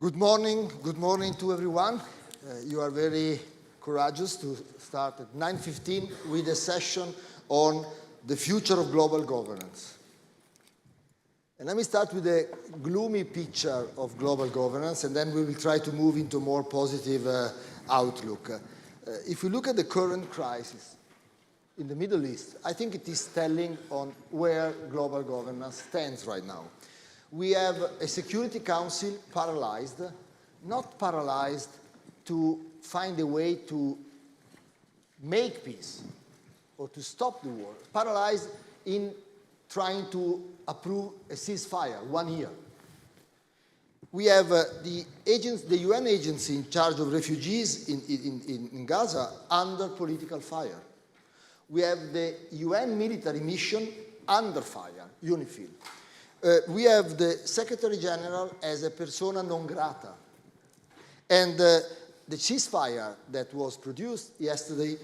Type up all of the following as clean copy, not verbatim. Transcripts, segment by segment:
Good morning to everyone. You are very courageous to start at 9:15 with a session on the future of global governance. And let me start with a gloomy picture of global governance, and then we will try to move into a more positive outlook. If we look at the current crisis in the Middle East, I think it is telling on where global governance stands right now. We have a Security Council paralyzed, not paralyzed to find a way to make peace or to stop the war, paralyzed in trying to approve a ceasefire 1 year. We have the UN agency in charge of refugees in Gaza under political fire. We have the UN military mission under fire, UNIFIL. We have the Secretary General as a persona non grata. And the ceasefire that was produced yesterday,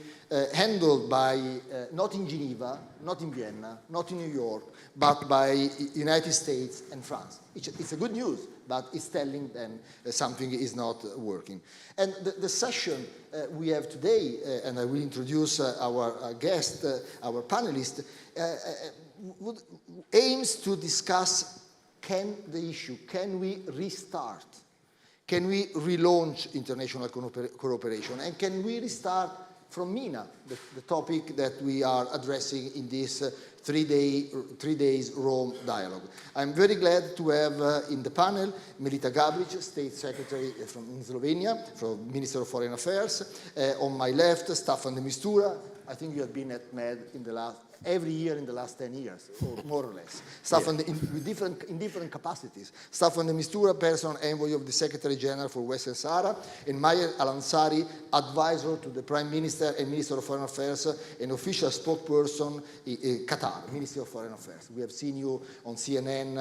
handled by, not in Geneva, not in Vienna, not in New York, but by United States and France. It's a good news, but it's telling them something is not working. And the session we have today, and I will introduce our guest, our panelist, aims to discuss the issue, can we restart? Can we relaunch international cooperation? And can we restart from MENA, the topic that we are addressing in this 3 days Rome dialogue? I'm very glad to have in the panel Melita Gabric, State Secretary from Slovenia, from Minister of Foreign Affairs. On my left, Staffan de Mistura. I think you have been at MED every year in the last 10 years, or more or less. Staffan, in different capacities. Staffan de Mistura, personal envoy of the Secretary General for Western Sahara, and Maher Al-Ansari, advisor to the Prime Minister and Minister of Foreign Affairs, and official spokesperson in Qatar, Ministry of Foreign Affairs. We have seen you on CNN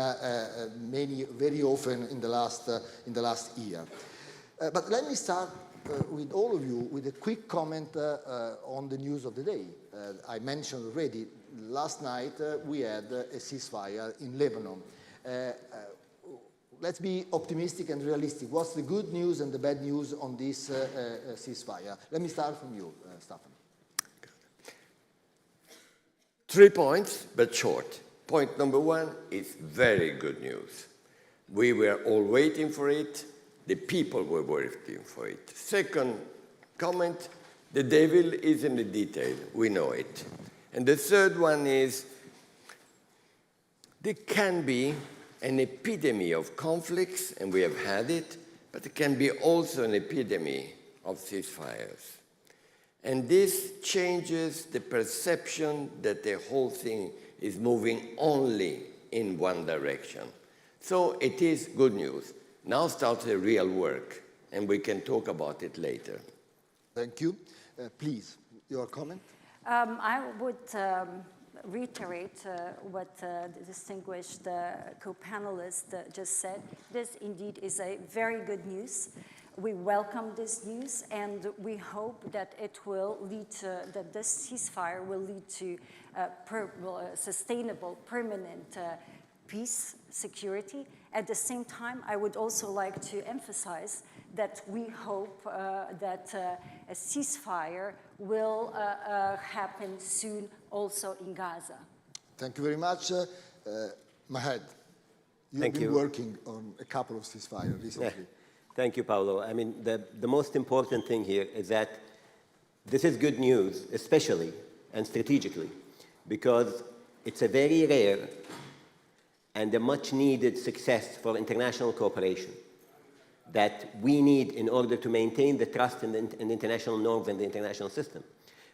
very often in the last year. But let me start with all of you with a quick comment on the news of the day. I mentioned already, last night we had a ceasefire in Lebanon. Let's be optimistic and realistic. What's the good news and the bad news on this ceasefire? Let me start from you, Staffan. 3 points, but short. Point number 1 is very good news. We were all waiting for it. The people were waiting for it. Second comment, the devil is in the detail. We know it. And the third one is, there can be an epidemic of conflicts, and we have had it, but it can be also an epidemic of ceasefires. And this changes the perception that the whole thing is moving only in one direction. So it is good news. Now starts the real work, and we can talk about it later. Thank you. Please, your comment? I would reiterate what the distinguished co-panelist just said. This indeed is a very good news. We welcome this news, and we hope that it will lead to, that this ceasefire will lead to sustainable, permanent peace, security. At the same time, I would also like to emphasize that we hope that a ceasefire will happen soon also in Gaza. Thank you very much. Mahed, you've been working on a couple of ceasefires recently. Thank you, Paolo. I mean, the most important thing here is that this is good news, especially and strategically, because it's a very rare and a much-needed success for international cooperation that we need in order to maintain the trust in the international norms and the international system.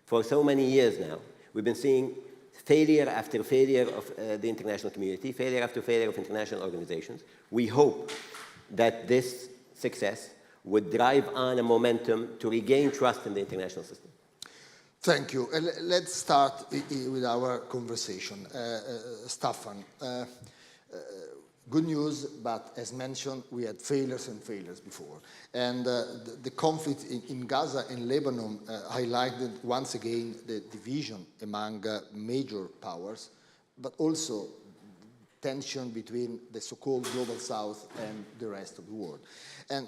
For so many years now, we've been seeing failure after failure of the international community, failure after failure of international organizations. We hope that this success would drive on a momentum to regain trust in the international system. Thank you. Let's start with our conversation. Staffan. Good news, but as mentioned, we had failures and failures before. And the conflict in Gaza and Lebanon highlighted once again the division among major powers, but also tension between the so-called global south and the rest of the world. And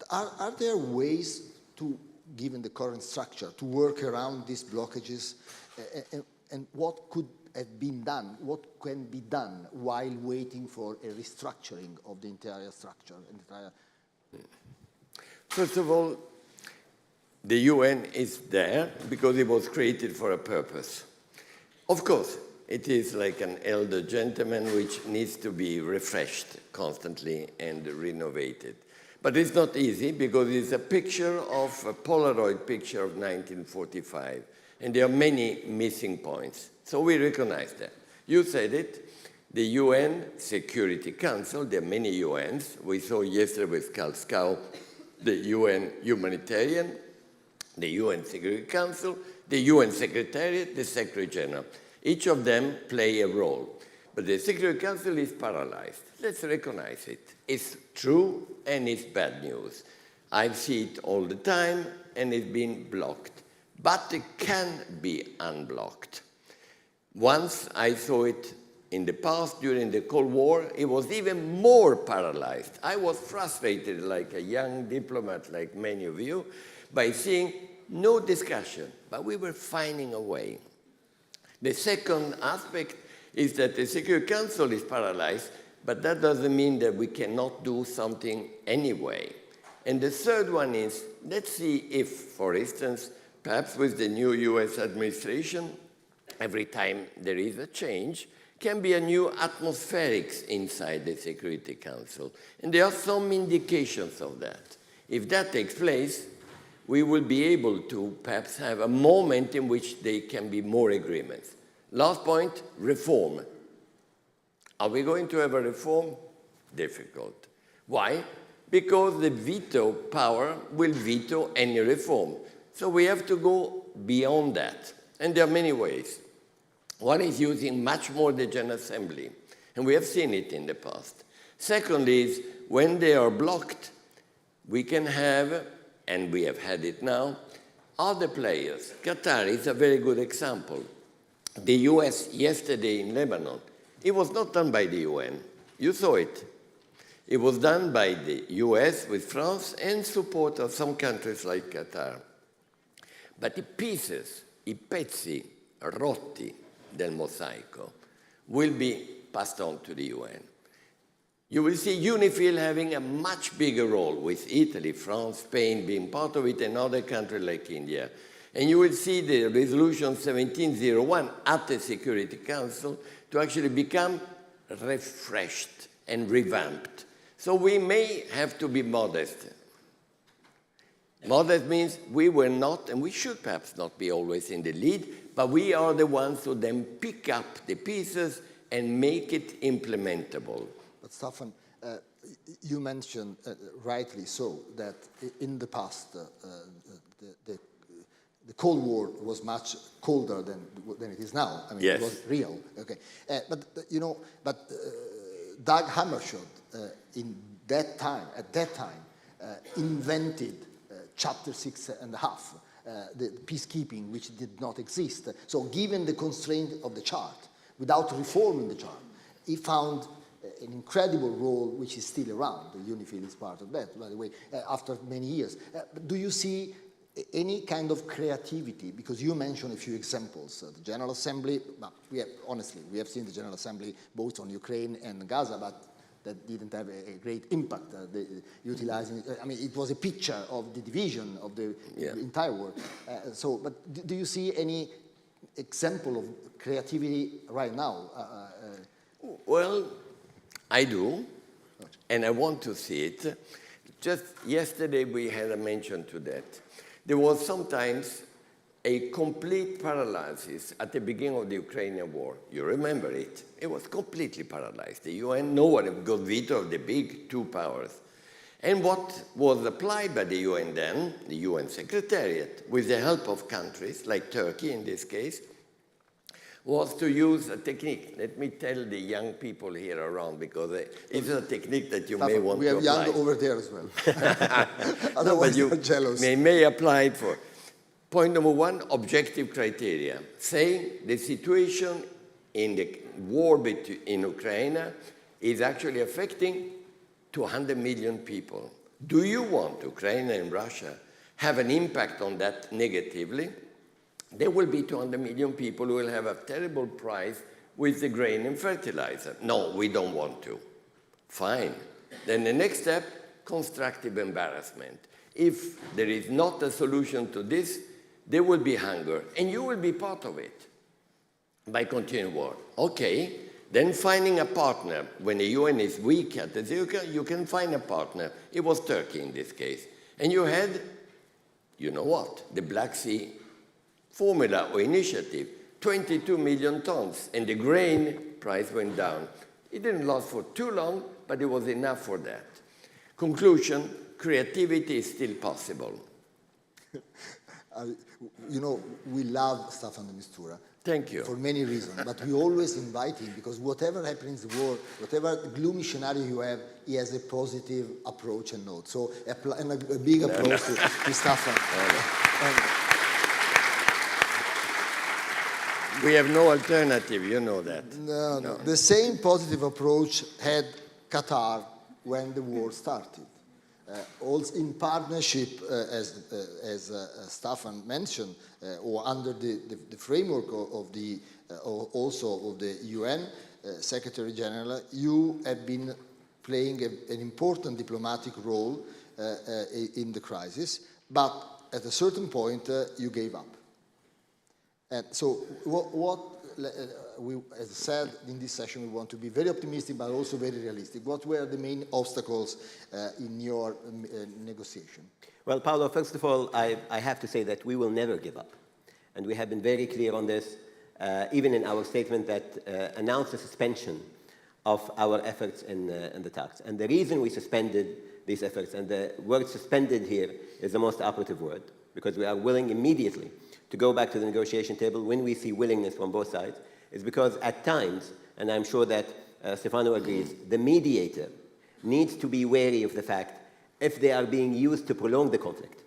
are there ways to, given the current structure, to work around these blockages? And what could have been done, what can be done while waiting for a restructuring of the entire structure? First of all, the UN is there because it was created for a purpose. Of course, it is like an elder gentleman which needs to be refreshed constantly and renovated. But it's not easy because it's a picture of a Polaroid picture of 1945. And there are many missing points. So we recognize that. You said it, the UN Security Council, there are many UNs. We saw yesterday with Karl Skau, the UN Humanitarian, the UN Security Council, the UN Secretariat, the Secretary General. Each of them play a role. But the Security Council is paralyzed. Let's recognize it. It's true and it's bad news. I see it all the time and it's been blocked. But it can be unblocked. Once I saw it in the past during the Cold War, it was even more paralyzed. I was frustrated like a young diplomat, like many of you, by seeing no discussion, but we were finding a way. The second aspect is that the Security Council is paralyzed, but that doesn't mean that we cannot do something anyway. And the third one is, let's see if, for instance, perhaps with the new US administration, every time there is a change, can be a new atmospherics inside the Security Council. And there are some indications of that. If that takes place, we will be able to perhaps have a moment in which there can be more agreements. Last point, reform. Are we going to have a reform? Difficult. Why? Because the veto power will veto any reform. So we have to go beyond that. And there are many ways. One is using much more the General Assembly, and we have seen it in the past. Second is, when they are blocked, we can have, and we have had it now, other players. Qatar is a very good example. The US yesterday in Lebanon, it was not done by the UN. You saw it. It was done by the US with France and support of some countries like Qatar. But i pieces, i pezzi rotti del mosaico will be passed on to the UN. You will see UNIFIL having a much bigger role with Italy, France, Spain being part of it, and other countries like India. And you will see the resolution 1701 at the Security Council to actually become refreshed and revamped. So we may have to be modest. Modest means we were not, and we should perhaps not be always in the lead, but we are the ones who then pick up the pieces and make it implementable. But Staffan, you mentioned, rightly so, that in the past, the Cold War was much colder than it is now. I mean, yes. It was real. Okay, but Dag Hammarskjöld, at that time, invented Chapter 6.5, the peacekeeping, which did not exist. So, given the constraint of the chart, without reforming the chart, he found an incredible role which is still around. The UNIFIL is part of that, by the way, after many years. Do you see any kind of creativity? Because you mentioned a few examples. The General Assembly, honestly, we have seen the General Assembly both on Ukraine and Gaza, but that didn't have a great impact. Utilizing, I mean, it was a picture of the division of the entire world. But do you see any example of creativity right now? Well, I do, and I want to see it. Just yesterday we had a mention to that. There was sometimes a complete paralysis at the beginning of the Ukrainian war. You remember it. It was completely paralyzed. The UN, no one got veto of the big two powers. And what was applied by the UN then, the UN Secretariat, with the help of countries, like Turkey in this case, was to use a technique. Let me tell the young people here around, because it's a technique that you may want to apply. We have young over there as well. Otherwise, you they're jealous. may apply it for. Point number one, objective criteria. Saying the situation in the war in Ukraine is actually affecting 200 million people. Do you want Ukraine and Russia have an impact on that negatively? There will be 200 million people who will have a terrible price with the grain and fertilizer. No, we don't want to. Fine. Then the next step, constructive embarrassment. If there is not a solution to this, there will be hunger, and you will be part of it by continuing war. Okay, then finding a partner. When the UN is weak at the you can find a partner. It was Turkey in this case. And you had, you know what, the Black Sea formula or initiative, 22 million tons, and the grain price went down. It didn't last for too long, but it was enough for that. Conclusion, creativity is still possible. You know, we love Staffan de Mistura. Thank you. For many reasons, but we always invite him because whatever happens in the war, whatever gloomy scenario you have, he has a positive approach and note. So a big approach to Staffan. We have no alternative, you know that. No. The same positive approach had Qatar when the war started. Also in partnership, as Staffan mentioned, or under the framework of the also of the UN Secretary General, you have been playing an important diplomatic role in the crisis, but at a certain point you gave up. And so as I said in this session, we want to be very optimistic, but also very realistic. What were the main obstacles in your negotiation? Well, Paolo, first of all, I have to say that we will never give up. And we have been very clear on this, even in our statement that announced the suspension of our efforts in the talks. And the reason we suspended these efforts, and the word suspended here is the most operative word, because we are willing immediately to go back to the negotiation table when we see willingness from both sides, is because at times, and I'm sure that Stefano agrees, the mediator needs to be wary of the fact if they are being used to prolong the conflict.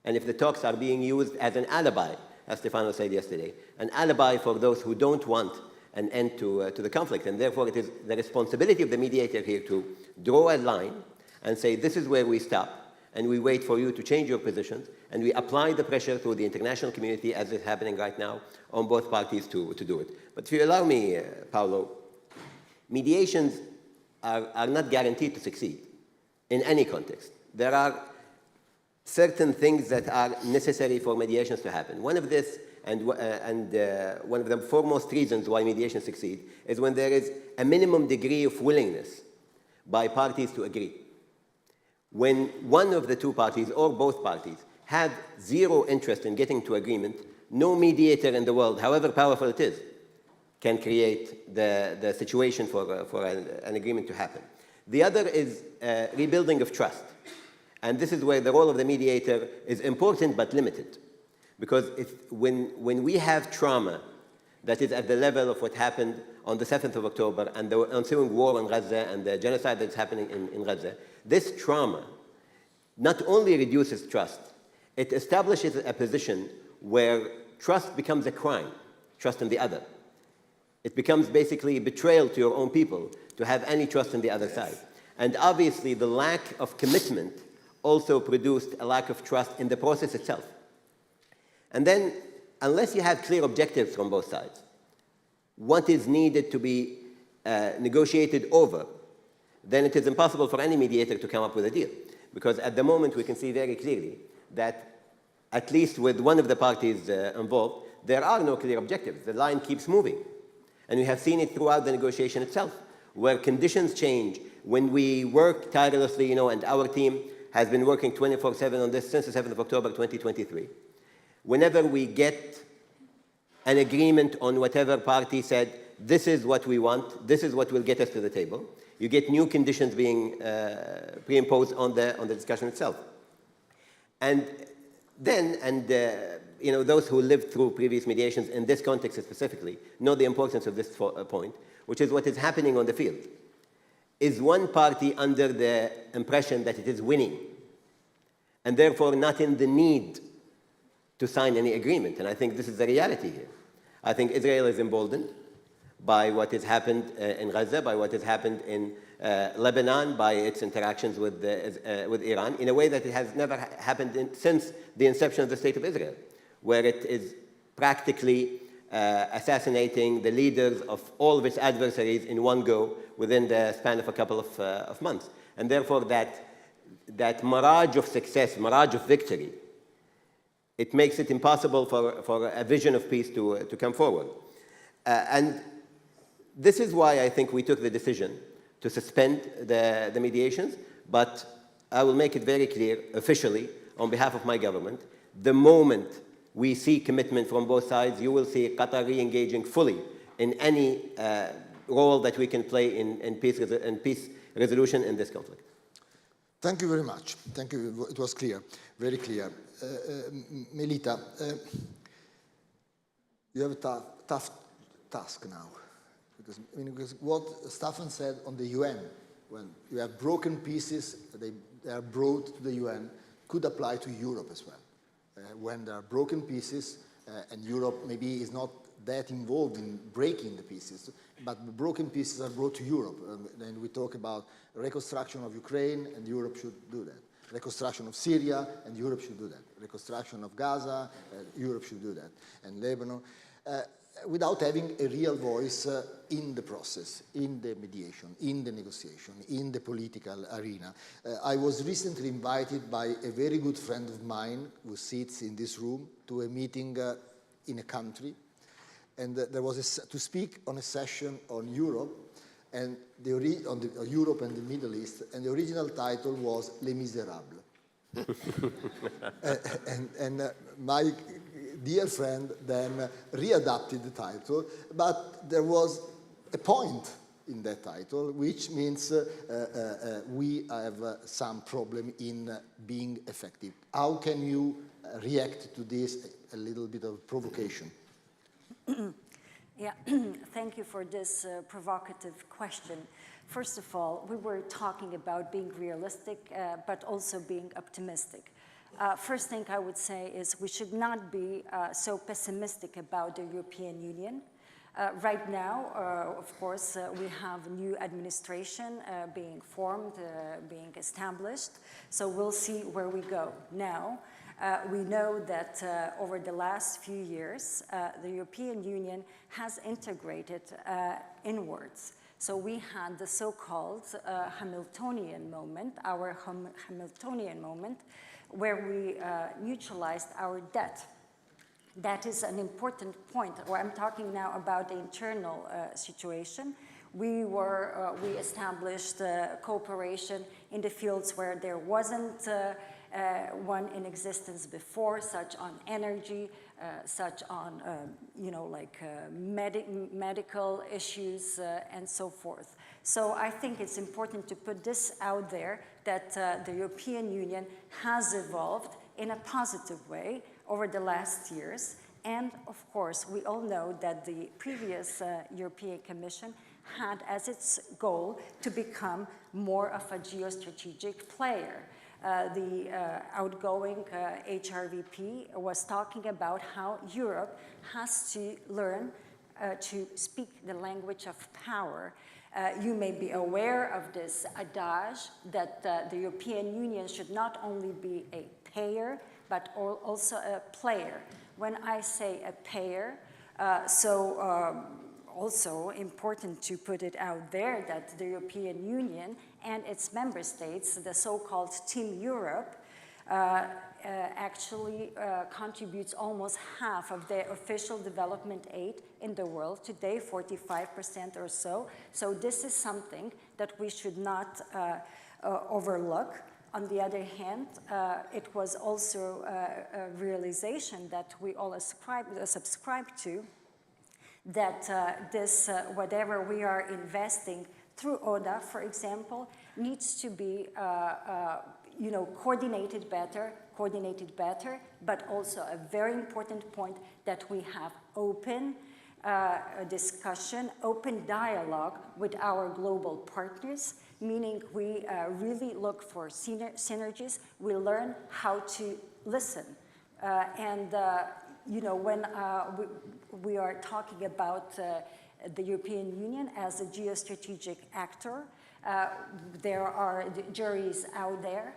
And if the talks are being used as an alibi, as Stefano said yesterday, an alibi for those who don't want an end to the conflict. And therefore, it is the responsibility of the mediator here to draw a line and say, this is where we stop, and we wait for you to change your positions, and we apply the pressure through the international community, as is happening right now, on both parties to do it. But if you allow me, Paolo, mediations are not guaranteed to succeed in any context. There are certain things that are necessary for mediations to happen. One of this, and one of the foremost reasons why mediations succeed, is when there is a minimum degree of willingness by parties to agree. When one of the two parties or both parties have zero interest in getting to agreement, no mediator in the world, however powerful it is, can create the situation for an agreement to happen. The other is rebuilding of trust. And this is where the role of the mediator is important but limited. Because when we have trauma that is at the level of what happened on the 7th of October and the ensuing war in Gaza and the genocide that's happening in Gaza, this trauma not only reduces trust, it establishes a position where trust becomes a crime, trust in the other. It becomes basically betrayal to your own people to have any trust in the other side. And obviously, the lack of commitment also produced a lack of trust in the process itself. And then, unless you have clear objectives from both sides, what is needed to be negotiated over, then it is impossible for any mediator to come up with a deal. Because at the moment, we can see very clearly that, at least with one of the parties involved, there are no clear objectives. The line keeps moving. And we have seen it throughout the negotiation itself, where conditions change. When we work tirelessly, and our team has been working 24/7 on this since the 7th of October 2023, whenever we get an agreement on whatever party said, this is what we want, this is what will get us to the table, you get new conditions being pre-imposed on the discussion itself. And then, those who lived through previous mediations in this context specifically know the importance of this point, which is what is happening on the field. Is one party under the impression that it is winning, and therefore not in the need to sign any agreement? And I think this is the reality here. I think Israel is emboldened. by what has happened in Gaza, by what has happened in Lebanon, by its interactions with Iran, in a way that it has never happened since the inception of the State of Israel, where it is practically assassinating the leaders of all of its adversaries in one go within the span of a couple of months. And therefore, that mirage of success, mirage of victory, it makes it impossible for a vision of peace to come forward. And this is why I think we took the decision to suspend the mediations, but I will make it very clear officially on behalf of my government, the moment we see commitment from both sides, you will see Qatar re-engaging fully in any role that we can play in peace resolution in this conflict. Thank you very much. Thank you. It was clear, very clear. Melita, you have a tough task now. Because what Staffan said on the UN, when you have broken pieces, they are brought to the UN, could apply to Europe as well. When there are broken pieces, and Europe maybe is not that involved in breaking the pieces, but the broken pieces are brought to Europe. Then we talk about reconstruction of Ukraine, and Europe should do that. Reconstruction of Syria, and Europe should do that. Reconstruction of Gaza, Europe should do that. And Lebanon. Without having a real voice in the process, in the mediation, in the negotiation, in the political arena. I was recently invited by a very good friend of mine who sits in this room to a meeting in a country, and there was to speak on a session on Europe, and Europe and the Middle East, and the original title was Les Misérables. and my dear friend then readapted the title, but there was a point in that title, which means we have some problem in being effective. How can you react to this, a little bit of provocation? Yeah, thank you for this provocative question. First of all, we were talking about being realistic, but also being optimistic. First thing I would say is we should not be so pessimistic about the European Union. Right now, of course, we have a new administration being formed, being established, so we'll see where we go. Now, we know that over the last few years, the European Union has integrated inwards. So we had the so-called Hamiltonian moment, our Hamiltonian moment, where we neutralized our debt. That is an important point. Where I'm talking now about the internal situation. We established cooperation in the fields where there wasn't one in existence before, such on energy, such on medical issues, and so forth. So I think it's important to put this out there, that the European Union has evolved in a positive way over the last years. And of course, we all know that the previous European Commission had as its goal to become more of a geostrategic player. The outgoing HRVP was talking about how Europe has to learn to speak the language of power. You may be aware of this adage that the European Union should not only be a payer, but also a player. When I say a payer, also important to put it out there that the European Union and its member states, the so-called Team Europe, actually contributes almost half of the official development aid in the world today, 45% or so. So this is something that we should not overlook. On the other hand, it was also a realization that we all subscribe to, that whatever we are investing through ODA, for example, needs to be coordinated better, but also a very important point that we have open discussion, open dialogue with our global partners, meaning we really look for synergies. We learn how to listen. When we are talking about the European Union as a geostrategic actor. There are the juries out there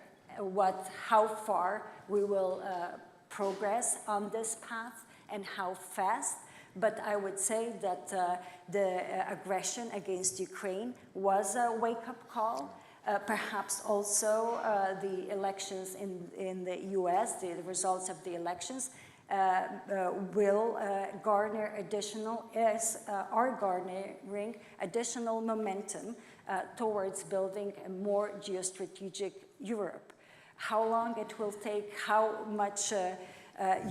how far we will progress on this path and how fast. But I would say that the aggression against Ukraine was a wake-up call. Perhaps also the elections in the US, the results of the elections, will garner are garnering additional momentum towards building a more geostrategic Europe. How long it will take, how much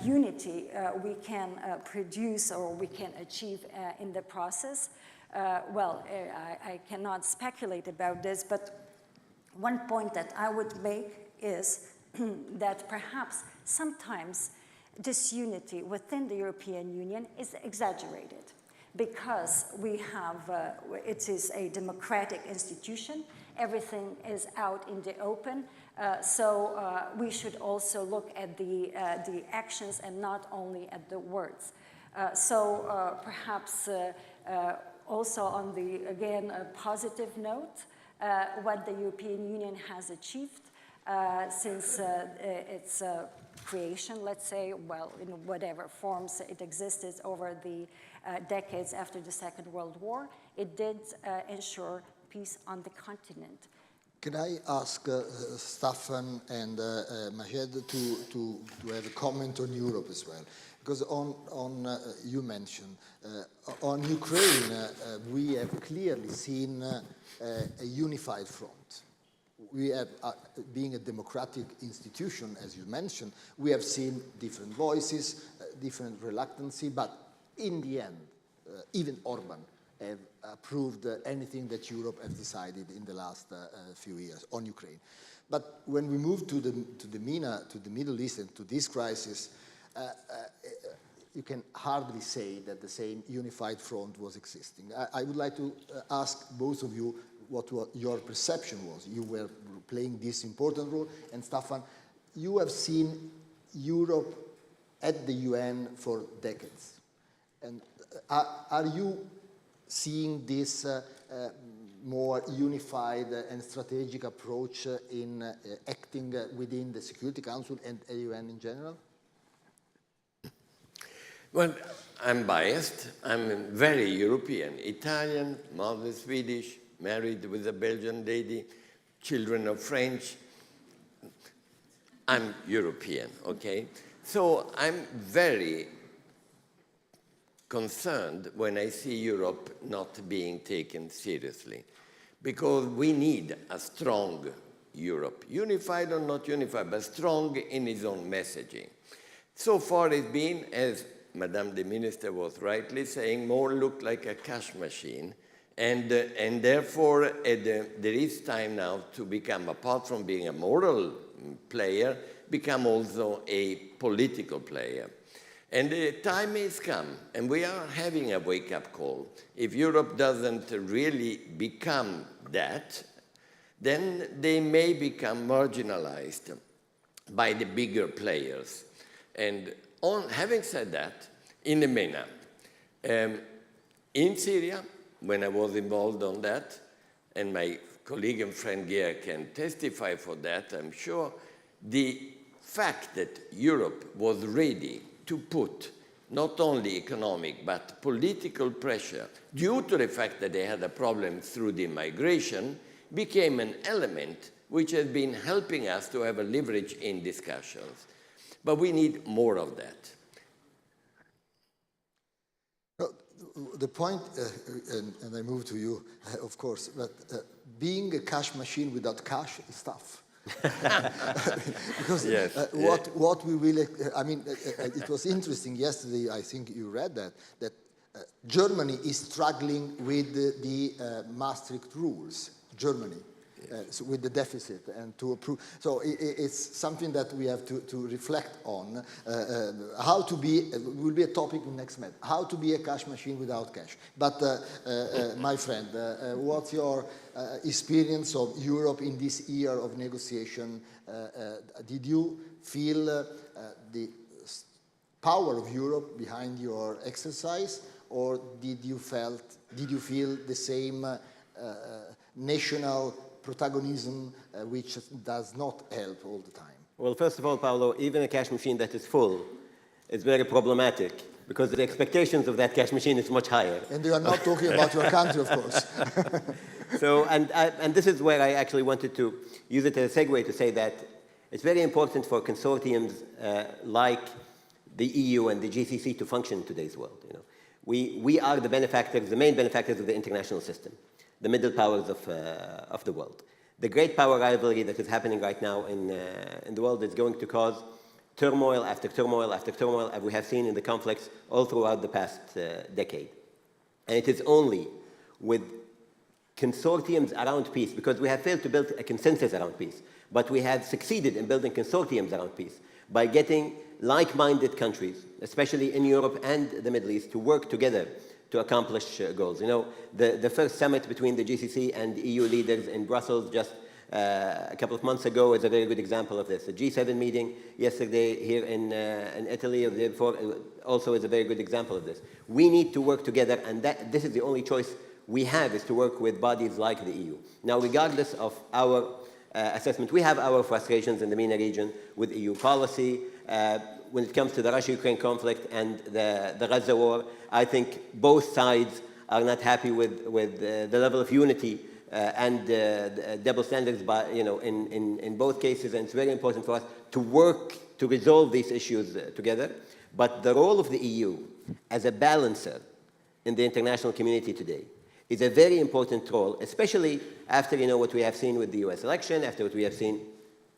unity we can produce or we can achieve in the process, I cannot speculate about this, but one point that I would make is that perhaps sometimes disunity within the European Union is exaggerated because we have, it is a democratic institution, everything is out in the open, so we should also look at the actions and not only at the words. Perhaps also on the, again, a positive note, what the European Union has achieved since its creation, let's say, well, in whatever forms it existed over the decades after the Second World War, it did ensure peace on the continent. Can I ask Staffan and Majed to have a comment on Europe as well? Because you mentioned, on Ukraine, we have clearly seen a unified front. We have, being a democratic institution, as you mentioned, we have seen different voices, different reluctancy, but in the end, even Orban have approved anything that Europe has decided in the last few years on Ukraine. But when we move to the Middle East and to this crisis, you can hardly say that the same unified front was existing. I would like to ask both of you what your perception was. You were playing this important role, and Staffan, you have seen Europe at the UN for decades. And are you seeing this more unified and strategic approach in acting within the Security Council and the UN in general? Well, I'm biased. I'm very European, Italian, mother Swedish, married with a Belgian lady, children of French. I'm European, okay? So I'm very concerned when I see Europe not being taken seriously, because we need a strong Europe, unified or not unified, but strong in its own messaging. So far it's been, as Madame the Minister was rightly saying, more look like a cash machine, and therefore there is time now to become, apart from being a moral player, become also a political player. And the time has come, and we are having a wake-up call. If Europe doesn't really become that, then they may become marginalized by the bigger players. And having said that, in the MENA, in Syria, when I was involved on that, and my colleague and friend Geir can testify for that, I'm sure, the fact that Europe was ready to put not only economic but political pressure due to the fact that they had a problem through the migration became an element which has been helping us to have a leverage in discussions. But we need more of that. The point, and I move to you, of course, but being a cash machine without cash is tough. Because yes, what we will, I mean, it was interesting yesterday, I think you read that Germany is struggling with the Maastricht rules, Germany. So with the deficit and to approve. So it's something that we have to reflect on. How to be, will be a topic in next month, how to be a cash machine without cash. But my friend, what's your experience of Europe in this year of negotiation? Did you feel the power of Europe behind your exercise, or did you feel the same national protagonism, which does not help all the time? Well, first of all, Paolo, even a cash machine that is full is very problematic because the expectations of that cash machine is much higher. And you are not talking about your country, of course. So, and this is where I actually wanted to use it as a segue to say that it's very important for consortiums like the EU and the GCC to function in today's world. You know, we are the benefactors, the main benefactors of the international system, the middle powers of the world. The great power rivalry that is happening right now in the world is going to cause turmoil after turmoil after turmoil, as we have seen in the conflicts all throughout the past decade. And it is only with consortiums around peace, because we have failed to build a consensus around peace, but we have succeeded in building consortiums around peace by getting like-minded countries, especially in Europe and the Middle East, to work together to accomplish goals. You know, the first summit between the GCC and EU leaders in Brussels just a couple of months ago is a very good example of this. The G7 meeting yesterday here in Italy, or the day before, also is a very good example of this. We need to work together, and this is the only choice we have, is to work with bodies like the EU. Now, regardless of our assessment, we have our frustrations in the MENA region with EU policy. When it comes to the Russia-Ukraine conflict and the Gaza war, I think both sides are not happy with the level of unity and double standards, in both cases, and it's very important for us to work to resolve these issues together. But the role of the EU as a balancer in the international community today is a very important role, especially after what we have seen with the US election, after what we have seen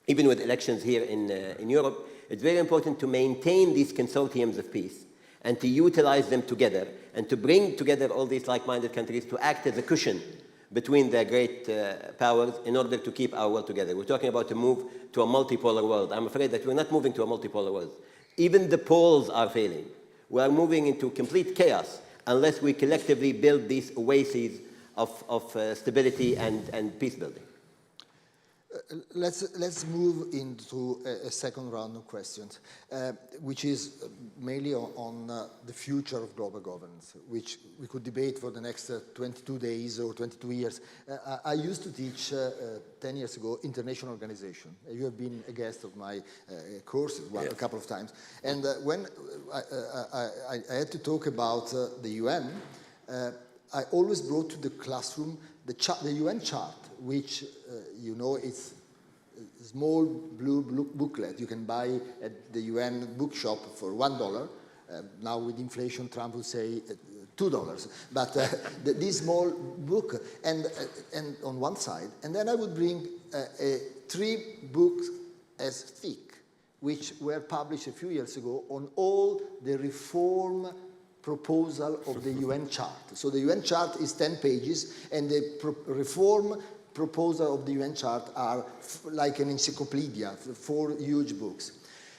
even with elections here in Europe. It's very important to maintain these consortiums of peace and to utilize them together and to bring together all these like-minded countries to act as a cushion between the great powers in order to keep our world together. We're talking about a move to a multipolar world. I'm afraid that we're not moving to a multipolar world. Even the poles are failing. We are moving into complete chaos unless we collectively build these oases of stability and peace building. Let's move into a second round of questions, which is mainly on the future of global governance, which we could debate for the next 22 days or 22 years. I used to teach 10 years ago international organization. You have been a guest of my course a couple of times. And when I had to talk about the UN, I always brought to the classroom the UN chart, which it's a small blue booklet you can buy at the UN bookshop for $1. Now with inflation, Trump would say $2. But this small book, and on one side, and then I would bring 3 books as thick, which were published a few years ago on all the reform proposal of the UN chart. So the UN chart is 10 pages, and the reform proposal of the UN chart are like an encyclopedia, 4 huge books.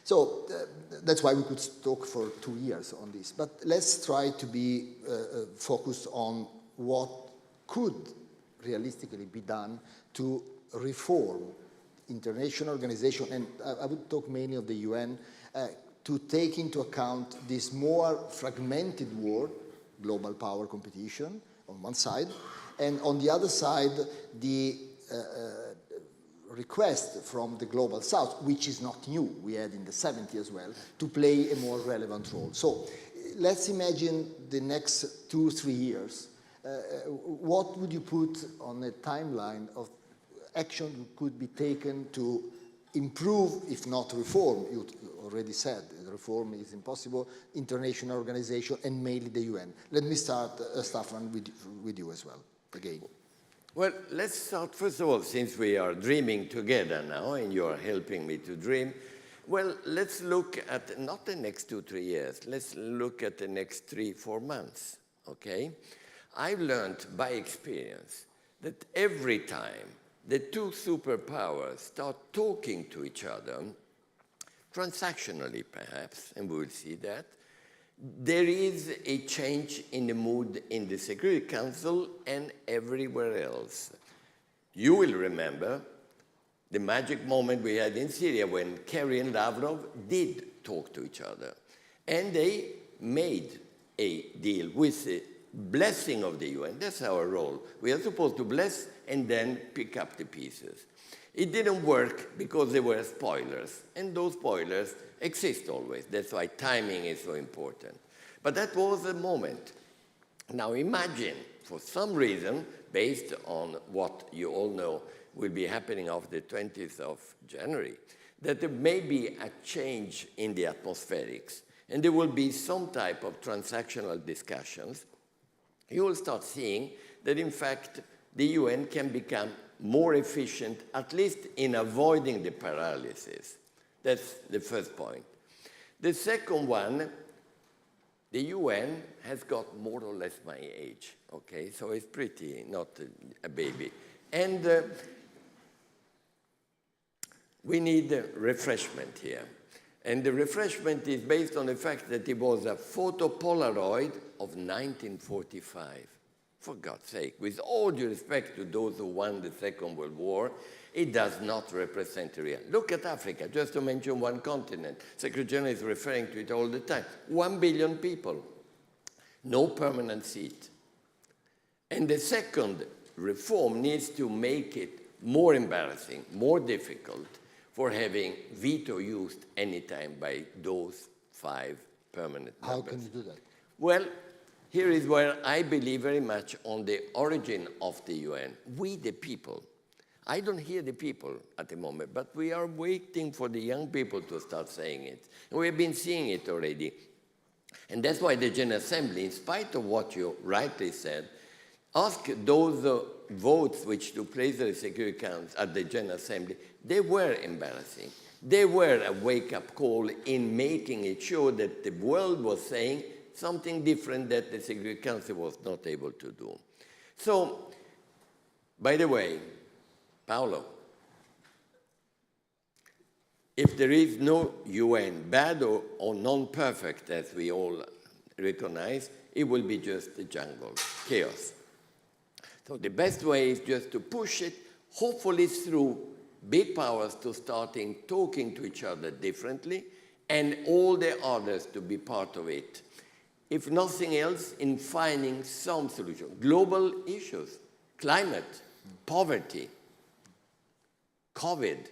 So that's why we could talk for 2 years on this. But let's try to be focused on what could realistically be done to reform international organization, and I would talk mainly of the UN, to take into account this more fragmented world, global power competition on one side, and on the other side, the request from the global south, which is not new, we had in the 70s as well, to play a more relevant role. So let's imagine the next 2-3 years. What would you put on a timeline of action that could be taken to improve, if not reform? You already said reform is impossible, international organization, and mainly the UN. Let me start, Staffan, with you as well, again. Well, let's start, first of all, since we are dreaming together now, and you're helping me to dream, well, let's look at not the next 2-3 years, let's look at the next 3-4 months, okay? I've learned by experience that every time the 2 superpowers start talking to each other, transactionally perhaps, and we will see that, there is a change in the mood in the Security Council and everywhere else. You will remember the magic moment we had in Syria when Kerry and Lavrov did talk to each other. And they made a deal with the blessing of the UN. That's our role. We are supposed to bless and then pick up the pieces. It didn't work because there were spoilers, and those spoilers exist always. That's why timing is so important. But that was a moment. Now imagine, for some reason, based on what you all know will be happening after the 20th of January, that there may be a change in the atmospherics, and there will be some type of transactional discussions. You will start seeing that, in fact, the UN can become more efficient, at least in avoiding the paralysis. That's the first point. The second one, the UN has got more or less my age, okay? So it's pretty not a baby. And we need refreshment here. And the refreshment is based on the fact that it was a photo Polaroid of 1945. For God's sake, with all due respect to those who won the Second World War, it does not represent the real. Look at Africa, just to mention one continent. Secretary General is referring to it all the time. 1 billion people, no permanent seat. And the second reform needs to make it more embarrassing, more difficult for having veto used anytime by those 5 permanent members. How can you do that? Well, here is where I believe very much on the origin of the UN. We, the people. I don't hear the people at the moment, but we are waiting for the young people to start saying it. And we have been seeing it already. And that's why the General Assembly, in spite of what you rightly said, asked those votes which took place at the Security Council, at the General Assembly, they were embarrassing. They were a wake-up call in making it sure that the world was saying something different that the Security Council was not able to do. So, by the way, Paolo, if there is no UN, bad or non-perfect, as we all recognize, it will be just the jungle, chaos. So the best way is just to push it, hopefully through big powers to starting talking to each other differently, and all the others to be part of it. If nothing else, in finding some solution. Global issues, climate, poverty, COVID.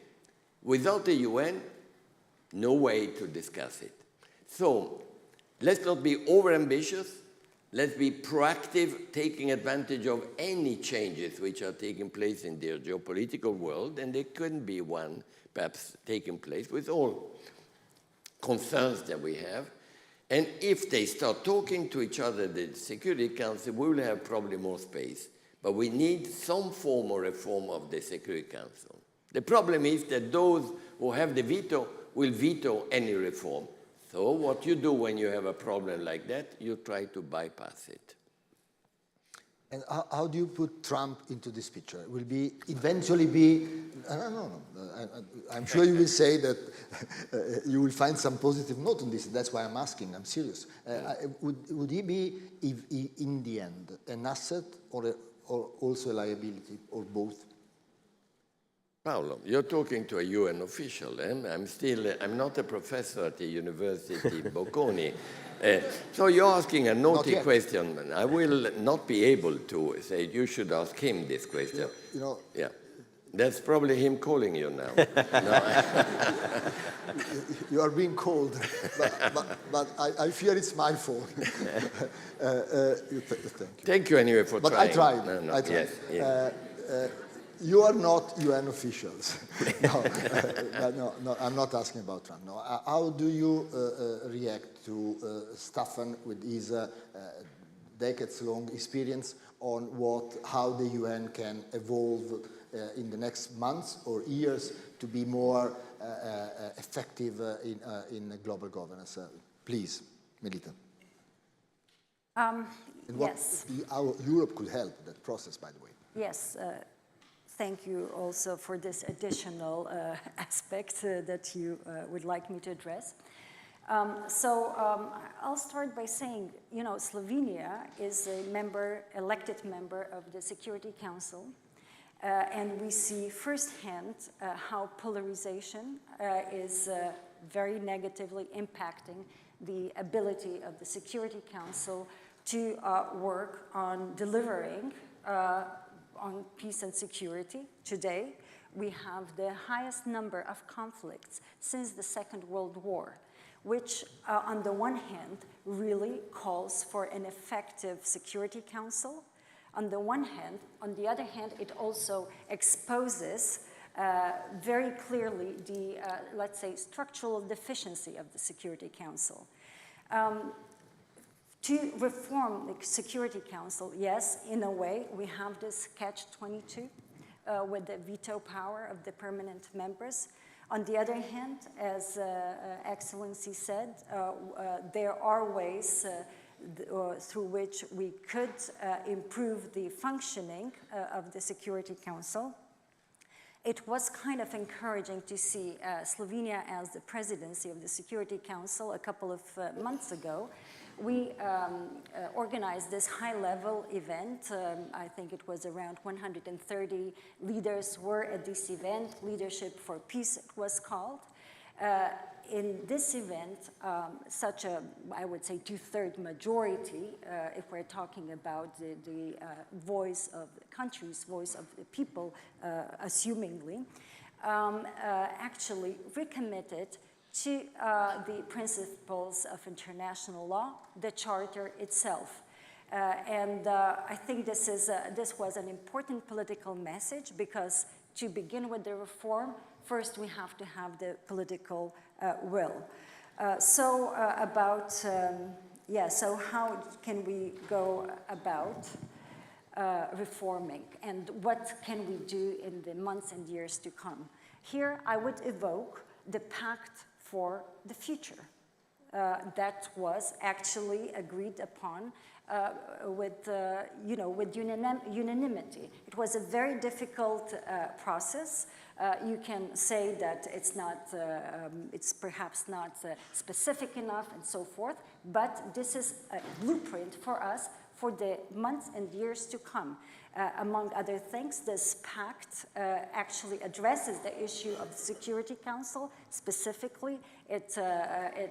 Without the UN, no way to discuss it. So let's not be overambitious. Let's be proactive, taking advantage of any changes which are taking place in the geopolitical world, and there couldn't be one perhaps taking place with all concerns that we have. And if they start talking to each other, the Security Council, we will have probably more space. But we need some form of reform of the Security Council. The problem is that those who have the veto will veto any reform. So what you do when you have a problem like that, you try to bypass it. And how do you put Trump into this picture? Will be eventually be? No. I'm sure you will say that you will find some positive note on this. That's why I'm asking. I'm serious. Would he be, in the end, an asset or also a liability, or both? Paolo, you're talking to a UN official. I'm not a professor at the University Bocconi. So you're asking a naughty question. I will not be able to say you should ask him this question. Yeah. That's probably him calling you now. You are being called, but I fear it's my fault. Thank you. Thank you anyway for trying. But I tried. I tried. Yes. You are not UN officials. No, I'm not asking about Trump. No. How do you react to Staffan with his decades-long experience on how the UN can evolve in the next months or years to be more effective in global governance? Please, Melita. Yes. How Europe could help that process, by the way. Yes. Thank you also for this additional aspect that you would like me to address. I'll start by saying, Slovenia is a elected member of the Security Council, and we see firsthand how polarization is very negatively impacting the ability of the Security Council to work on delivering on peace and security. Today, we have the highest number of conflicts since the Second World War, which on the one hand really calls for an effective Security Council. On the one hand, on the other hand, it also exposes very clearly the, let's say, structural deficiency of the Security Council. To reform the Security Council, yes, in a way, we have this catch-22 with the veto power of the permanent members. On the other hand, as Excellency said, there are ways through which we could improve the functioning of the Security Council. It was kind of encouraging to see Slovenia as the presidency of the Security Council a couple of months ago. We organized this high-level event. I think it was around 130 leaders were at this event. Leadership for Peace, it was called. In this event, such a, I would say, two-thirds majority, if we're talking about the voice of the country's voice of the people, assumingly, actually recommitted to the principles of international law, the Charter itself. I think this was an important political message, because to begin with the reform, first we have to have the political will. So how can we go about reforming, and what can we do in the months and years to come? Here I would evoke the Pact for the Future that was actually agreed upon with unanimity. It was a very difficult process. You can say that it's perhaps not specific enough and so forth, but this is a blueprint for us for the months and years to come. Among other things, this pact actually addresses the issue of the Security Council. Specifically, it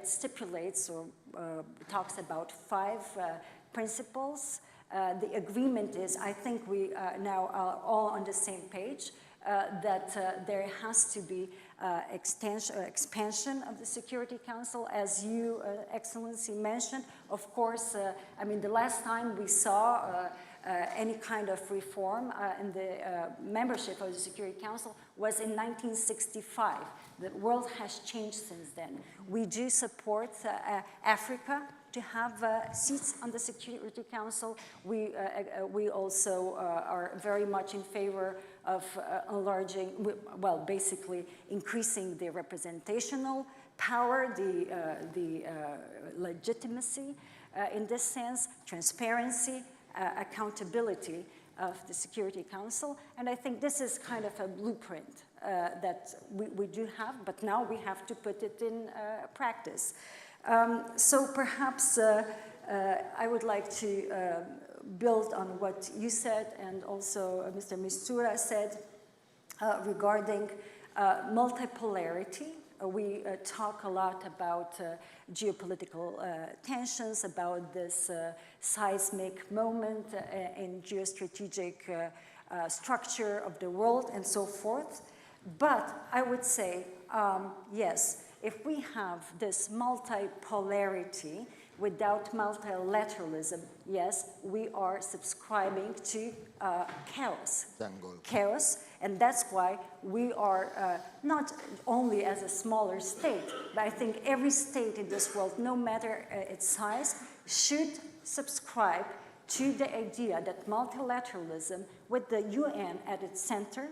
stipulates or talks about 5 principles. The agreement is, I think we now are all on the same page, that there has to be expansion of the Security Council, as you, Excellency, mentioned. Of course, I mean, the last time we saw any kind of reform in the membership of the Security Council was in 1965. The world has changed since then. We do support Africa to have seats on the Security Council. We also are very much in favor of enlarging, well, basically increasing the representational power, the legitimacy in this sense, transparency, accountability of the Security Council. And I think this is kind of a blueprint that we do have, but now we have to put it in practice. So perhaps I would like to build on what you said, and also Mr. Mistura said regarding multipolarity. We talk a lot about geopolitical tensions, about this seismic moment in geostrategic structure of the world, and so forth. But I would say, yes, if we have this multipolarity without multilateralism, yes, we are subscribing to chaos. Chaos, and that's why we are not only as a smaller state, but I think every state in this world, no matter its size, should subscribe to the idea that multilateralism, with the UN at its center,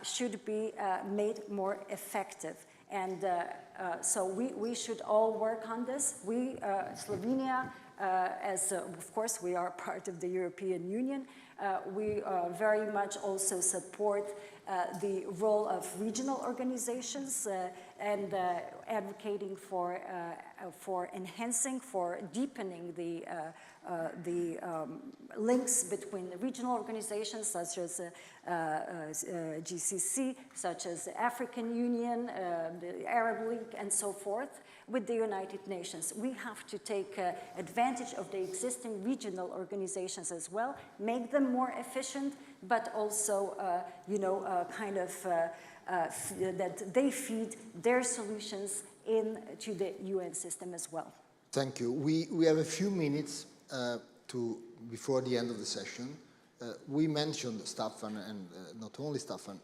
should be made more effective. And so we should all work on this. We, Slovenia, of course, we are part of the European Union. We very much also support the role of regional organizations and advocating for enhancing, for deepening the links between the regional organizations such as GCC, such as the African Union, the Arab League, and so forth, with the United Nations. We have to take advantage of the existing regional organizations as well, make them more efficient, but also, that they feed their solutions into the UN system as well. Thank you. We have a few minutes before the end of the session. We mentioned, Staffan, and not only Staffan,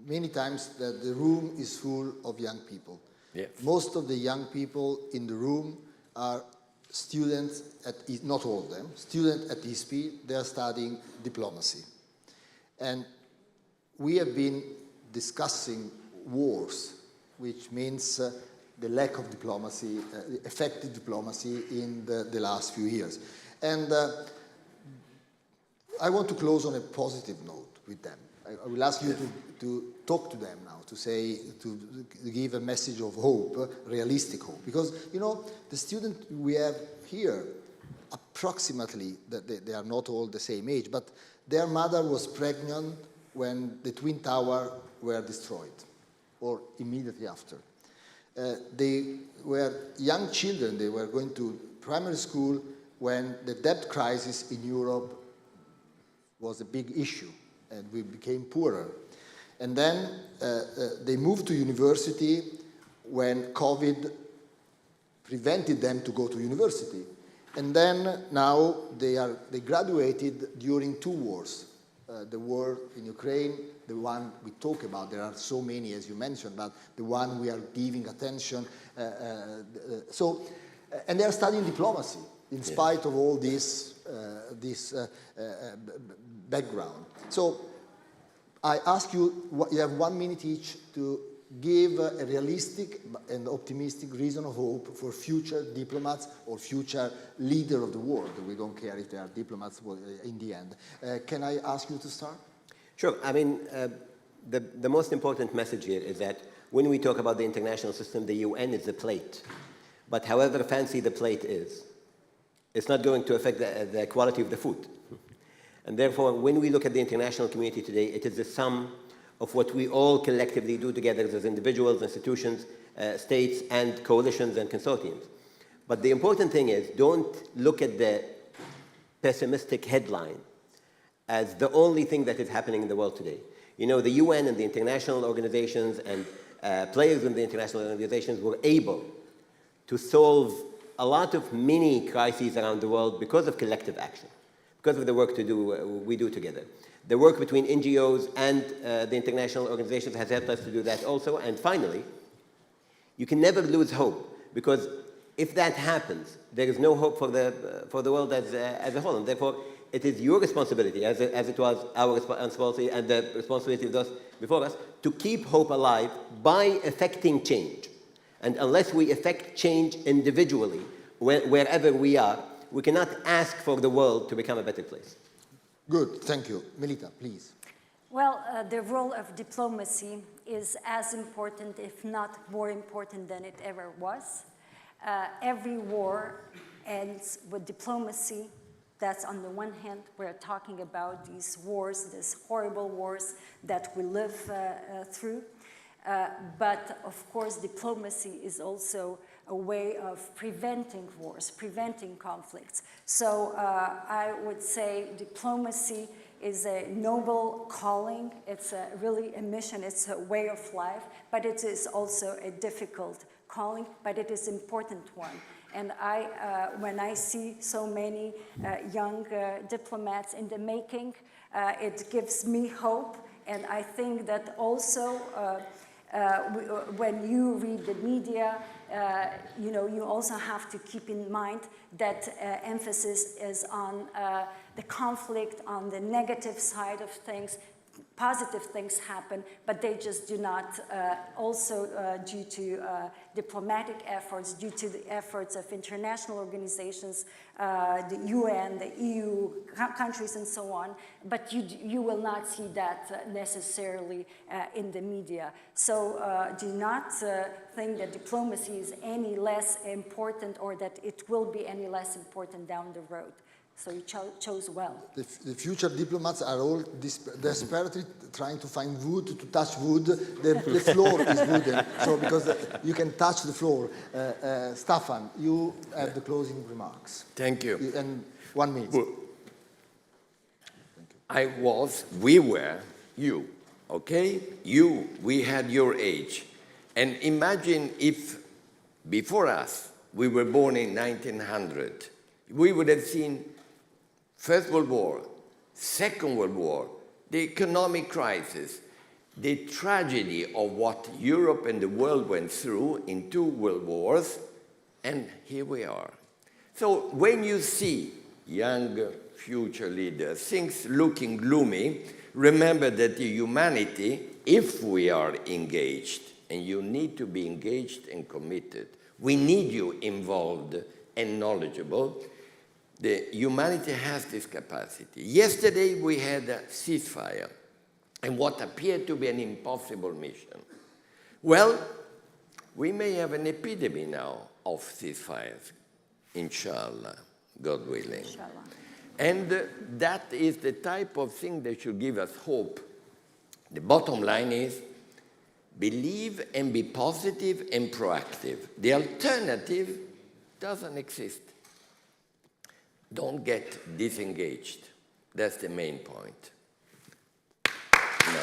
many times that the room is full of young people. Yes. Most of the young people in the room are students not all of them, students at ISPI. They are studying diplomacy. And we have been discussing wars, which means the lack of diplomacy, effective diplomacy in the last few years. And I want to close on a positive note with them. I will ask you to talk to them now, to give a message of hope, realistic hope. Because, the students we have here, approximately, they are not all the same age, but their mother was pregnant when the Twin Towers were destroyed, or immediately after. They were young children, they were going to primary school when the debt crisis in Europe was a big issue, and we became poorer. And then they moved to university when COVID prevented them to go to university. And then now they graduated during two wars. The war in Ukraine, the one we talk about, there are so many as you mentioned, but the one we are giving attention. And they are studying diplomacy in spite of all this background. So I ask you, you have 1 minute each to give a realistic and optimistic reason of hope for future diplomats or future leader of the world. We don't care if they are diplomats in the end. Can I ask you to start? Sure. I mean, the most important message here is that when we talk about the international system, the UN is the plate. But however fancy the plate is, it's not going to affect the quality of the food. And therefore, when we look at the international community today, it is the sum of what we all collectively do together as individuals, institutions, states, and coalitions and consortiums. But the important thing is, don't look at the pessimistic headline as the only thing that is happening in the world today. The UN and the international organizations and players in the international organizations were able to solve a lot of mini crises around the world because of collective action, because of the work we do together. The work between NGOs and the international organizations has helped us to do that also. And finally, you can never lose hope, because if that happens, there is no hope for the world as a whole. And therefore, it is your responsibility, as it was our responsibility and the responsibility of those before us, to keep hope alive by effecting change. And unless we effect change individually, wherever we are, we cannot ask for the world to become a better place. Good, thank you. Melita, please. Well, the role of diplomacy is as important, if not more important than it ever was. Every war ends with diplomacy. That's on the one hand, we're talking about these wars, these horrible wars that we live through. But of course, diplomacy is also a way of preventing wars, preventing conflicts. So I would say diplomacy is a noble calling. It's really a mission, it's a way of life, but it is also a difficult calling, but it is an important one. And when I see so many young diplomats in the making, it gives me hope. And I think that also when you read the media, you also have to keep in mind that emphasis is on the conflict, on the negative side of things. positive things happen, but they just do not, also due to diplomatic efforts, due to the efforts of international organizations, the UN, the EU, countries and so on, but you will not see that necessarily in the media. So do not think that diplomacy is any less important or that it will be any less important down the road. So you chose well. The future diplomats are all desperately trying to find wood to touch wood. The floor is wooden, so because you can touch the floor. Staffan, you have the closing remarks. Thank you. And 1 minute. We were, you, okay? We had your age. And imagine if before us, we were born in 1900, we would have seen First World War, Second World War, the economic crisis, the tragedy of what Europe and the world went through in 2 world wars, and here we are. So when you see young future leaders, things looking gloomy, remember that the humanity, if we are engaged, and you need to be engaged and committed, we need you involved and knowledgeable, the humanity has this capacity. Yesterday we had a ceasefire and what appeared to be an impossible mission. Well, we may have an epidemic now of ceasefires, inshallah, God willing. Inshallah. And that is the type of thing that should give us hope. The bottom line is, believe and be positive and proactive. The alternative doesn't exist. Don't get disengaged. That's the main point. No.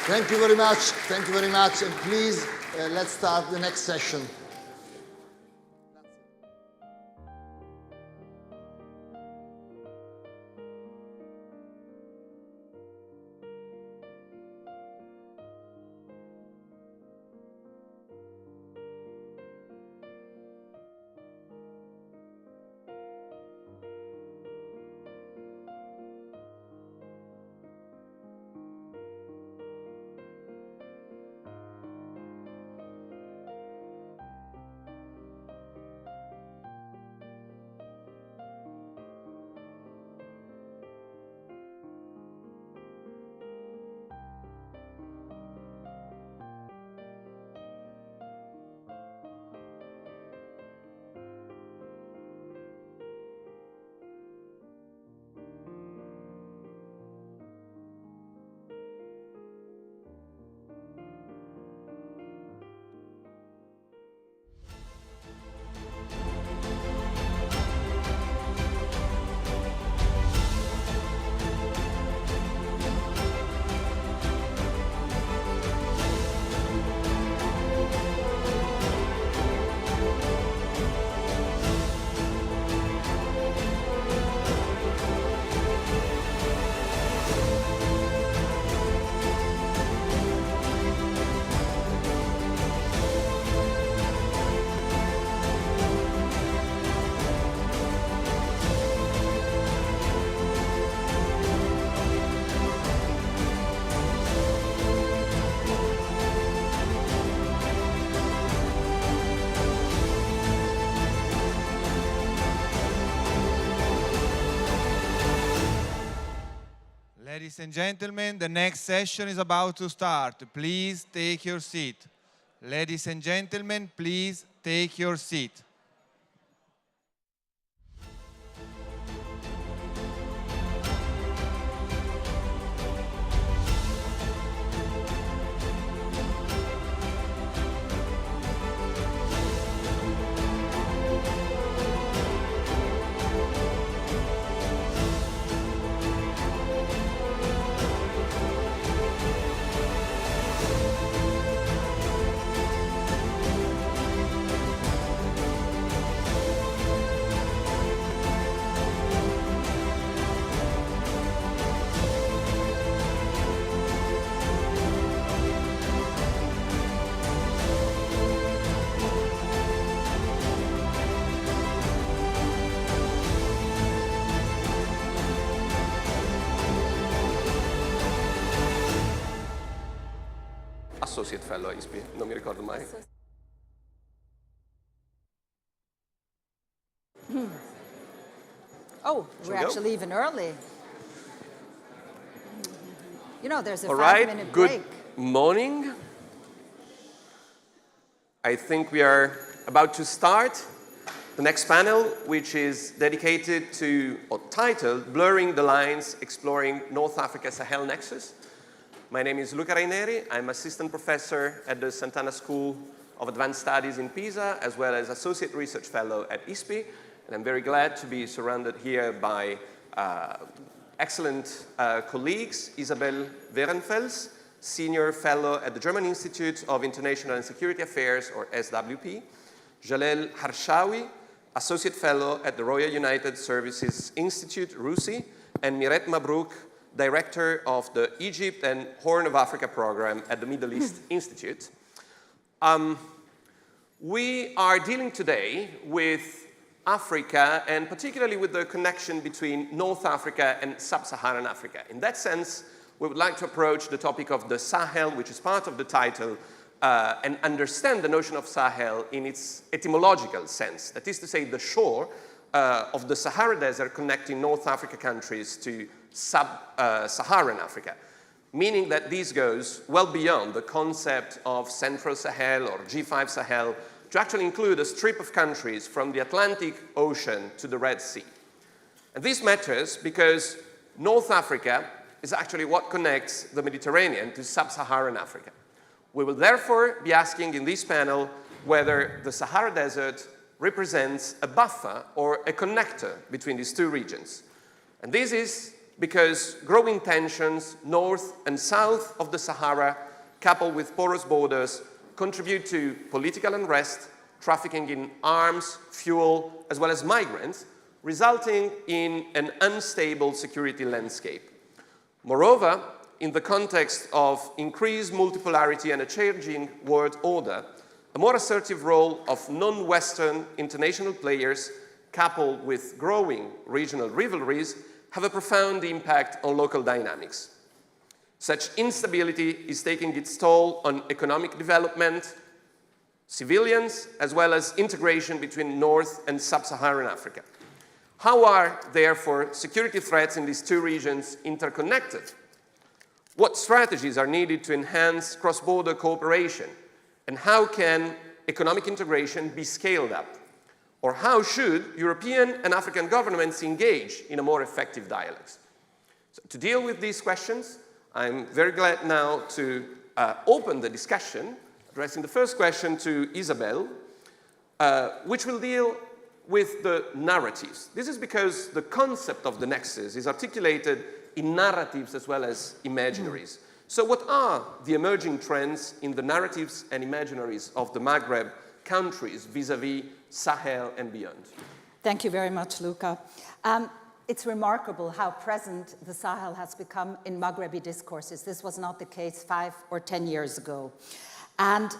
Thank you very much. Thank you very much. And please, let's start the next session. Ladies and gentlemen, the next session is about to start. Please take your seat. Ladies and gentlemen, please take your seat. associate fellow a ISPI, non mi ricordo mai. Oh, Shall we're we go? actually even early. You know, there's a All right, 5-minute good break. morning. I think we are about to start the next panel, which is dedicated to, or titled, Blurring the Lines, Exploring North Africa-Sahel Nexus. My name is Luca Raineri. I'm assistant professor at the Sant'Anna School of Advanced Studies in Pisa, as well as associate research fellow at ISPI. And I'm very glad to be surrounded here by excellent colleagues, Isabel Werenfels, senior fellow at the German Institute of International and Security Affairs, or SWP, Jalel Harshawi, associate fellow at the Royal United Services Institute, RUSI, and Miret Mabrouk, director of the Egypt and Horn of Africa program at the Middle East Institute. We are dealing today with Africa, and particularly with the connection between North Africa and Sub-Saharan Africa. In that sense, we would like to approach the topic of the Sahel, which is part of the title, and understand the notion of Sahel in its etymological sense. That is to say, the shore of the Sahara Desert connecting North Africa countries to Sub-Saharan Africa, meaning that this goes well beyond the concept of Central Sahel or G5 Sahel to actually include a strip of countries from the Atlantic Ocean to the Red Sea. And this matters because North Africa is actually what connects the Mediterranean to Sub-Saharan Africa. We will therefore be asking in this panel whether the Sahara Desert represents a buffer or a connector between these two regions. And this is because growing tensions north and south of the Sahara, coupled with porous borders, contribute to political unrest, trafficking in arms, fuel, as well as migrants, resulting in an unstable security landscape. Moreover, in the context of increased multipolarity and a changing world order, a more assertive role of non-Western international players, coupled with growing regional rivalries, have a profound impact on local dynamics. Such instability is taking its toll on economic development, civilians, as well as integration between North and Sub-Saharan Africa. How are, therefore, security threats in these two regions interconnected? What strategies are needed to enhance cross-border cooperation? And how can economic integration be scaled up? Or how should European and African governments engage in a more effective dialogue? So to deal with these questions, I'm very glad now to open the discussion, addressing the first question to Isabel, which will deal with the narratives. This is because the concept of the nexus is articulated in narratives as well as imaginaries. So what are the emerging trends in the narratives and imaginaries of the Maghreb countries vis-à-vis Sahel and beyond? Thank you very much, Luca. It's remarkable how present the Sahel has become in Maghrebi discourses. This was not the case 5 or 10 years ago. And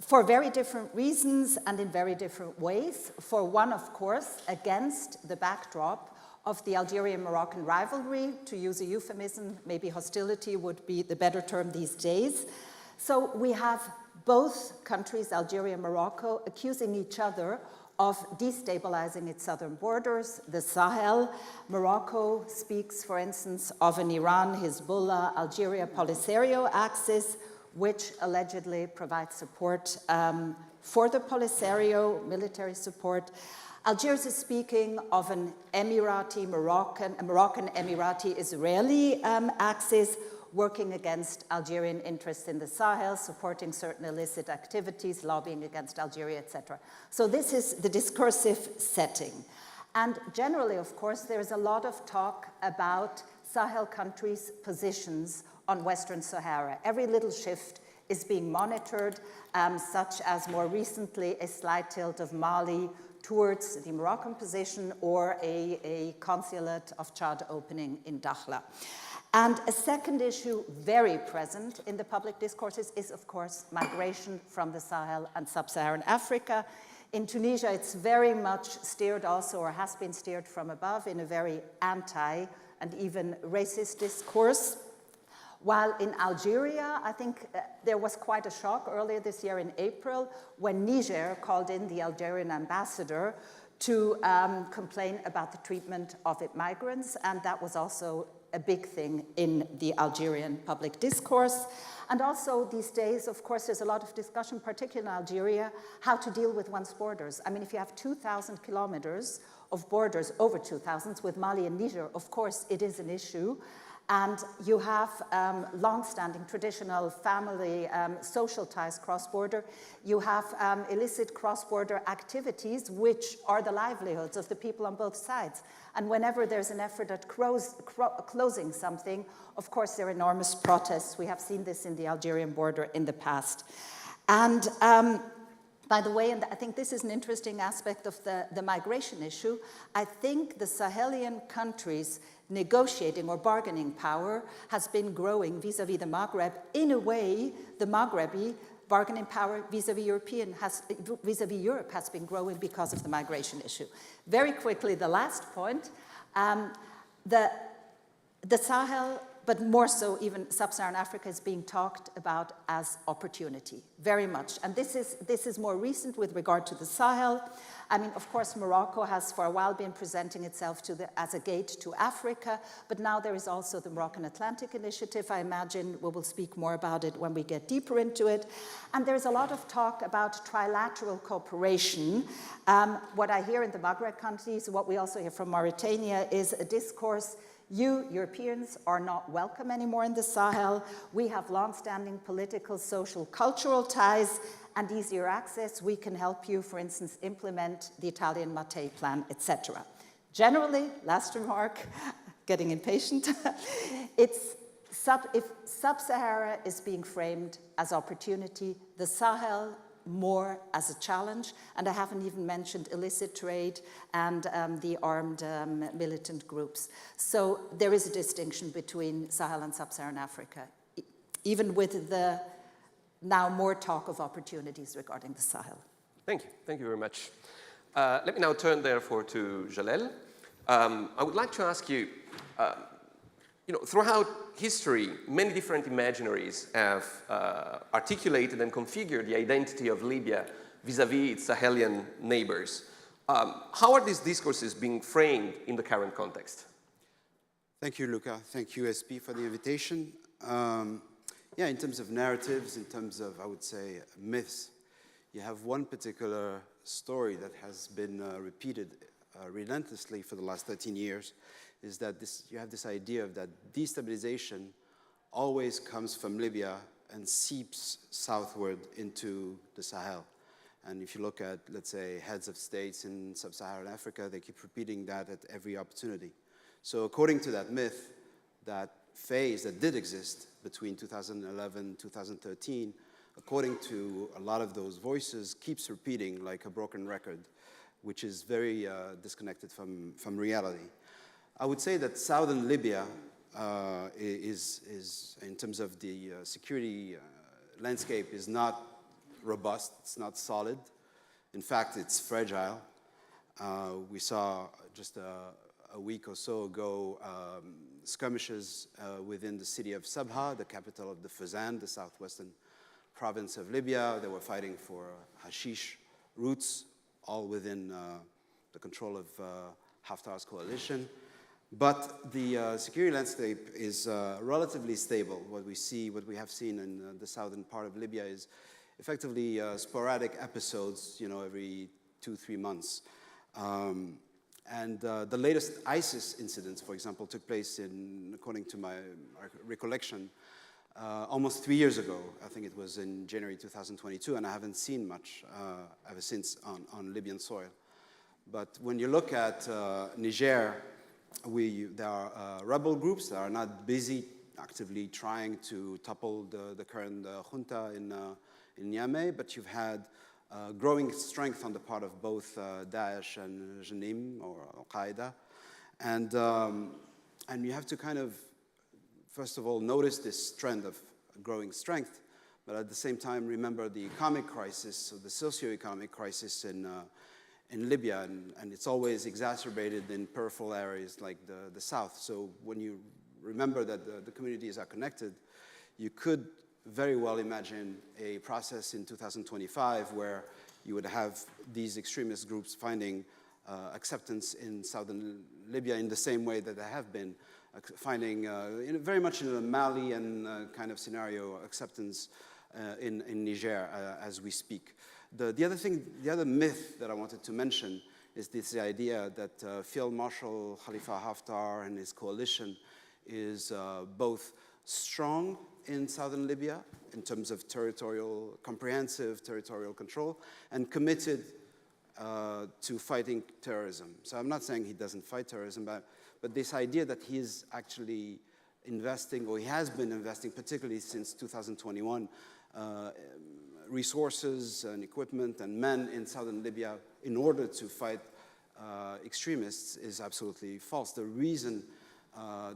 for very different reasons and in very different ways. For one, of course, against the backdrop of the Algerian-Moroccan rivalry, to use a euphemism, maybe hostility would be the better term these days. So we have both countries, Algeria and Morocco, accusing each other of destabilizing its southern borders, the Sahel. Morocco speaks, for instance, of an Iran, Hezbollah, Algeria, Polisario axis, which allegedly provides support for the Polisario, military support. Algiers is speaking of an Moroccan Emirati-Israeli axis, working against Algerian interests in the Sahel, supporting certain illicit activities, lobbying against Algeria, etc. So this is the discursive setting. And generally, of course, there's a lot of talk about Sahel countries' positions on Western Sahara. Every little shift is being monitored, such as more recently a slight tilt of Mali towards the Moroccan position or a consulate of Chad opening in Dakhla. And a second issue very present in the public discourses is, of course, migration from the Sahel and Sub-Saharan Africa. In Tunisia, it's very much steered also, or has been steered from above, in a very anti and even racist discourse. While in Algeria, I think there was quite a shock earlier this year in April when Niger called in the Algerian ambassador to complain about the treatment of its migrants, and that was also a big thing in the Algerian public discourse. And also these days, of course, there's a lot of discussion, particularly in Algeria, how to deal with one's borders. I mean, if you have 2,000 kilometers of borders, over 2,000 with Mali and Niger, of course, it is an issue. And you have long-standing traditional family social ties cross-border. You have illicit cross-border activities, which are the livelihoods of the people on both sides. And whenever there's an effort at closing something, of course, there are enormous protests. We have seen this in the Algerian border in the past. And by the way, and I think this is an interesting aspect of the migration issue, I think the Sahelian countries' negotiating or bargaining power has been growing vis-à-vis the Maghreb. In a way, the Maghrebi bargaining power vis-à-vis Europe has been growing because of the migration issue. Very quickly, the last point, the Sahel, but more so even Sub-Saharan Africa, is being talked about as opportunity, very much. And this is more recent with regard to the Sahel. I mean, of course, Morocco has for a while been presenting itself as a gate to Africa, but now there is also the Moroccan Atlantic Initiative. I imagine we will speak more about it when we get deeper into it. And there's a lot of talk about trilateral cooperation. What I hear in the Maghreb countries, what we also hear from Mauritania, is a discourse: you, Europeans, are not welcome anymore in the Sahel. We have long-standing political, social, cultural ties and easier access. We can help you, for instance, implement the Italian Mattei plan, etc. Generally, last remark, getting impatient, if Sub-Sahara is being framed as opportunity, the Sahel more as a challenge, and I haven't even mentioned illicit trade and the armed militant groups. So there is a distinction between Sahel and Sub-Saharan Africa, even with the now more talk of opportunities regarding the Sahel. Thank you very much. Let me now turn therefore to Jalel. I would like to ask you, throughout history, many different imaginaries have articulated and configured the identity of Libya vis-à-vis its Sahelian neighbors. How are these discourses being framed in the current context? Thank you, Luca. Thank you, ISPI, for the invitation. In terms of narratives, in terms of, I would say, myths, you have one particular story that has been repeated relentlessly for the last 13 years, is that you have this idea of that destabilization always comes from Libya and seeps southward into the Sahel. And if you look at, let's say, heads of states in sub-Saharan Africa, they keep repeating that at every opportunity. So according to that myth, that phase that did exist between 2011 and 2013, according to a lot of those voices, keeps repeating like a broken record, which is very disconnected from reality. I would say that southern Libya is, in terms of the security landscape, is not robust, it's not solid. In fact, it's fragile. We saw just a week or so ago skirmishes within the city of Sabha, the capital of the Fezzan, the southwestern province of Libya. They were fighting for hashish routes, all within the control of Haftar's coalition. But the security landscape is relatively stable. What we have seen in the southern part of Libya is effectively sporadic episodes, every 2-3 months. And the latest ISIS incidents, for example, took place according to my recollection, almost 3 years ago. I think it was in January 2022, and I haven't seen much ever since on Libyan soil. But when you look at Niger, there are rebel groups that are not busy actively trying to topple the current junta in Niamey, but you've had growing strength on the part of both Daesh and Janim or Al-Qaeda. And you have to kind of, first of all, notice this trend of growing strength, but at the same time remember the economic crisis, or the socio-economic crisis in Libya, and it's always exacerbated in peripheral areas like the south. So when you remember that the communities are connected, you could very well imagine a process in 2025 where you would have these extremist groups finding acceptance in southern Libya in the same way that they have been finding, very much in a Malian kind of scenario, acceptance in Niger as we speak. The other myth that I wanted to mention is this idea that Field Marshal Khalifa Haftar and his coalition is both strong in southern Libya in terms of comprehensive territorial control, and committed to fighting terrorism. So I'm not saying he doesn't fight terrorism, but this idea that he is actually investing, or he has been investing, particularly since 2021, resources and equipment and men in southern Libya in order to fight extremists is absolutely false. The reason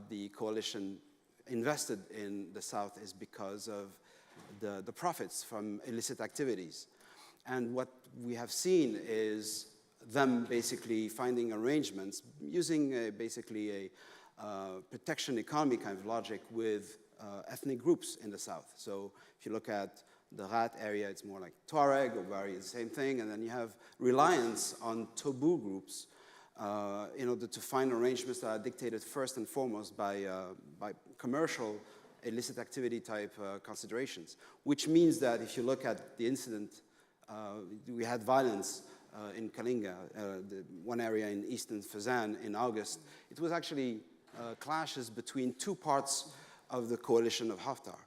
the coalition invested in the south is because of the profits from illicit activities. And what we have seen is them basically finding arrangements using basically a protection economy kind of logic with ethnic groups in the south. So if you look at the Rat area, it's more like Tuareg, or Bari, the same thing. And then you have reliance on Tobu groups in order to find arrangements that are dictated first and foremost by commercial illicit activity type considerations, which means that if you look at the incident, we had violence in Kalinga, the one area in eastern Fezzan in August. It was actually clashes between two parts of the coalition of Haftar,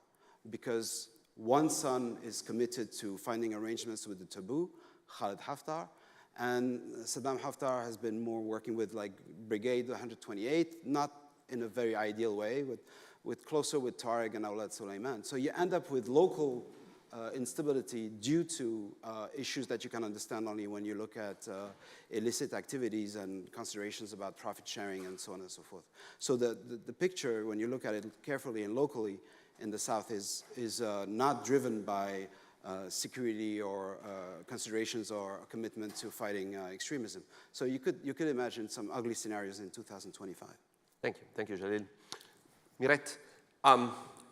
because one son is committed to finding arrangements with the Tobu, Khalid Haftar, and Saddam Haftar has been more working with like Brigade 128, not in a very ideal way, with closer with Tariq and Awlad Suleiman. So you end up with local instability due to issues that you can understand only when you look at illicit activities and considerations about profit sharing and so on and so forth. So the picture, when you look at it carefully and locally in the south, is not driven by security or considerations or commitment to fighting extremism. So you could imagine some ugly scenarios in 2025. Thank you, Jalil. Miret,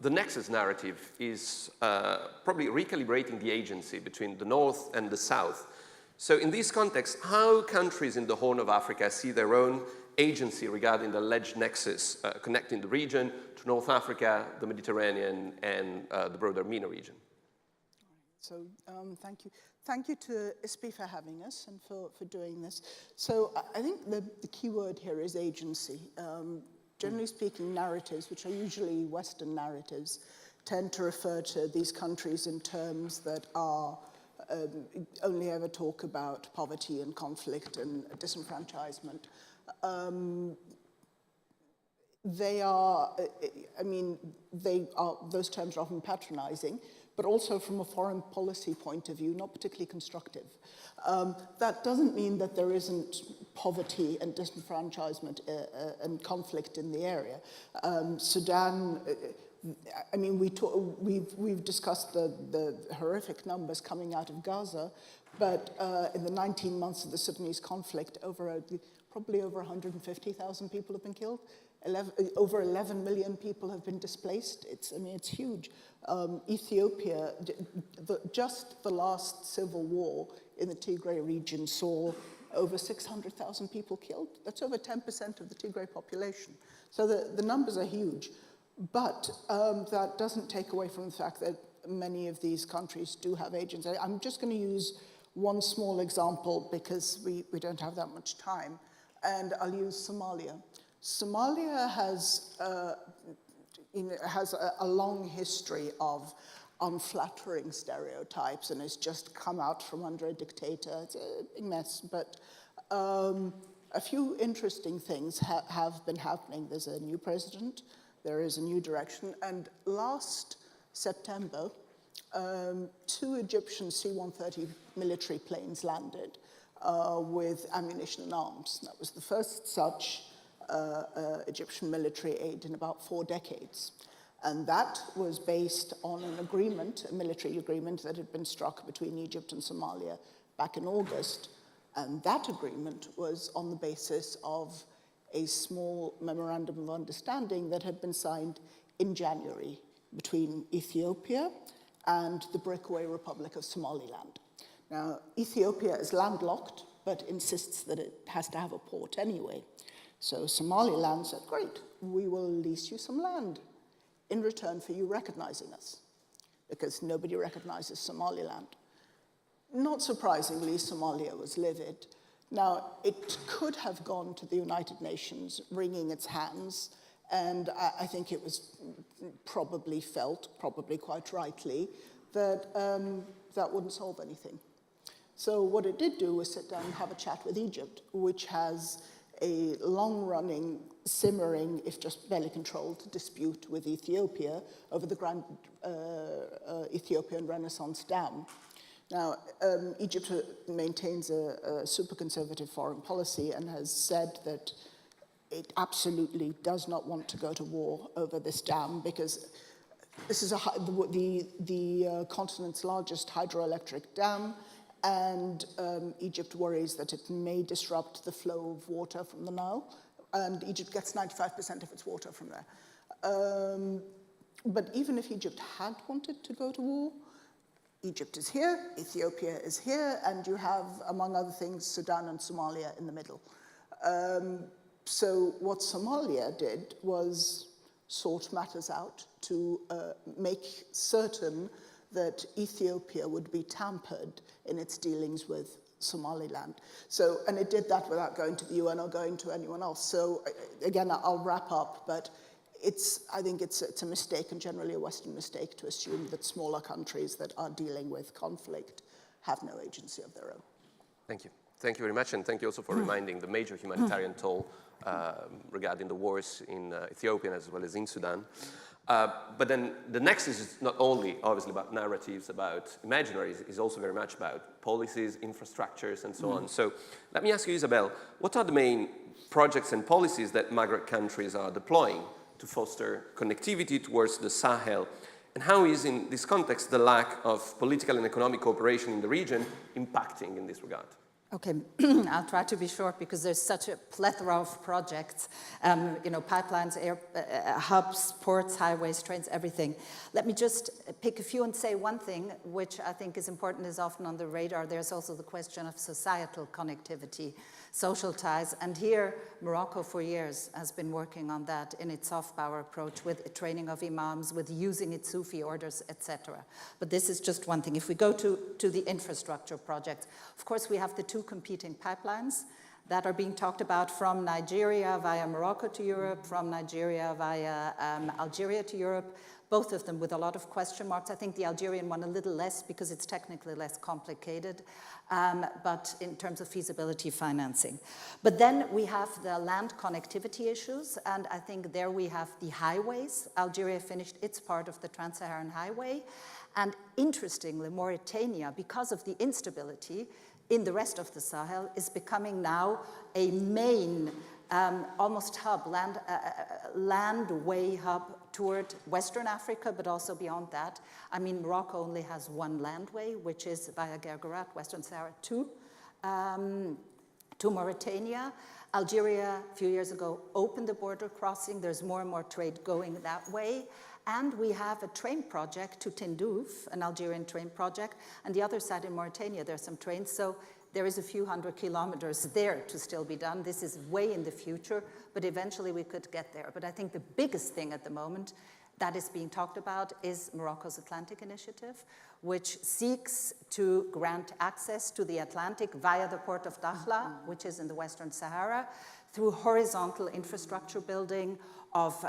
the nexus narrative is probably recalibrating the agency between the North and the South. So in this context, how countries in the Horn of Africa see their own agency regarding the alleged nexus connecting the region to North Africa, the Mediterranean, and the broader MENA region? So thank you. Thank you to ISPI for having us and for doing this. So I think the key word here is agency. Generally speaking, narratives, which are usually Western narratives, tend to refer to these countries in terms that are only ever talk about poverty and conflict and disenfranchisement. They are, those terms are often patronizing, but also from a foreign policy point of view, not particularly constructive. That doesn't mean that there isn't poverty and disenfranchisement and conflict in the area. Sudan, we've discussed the horrific numbers coming out of Gaza, but in the 19 months of the Sudanese conflict, probably over 150,000 people have been killed. Over 11 million people have been displaced. It's huge. Ethiopia, just the last civil war in the Tigray region saw over 600,000 people killed. That's over 10% of the Tigray population. So the numbers are huge. But that doesn't take away from the fact that many of these countries do have agents. I'm just going to use one small example because we don't have that much time. And I'll use Somalia. Somalia has a long history of unflattering stereotypes and has just come out from under a dictator. It's a big mess, but a few interesting things have been happening. There's a new president, there is a new direction, and last September, 2 Egyptian C-130 military planes landed with ammunition and arms. That was the first such Egyptian military aid in about 4 decades. And that was based on an agreement, a military agreement that had been struck between Egypt and Somalia back in August. And that agreement was on the basis of a small memorandum of understanding that had been signed in January between Ethiopia and the breakaway Republic of Somaliland. Now, Ethiopia is landlocked, but insists that it has to have a port anyway. So Somaliland said, great, we will lease you some land in return for you recognizing us, because nobody recognizes Somaliland. Not surprisingly, Somalia was livid. Now, it could have gone to the United Nations wringing its hands, and I think it was probably felt, probably quite rightly, that that wouldn't solve anything. So what it did do was sit down and have a chat with Egypt, which has a long-running, simmering, if just barely controlled, dispute with Ethiopia over the grand Ethiopian Renaissance Dam. Now, Egypt maintains a super conservative foreign policy and has said that it absolutely does not want to go to war over this dam, because this is the continent's largest hydroelectric dam, and Egypt worries that it may disrupt the flow of water from the Nile, and Egypt gets 95% of its water from there. But even if Egypt had wanted to go to war, Egypt is here, Ethiopia is here, and you have, among other things, Sudan and Somalia in the middle. So what Somalia did was sort matters out to make certain that Ethiopia would be tampered in its dealings with Somaliland. So, and it did that without going to the UN or going to anyone else. So again, I'll wrap up, but I think it's a mistake, and generally a Western mistake, to assume that smaller countries that are dealing with conflict have no agency of their own. Thank you. Thank you very much, and thank you also for reminding the major humanitarian toll regarding the wars in Ethiopia as well as in Sudan. But then the next is not only obviously about narratives, about imaginaries, it's also very much about policies, infrastructures, and so on. So let me ask you, Isabel, what are the main projects and policies that Maghreb countries are deploying to foster connectivity towards the Sahel? And how is, in this context, the lack of political and economic cooperation in the region impacting in this regard? Okay, I'll try to be short because there's such a plethora of projects, pipelines, hubs, ports, highways, trains, everything. Let me just pick a few and say one thing, which I think is important, is often on the radar. There's also the question of societal connectivity, social ties. And here, Morocco for years has been working on that in its soft power approach, with training of imams, with using its Sufi orders, etc. But this is just one thing. If we go to the infrastructure projects, of course, we have the two competing pipelines that are being talked about from Nigeria via Morocco to Europe, from Nigeria via Algeria to Europe, both of them with a lot of question marks. I think the Algerian one a little less because it's technically less complicated, but in terms of feasibility financing. But then we have the land connectivity issues, and I think there we have the highways. Algeria finished its part of the Trans-Saharan Highway, and interestingly, Mauritania, because of the instability in the rest of the Sahel, is becoming now a main almost hub, landway hub toward Western Africa, but also beyond that. I mean, Morocco only has one landway, which is via Guerguerat, Western Sahara, to Mauritania. Algeria, a few years ago, opened the border crossing. There's more and more trade going that way. And we have a train project to Tindouf, an Algerian train project. And the other side in Mauritania, there are some trains. So there is a few hundred kilometers there to still be done. This is way in the future, but eventually we could get there. But I think the biggest thing at the moment that is being talked about is Morocco's Atlantic Initiative, which seeks to grant access to the Atlantic via the port of Dakhla, which is in the Western Sahara, through horizontal infrastructure building of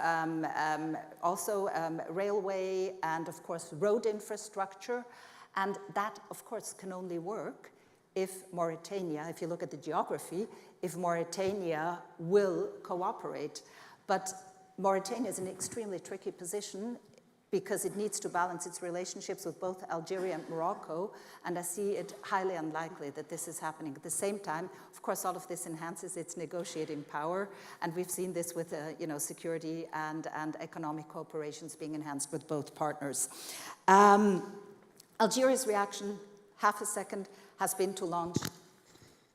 also railway and, of course, road infrastructure. And that, of course, can only work if Mauritania, if you look at the geography, if Mauritania will cooperate. But Mauritania is in an extremely tricky position because it needs to balance its relationships with both Algeria and Morocco, and I see it highly unlikely that this is happening. At the same time, of course, all of this enhances its negotiating power, and we've seen this with security and economic cooperations being enhanced with both partners. Algeria's reaction, half a second, has been to launch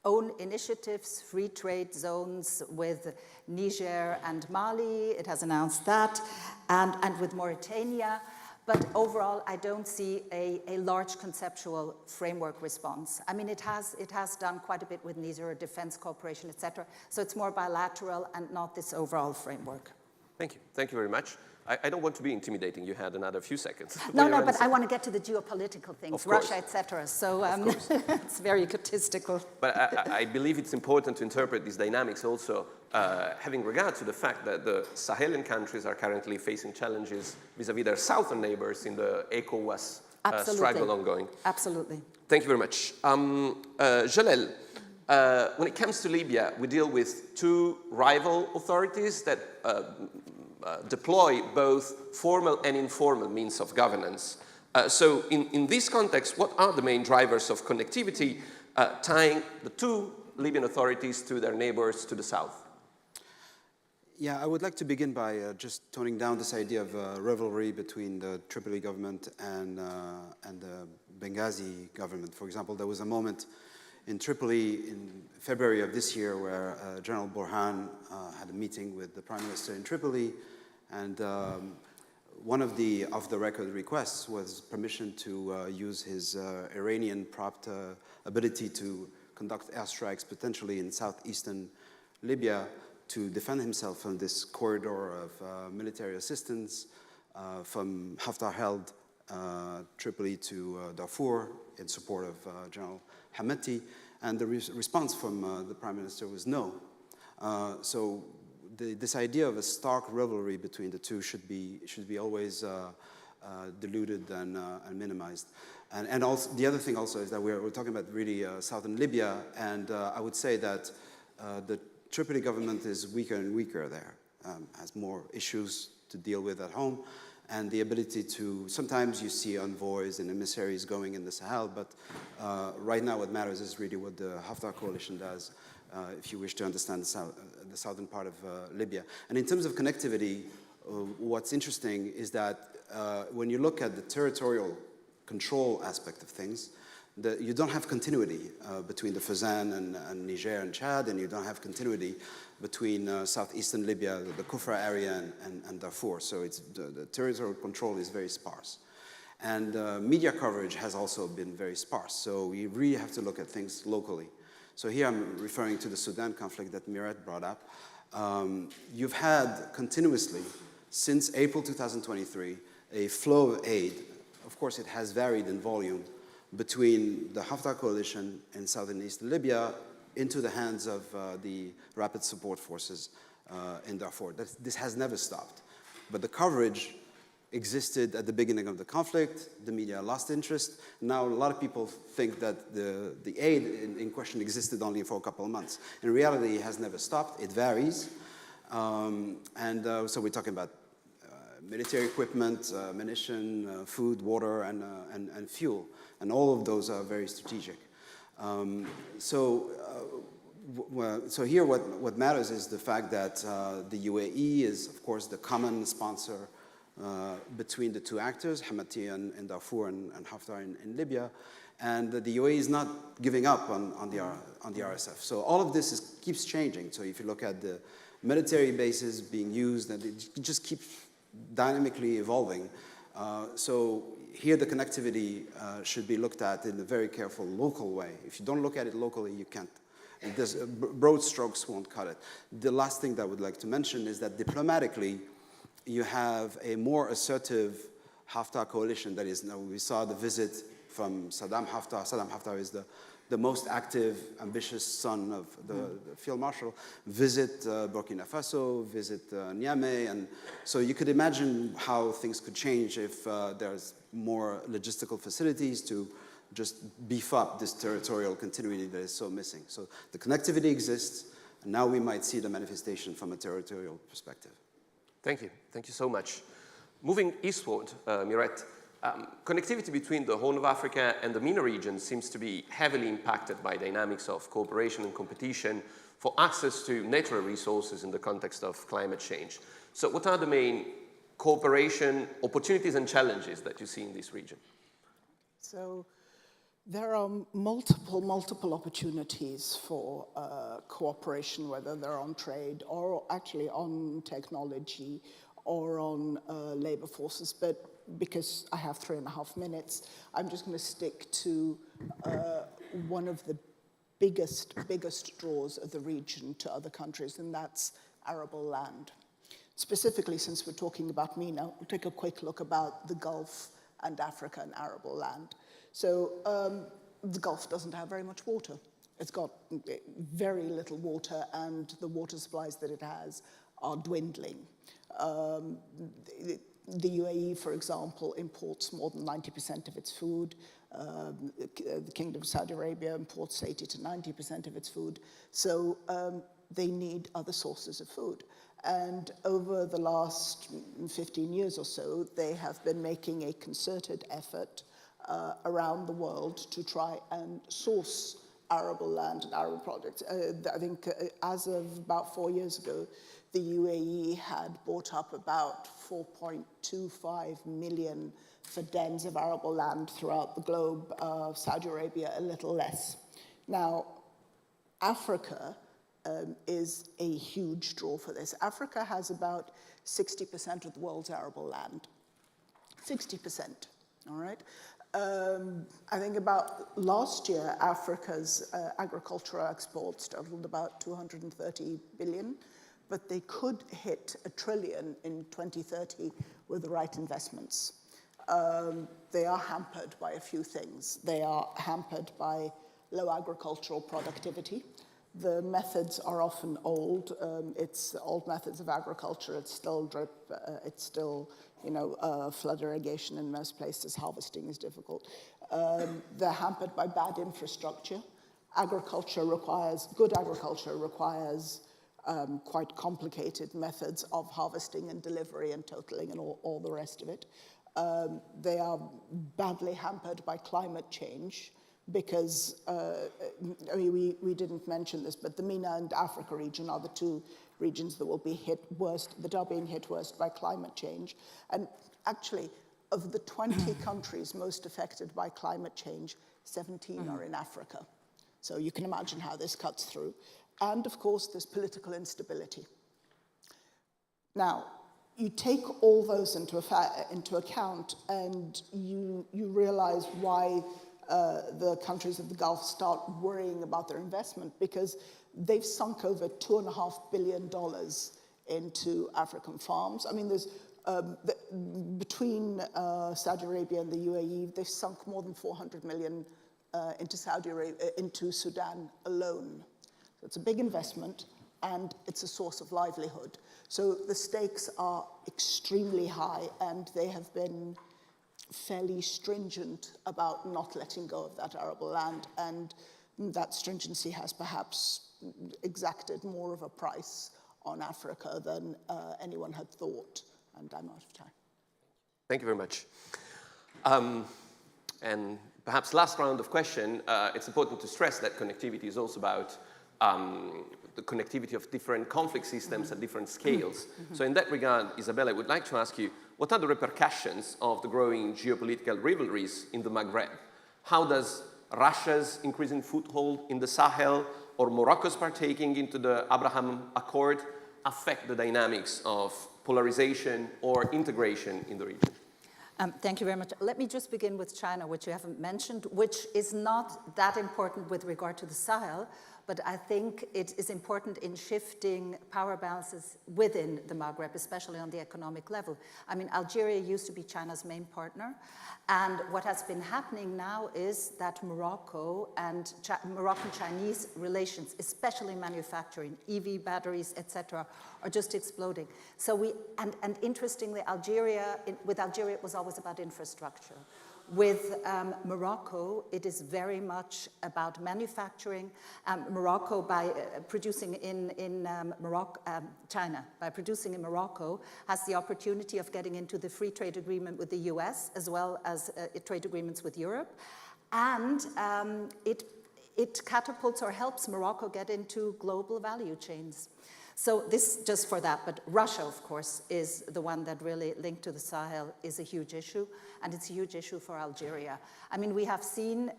own initiatives, free trade zones with Niger and Mali. It has announced that, and with Mauritania. But overall, I don't see a large conceptual framework response. I mean, it has done quite a bit with Niger, defense cooperation, etc. So it's more bilateral and not this overall framework. Thank you. Thank you very much. I don't want to be intimidating. You had another few seconds. No, but I want to get to the geopolitical things, Russia, etc. So it's very egotistical. But I believe it's important to interpret these dynamics also having regard to the fact that the Sahelian countries are currently facing challenges vis-à-vis their southern neighbors in the ECOWAS struggle ongoing. Absolutely. Thank you very much. Jalel, when it comes to Libya, we deal with two rival authorities that deploy both formal and informal means of governance. So in this context, what are the main drivers of connectivity tying the two Libyan authorities to their neighbors to the south? Yeah, I would like to begin by just toning down this idea of rivalry between the Tripoli government and the Benghazi government. For example, there was a moment in Tripoli in February of this year where General Burhan had a meeting with the Prime Minister in Tripoli, and one of the off-the-record requests was permission to use his Iranian-propped ability to conduct airstrikes potentially in southeastern Libya to defend himself on this corridor of military assistance from Haftar-held Tripoli to Darfur in support of General Hamati. And the response from the Prime Minister was no. So this idea of a stark rivalry between the two should be always diluted and minimized. And also, the other thing also is that we're talking about really southern Libya, and I would say that the Tripoli government is weaker and weaker there, has more issues to deal with at home, and the ability to, sometimes you see envoys and emissaries going in the Sahel, but right now what matters is really what the Haftar coalition does, if you wish to understand the southern part of Libya. And in terms of connectivity, what's interesting is that when you look at the territorial control aspect of things, you don't have continuity between the Fezzan and Niger and Chad, and you don't have continuity between southeastern Libya, the Kufra area, and Darfur. So the territorial control is very sparse. And media coverage has also been very sparse. So we really have to look at things locally. So here I'm referring to the Sudan conflict that Miret brought up. You've had continuously, since April 2023, a flow of aid. Of course, it has varied in volume between the Haftar coalition in southern eastern Libya into the hands of the rapid support forces in Darfur. This has never stopped. But the coverage existed at the beginning of the conflict. The media lost interest. Now a lot of people think that the aid in question existed only for a couple of months. In reality, it has never stopped. It varies. So we're talking about military equipment, ammunition, food, water, and fuel. And all of those are very strategic. So here what matters is the fact that the UAE is, of course, the common sponsor between the two actors, Hamati in Darfur and Haftar in Libya. And the UAE is not giving up on the RSF. So all of this keeps changing. So if you look at the military bases being used, and it just keeps dynamically evolving. So here the connectivity should be looked at in a very careful local way. If you don't look at it locally, you can't. Broad strokes won't cut it. The last thing that I would like to mention is that diplomatically, you have a more assertive Haftar coalition. That is, we saw the visit from Saddam Haftar. Saddam Haftar is the most active, ambitious son of the field marshal, visit Burkina Faso, visit Niamey. And so you could imagine how things could change if there's more logistical facilities to just beef up this territorial continuity that is so missing. So the connectivity exists, and now we might see the manifestation from a territorial perspective. Thank you. Thank you so much. Moving eastward, Miret, connectivity between the Horn of Africa and the MENA region seems to be heavily impacted by dynamics of cooperation and competition for access to natural resources in the context of climate change. So what are the main cooperation opportunities and challenges that you see in this region? So There are multiple opportunities for cooperation, whether they're on trade or actually on technology or on labor forces. But because I have 3.5 minutes, I'm just going to stick to one of the biggest draws of the region to other countries, and that's arable land. Specifically, since we're talking about MENA, we'll take a quick look about the Gulf and Africa and arable land. So the Gulf doesn't have very much water. It's got very little water, and the water supplies that it has are dwindling. The UAE, for example, imports more than 90% of its food. The Kingdom of Saudi Arabia imports 80 to 90% of its food. So they need other sources of food. And over the last 15 years or so, they have been making a concerted effort around the world to try and source arable land and arable products. I think as of about 4 years ago, the UAE had bought up about 4.25 million fadens of arable land throughout the globe, Saudi Arabia a little less. Now, Africa is a huge draw for this. Africa has about 60% of the world's arable land. 60%, all right? I think about last year, Africa's agricultural exports totaled about 230 billion, but they could hit $1 trillion in 2030 with the right investments. They are hampered by a few things. They are hampered by low agricultural productivity. The methods are often old. It's old methods of agriculture. It's still drip. It's still, flood irrigation in most places. Harvesting is difficult. They're hampered by bad infrastructure. Good agriculture requires quite complicated methods of harvesting and delivery and totaling and all the rest of it. They are badly hampered by climate change because, we didn't mention this, but the MENA and Africa region are the two regions that will be hit worst, that are being hit worst by climate change. And actually, of the 20 countries most affected by climate change, 17 are in Africa. So you can imagine how this cuts through. And of course, there's political instability. Now, you take all those into account, and you realize why the countries of the Gulf start worrying about their investment, because they've sunk over $2.5 billion into African farms. I mean, there's between Saudi Arabia and the UAE, they've sunk more than 400 million into Sudan alone. So it's a big investment, and it's a source of livelihood. So the stakes are extremely high, and they have been fairly stringent about not letting go of that arable land, and that stringency has perhaps exacted more of a price on Africa than anyone had thought, and I'm out of time. Thank you very much. And perhaps last round of question, it's important to stress that connectivity is also about the connectivity of different conflict systems at different scales. So in that regard, Isabella, I would like to ask you, what are the repercussions of the growing geopolitical rivalries in the Maghreb? How does Russia's increasing foothold in the Sahel or Morocco's partaking into the Abraham Accord affect the dynamics of polarization or integration in the region? Thank you very much. Let me just begin with China, which you haven't mentioned, which is not that important with regard to the Sahel, but I think it is important in shifting power balances within the Maghreb, especially on the economic level. I mean, Algeria used to be China's main partner, and what has been happening now is that Morocco and Moroccan-Chinese relations, especially manufacturing, EV batteries, etc., are just exploding. So and interestingly, with Algeria, it was always about infrastructure. With Morocco, it is very much about manufacturing. Morocco, by producing in China, by producing in Morocco, has the opportunity of getting into the free trade agreement with the US, as well as trade agreements with Europe. And it catapults or helps Morocco get into global value chains. So this just for that, but Russia, of course, is the one that really linked to the Sahel is a huge issue, and it's a huge issue for Algeria. I mean, we have seen,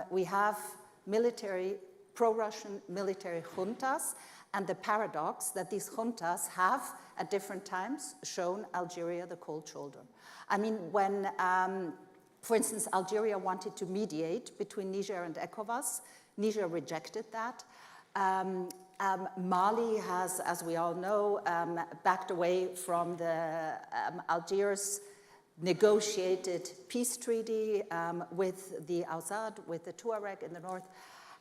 we have pro-Russian military juntas, and the paradox that these juntas have at different times shown Algeria the cold shoulder. I mean, when, for instance, Algeria wanted to mediate between Niger and ECOWAS, Niger rejected that. Mali has, as we all know, backed away from the Algiers negotiated peace treaty with the Azad, with the Tuareg in the north.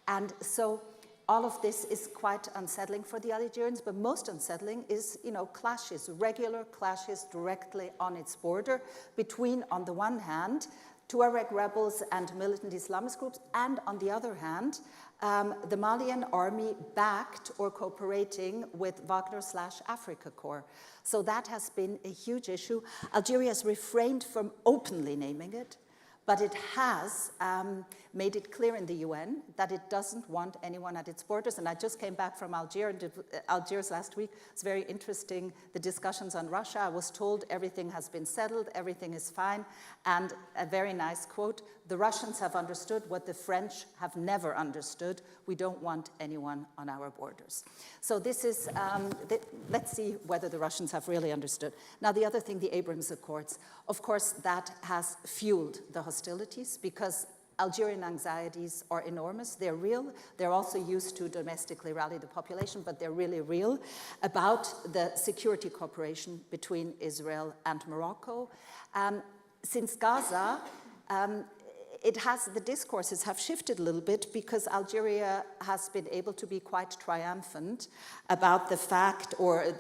And so all of this is quite unsettling for the Algerians, but most unsettling is, clashes, regular clashes directly on its border between, on the one hand, Tuareg rebels and militant Islamist groups, and on the other hand, the Malian army backed or cooperating with Wagner/Africa Corps. So that has been a huge issue. Algeria has refrained from openly naming it, but it has made it clear in the UN that it doesn't want anyone at its borders. And I just came back from Algiers last week. It's very interesting, the discussions on Russia. I was told everything has been settled, everything is fine. And a very nice quote, the Russians have understood what the French have never understood. We don't want anyone on our borders. So this is, let's see whether the Russians have really understood. Now, the other thing, the Abrams Accords, of course, that has fueled the hostilities because Algerian anxieties are enormous. They're real. They're also used to domestically rally the population, but they're really real about the security cooperation between Israel and Morocco. Since Gaza, the discourses have shifted a little bit because Algeria has been able to be quite triumphant about the fact, or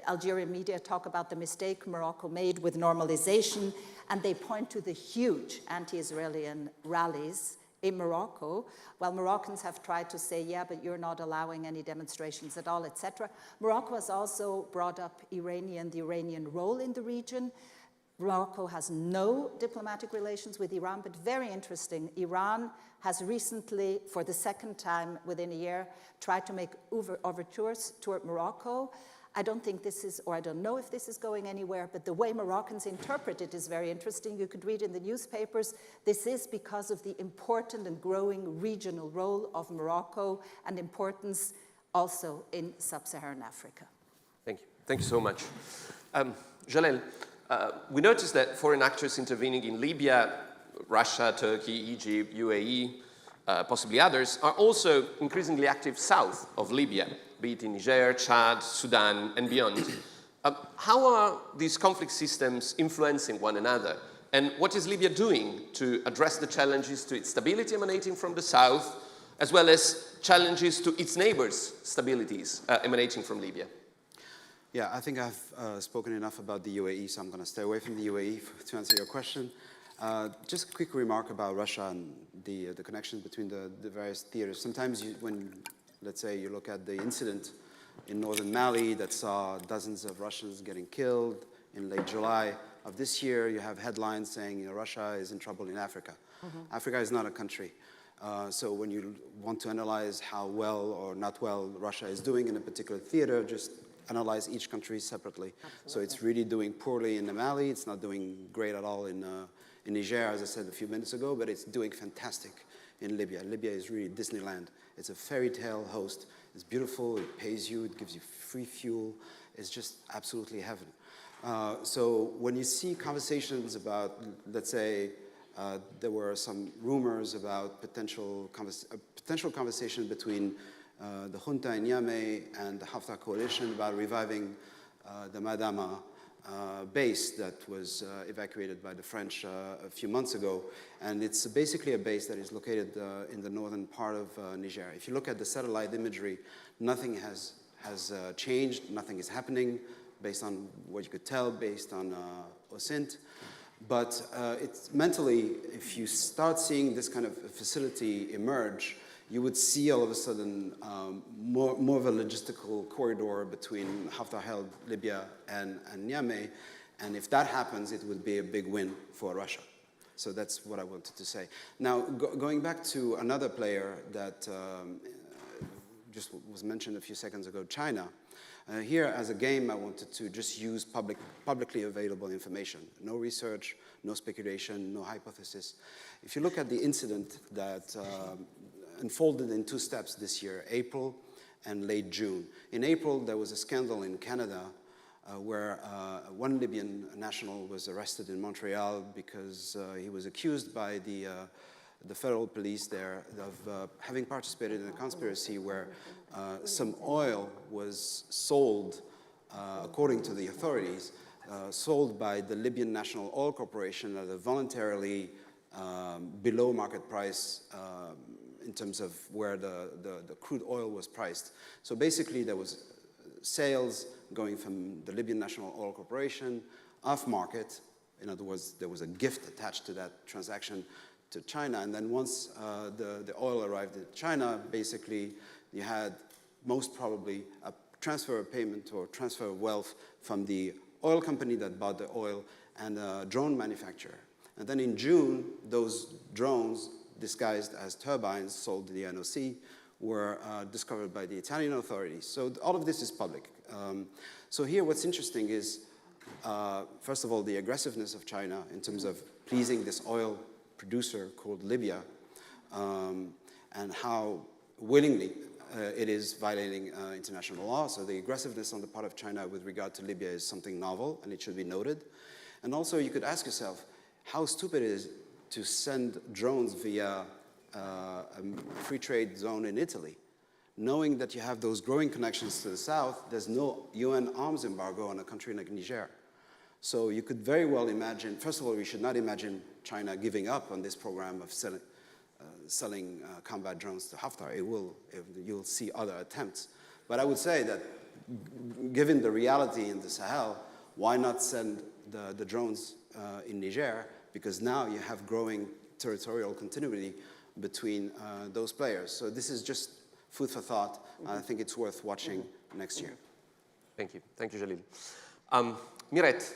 Algerian media talk about the mistake Morocco made with normalization, and they point to the huge anti-Israeli rallies in Morocco, while Moroccans have tried to say, yeah, but you're not allowing any demonstrations at all, etc. Morocco has also brought up the Iranian role in the region. Morocco has no diplomatic relations with Iran, but very interesting, Iran has recently, for the second time within a year, tried to make overtures toward Morocco. I don't think this is, or I don't know if this is going anywhere, but the way Moroccans interpret it is very interesting. You could read in the newspapers, this is because of the important and growing regional role of Morocco and importance also in sub-Saharan Africa. Thank you. Thank you so much. Jalel, we noticed that foreign actors intervening in Libya, Russia, Turkey, Egypt, UAE, possibly others, are also increasingly active south of Libya, be it in Niger, Chad, Sudan, and beyond. How are these conflict systems influencing one another? And what is Libya doing to address the challenges to its stability emanating from the south, as well as challenges to its neighbors' stabilities emanating from Libya? Yeah, I think I've spoken enough about the UAE, so I'm going to stay away from the UAE to answer your question. Just a quick remark about Russia and the connection between the various theaters. Sometimes when, let's say, you look at the incident in northern Mali that saw dozens of Russians getting killed in late July of this year, you have headlines saying, Russia is in trouble in Africa. Mm-hmm. Africa is not a country. So when you want to analyze how well or not well Russia is doing in a particular theater, just analyze each country separately. Absolutely. So it's really doing poorly in Mali. It's not doing great at all in Niger, as I said a few minutes ago, but it's doing fantastic in Libya. Libya is really Disneyland. It's a fairy tale host. It's beautiful. It pays you. It gives you free fuel. It's just absolutely heaven. So when you see conversations about, let's say, there were some rumors about potential conversation between the junta in Niamey and the Haftar coalition about reviving the Madama base that was evacuated by the French a few months ago. And it's basically a base that is located in the northern part of Niger. If you look at the satellite imagery, nothing has changed, nothing is happening based on what you could tell, based on OSINT. But it's mentally, if you start seeing this kind of facility emerge, you would see all of a sudden more of a logistical corridor between Haftar-held Libya and Niamey. And if that happens, it would be a big win for Russia. So that's what I wanted to say. Now, going back to another player that just was mentioned a few seconds ago, China. Here, as a game, I wanted to just use publicly available information. No research, no speculation, no hypothesis. If you look at the incident that unfolded in 2 steps this year, April and late June. In April, there was a scandal in Canada where one Libyan national was arrested in Montreal because he was accused by the federal police there of having participated in a conspiracy where some oil was sold, according to the authorities, sold by the Libyan National Oil Corporation at a voluntarily below market price in terms of where the crude oil was priced. So basically there was sales going from the Libyan National Oil Corporation off market. In other words, there was a gift attached to that transaction to China. And then once the oil arrived in China, basically you had most probably a transfer of payment or transfer of wealth from the oil company that bought the oil and a drone manufacturer. And then in June, those drones, disguised as turbines sold to the NOC, were discovered by the Italian authorities. So all of this is public. So here what's interesting is, first of all, the aggressiveness of China in terms of pleasing this oil producer called Libya, and how willingly it is violating international law. So the aggressiveness on the part of China with regard to Libya is something novel, and it should be noted. And also you could ask yourself how stupid it is to send drones via a free trade zone in Italy. Knowing that you have those growing connections to the south, there's no UN arms embargo on a country like Niger. So you could very well imagine, first of all, we should not imagine China giving up on this program of selling combat drones to Haftar. You'll see other attempts. But I would say that given the reality in the Sahel, why not send the drones in Niger? Because now you have growing territorial continuity between those players. So this is just food for thought. I think it's worth watching next year. Thank you. Thank you, Jalil. Miret,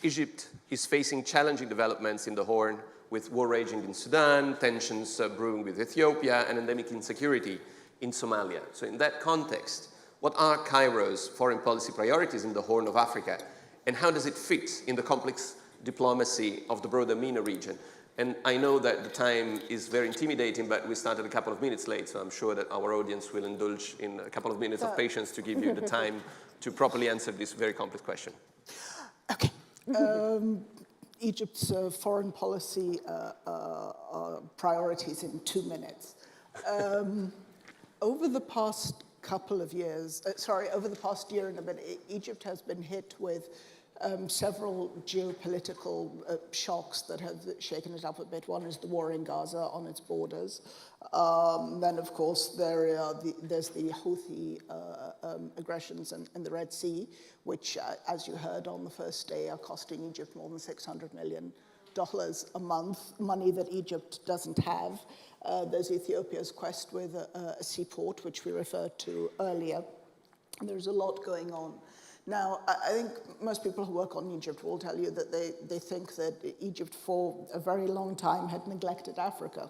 Egypt is facing challenging developments in the Horn, with war raging in Sudan, tensions brewing with Ethiopia, and endemic insecurity in Somalia. So in that context, what are Cairo's foreign policy priorities in the Horn of Africa, and how does it fit in the complex diplomacy of the broader MENA region? And I know that the time is very intimidating, but we started a couple of minutes late, so I'm sure that our audience will indulge in a couple of minutes of patience to give you the time to properly answer this very complex question. Okay. Egypt's foreign policy priorities in 2 minutes. Over the past couple of years, over the past year and a bit, Egypt has been hit with several geopolitical shocks that have shaken it up a bit. One is the war in Gaza on its borders. Then, of course, there's the Houthi aggressions in the Red Sea, which, as you heard on the first day, are costing Egypt more than $600 million a month, money that Egypt doesn't have. There's Ethiopia's quest with a seaport, which we referred to earlier. And there's a lot going on. Now, I think most people who work on Egypt will tell you that they think that Egypt for a very long time had neglected Africa.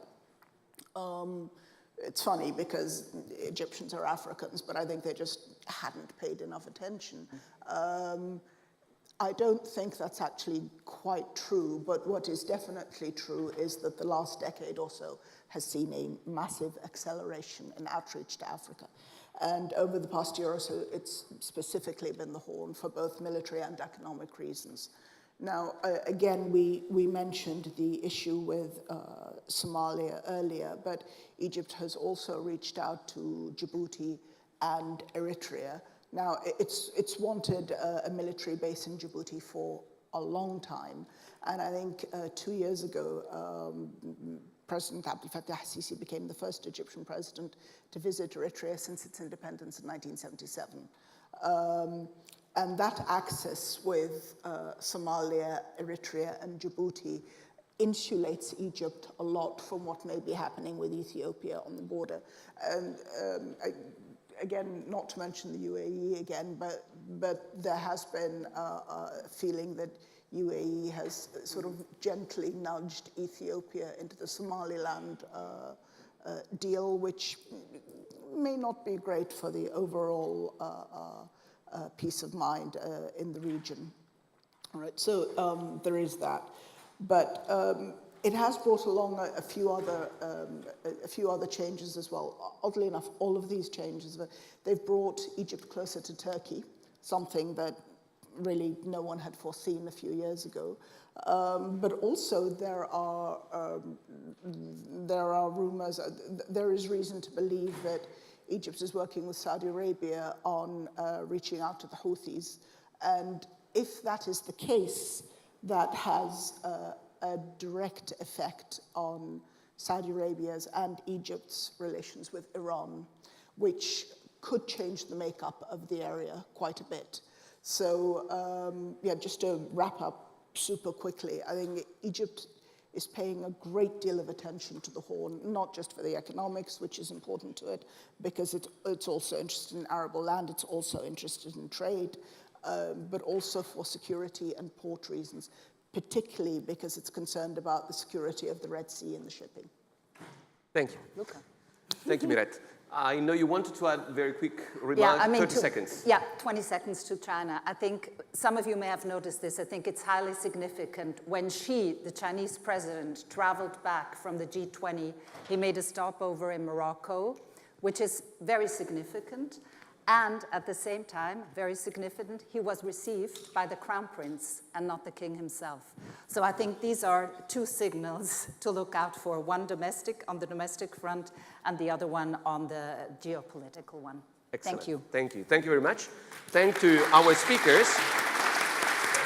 It's funny because Egyptians are Africans, but I think they just hadn't paid enough attention. I don't think that's actually quite true, but what is definitely true is that the last decade or so has seen a massive acceleration in outreach to Africa. And over the past year or so, it's specifically been the Horn for both military and economic reasons. Now, again, we mentioned the issue with Somalia earlier, but Egypt has also reached out to Djibouti and Eritrea. Now, it's wanted a military base in Djibouti for a long time. And I think 2 years ago, President Abdel Fattah al-Sisi became the first Egyptian president to visit Eritrea since its independence in 1977. And that access with Somalia, Eritrea, and Djibouti insulates Egypt a lot from what may be happening with Ethiopia on the border. And again, not to mention the UAE again, but there has been a feeling that UAE has sort of gently nudged Ethiopia into the Somaliland deal, which may not be great for the overall peace of mind in the region. All right, so there is that. But it has brought along a few other changes as well. Oddly enough, all of these changes, they've brought Egypt closer to Turkey, something that really no one had foreseen a few years ago. But also there are rumors, there is reason to believe that Egypt is working with Saudi Arabia on reaching out to the Houthis. And if that is the case, that has a direct effect on Saudi Arabia's and Egypt's relations with Iran, which could change the makeup of the area quite a bit. So, yeah, just to wrap up super quickly, I think Egypt is paying a great deal of attention to the Horn, not just for the economics, which is important to it, because it's also interested in arable land, it's also interested in trade, but also for security and port reasons, particularly because it's concerned about the security of the Red Sea and the shipping. Thank you. Luca. Thank you, Miret. I know you wanted to add a very quick remark, 30 seconds. Yeah, 20 seconds to China. I think some of you may have noticed this. I think it's highly significant. When Xi, the Chinese president, traveled back from the G20, he made a stopover in Morocco, which is very significant. And at the same time, very significant, he was received by the crown prince and not the king himself. So I think these are two signals to look out for, one domestic, on the domestic front, and the other one on the geopolitical one. Excellent. Thank you. Thank you. Thank you very much. Thank to our speakers.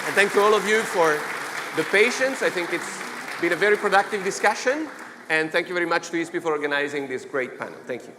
And thank to all of you for the patience. I think it's been a very productive discussion. And thank you very much to ISPI for organizing this great panel. Thank you.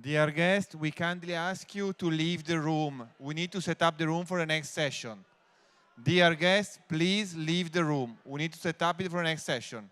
Dear guests, we kindly ask you to leave the room. We need to set up the room for the next session. Dear guests, please leave the room. We need to set up it for the next session.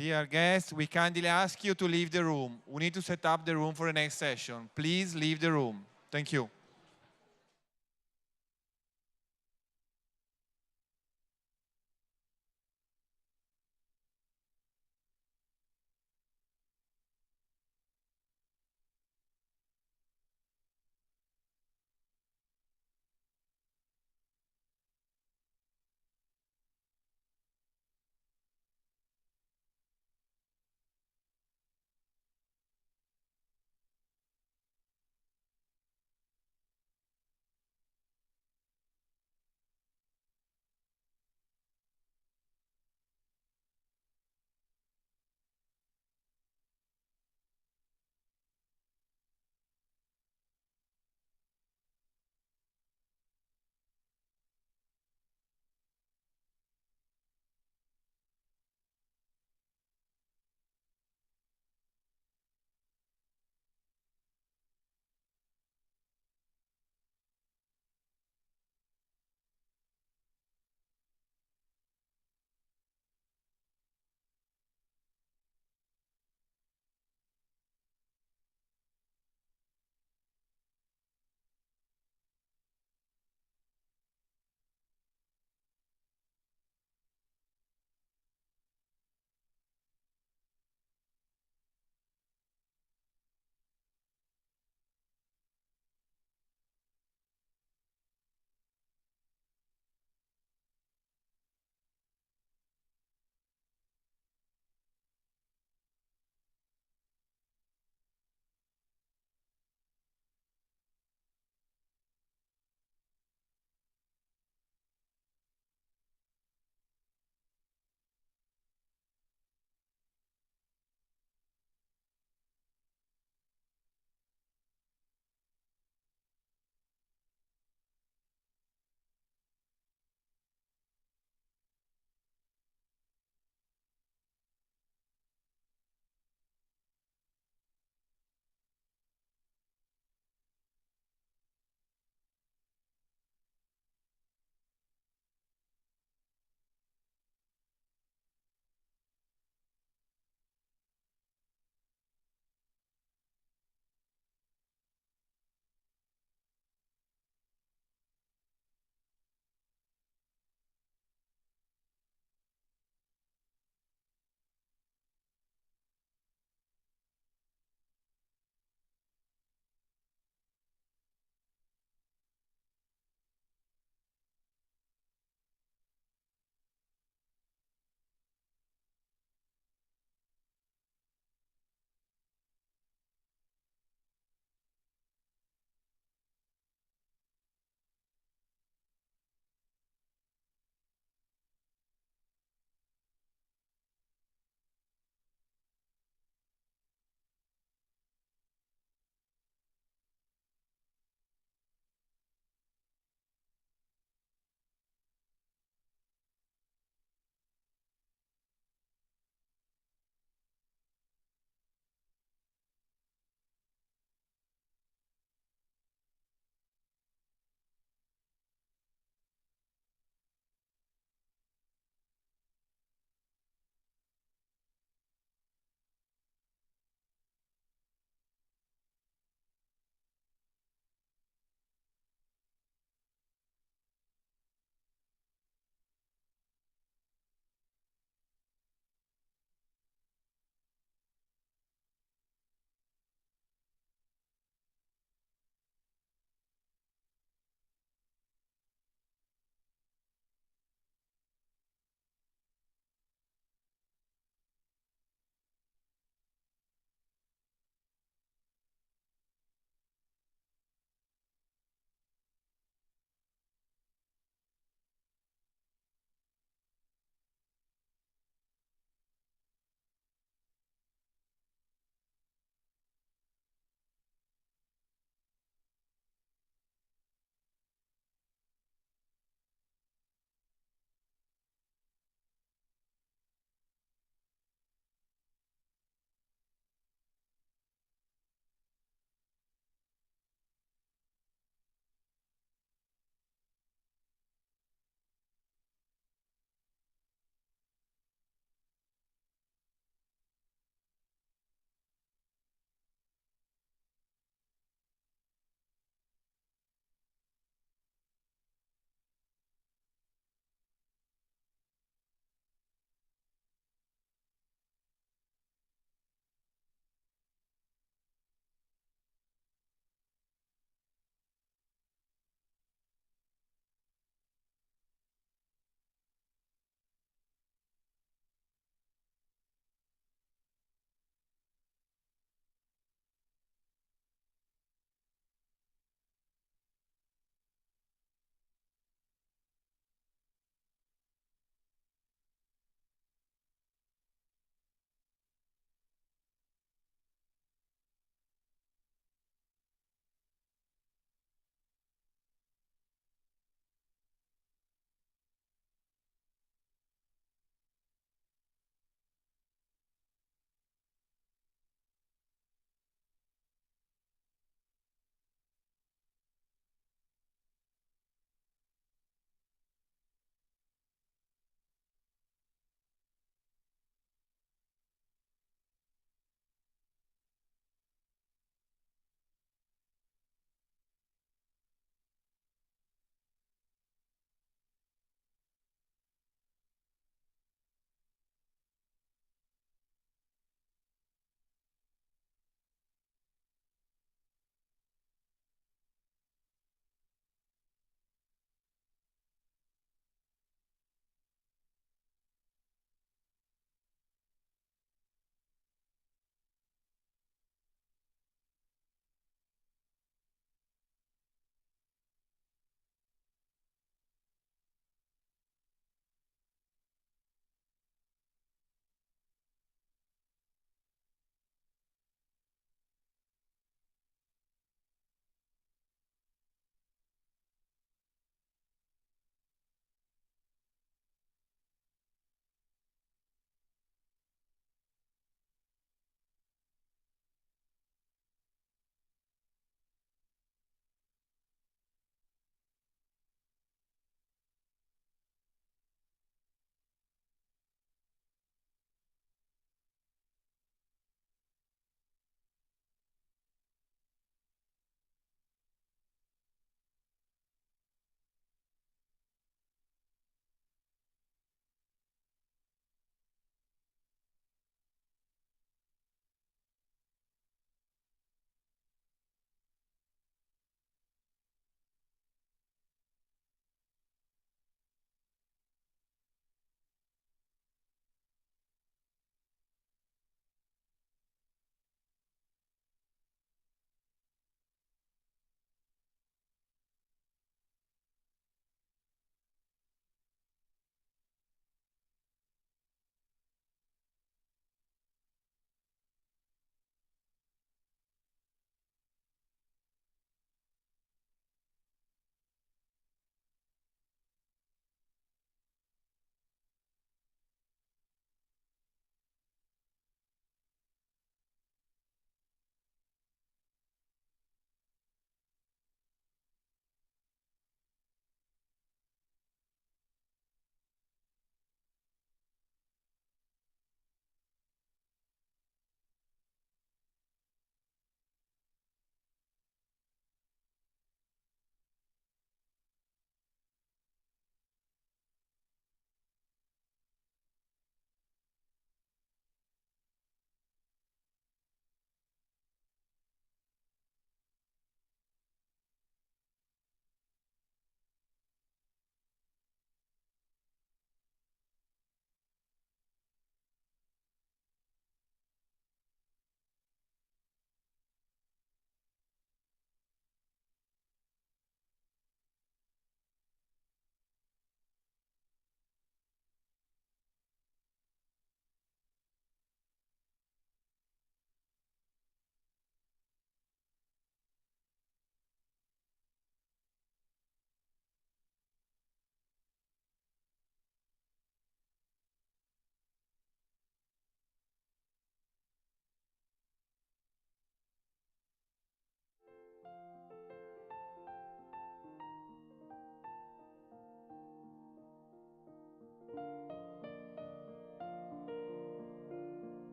Dear guests, we kindly ask you to leave the room. We need to set up the room for the next session. Please leave the room. Thank you.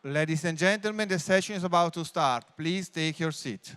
Ladies and gentlemen, the session is about to start. Please take your seat.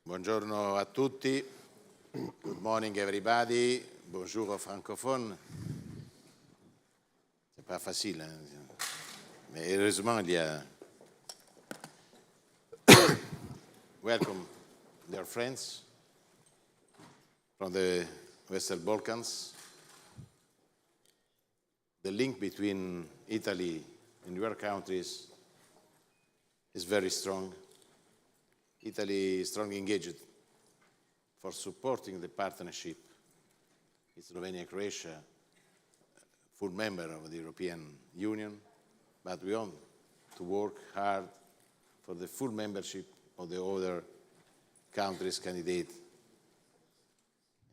Buongiorno a tutti. Good morning everybody. Bonjour aux francophones. C'est pas facile, hein? Mais heureusement il y a. Welcome, dear friends from the Western Balkans. The link between Italy and your countries is very strong. Italy is strongly engaged for supporting the partnership with Slovenia and Croatia, full member of the European Union, but we want to work hard for the full membership of the other countries candidate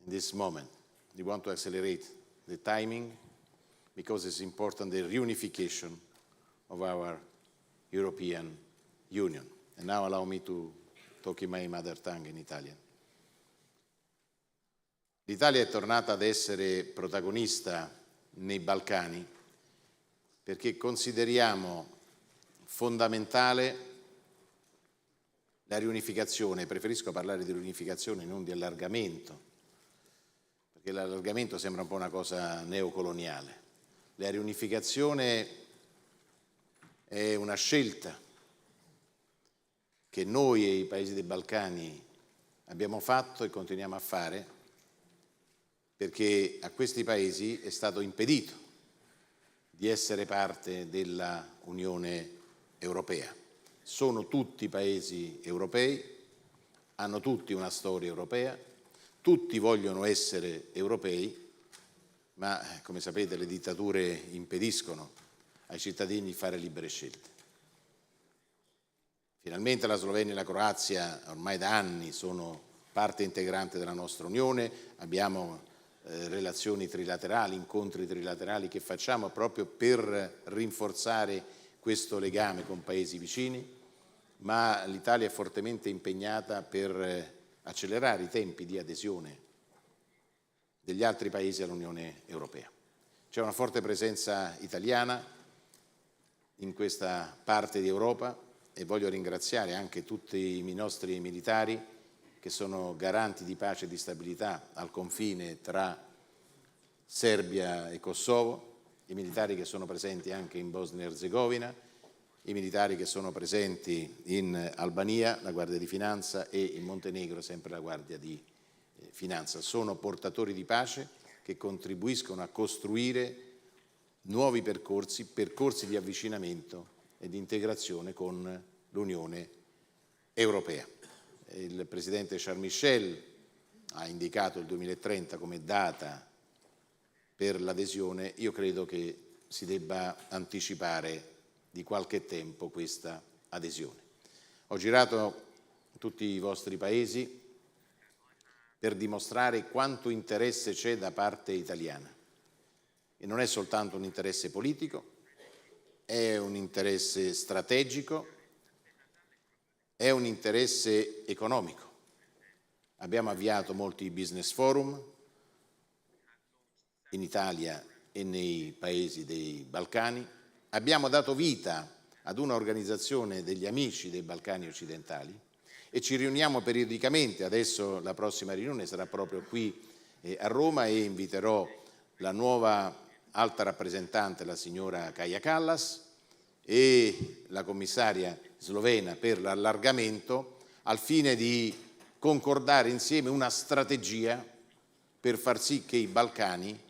in this moment. We want to accelerate the timing because it's important the reunification of our European Union. And now allow me to talk in my mother tongue, in Italian. L'Italia è tornata ad essere protagonista nei Balcani perché consideriamo fondamentale la riunificazione. Preferisco parlare di riunificazione, non di allargamento, perché l'allargamento sembra un po' una cosa neocoloniale. La riunificazione è una scelta che noi e i paesi dei Balcani abbiamo fatto e continuiamo a fare perché a questi paesi è stato impedito di essere parte della Unione Europea. Sono tutti paesi europei, hanno tutti una storia europea, tutti vogliono essere europei, ma come sapete le dittature impediscono ai cittadini di fare libere scelte. Finalmente la Slovenia e la Croazia ormai da anni sono parte integrante della nostra Unione, abbiamo relazioni trilaterali, incontri trilaterali che facciamo proprio per rinforzare questo legame con paesi vicini, ma l'Italia è fortemente impegnata per accelerare i tempi di adesione degli altri paesi all'Unione Europea. C'è una forte presenza italiana in questa parte di Europa e voglio ringraziare anche tutti i nostri militari che sono garanti di pace e di stabilità al confine tra Serbia e Kosovo, i militari che sono presenti anche in Bosnia e Erzegovina, i militari che sono presenti in Albania, la Guardia di Finanza, e in Montenegro sempre la Guardia di Finanza. Sono portatori di pace che contribuiscono a costruire nuovi percorsi di avvicinamento e di integrazione con l'Unione Europea. Il Presidente Charles Michel ha indicato il 2030 come data per l'adesione. Io credo che si debba anticipare di qualche tempo questa adesione. Ho girato tutti i vostri paesi per dimostrare quanto interesse c'è da parte italiana. E non è soltanto un interesse politico, è un interesse strategico, è un interesse economico. Abbiamo avviato molti business forum in Italia e nei paesi dei Balcani. Abbiamo dato vita ad un'organizzazione degli amici dei Balcani occidentali e ci riuniamo periodicamente. Adesso la prossima riunione sarà proprio qui a Roma e inviterò la nuova alta rappresentante, la signora Kaja Kallas, e la commissaria slovena per l'allargamento al fine di concordare insieme una strategia per far sì che i Balcani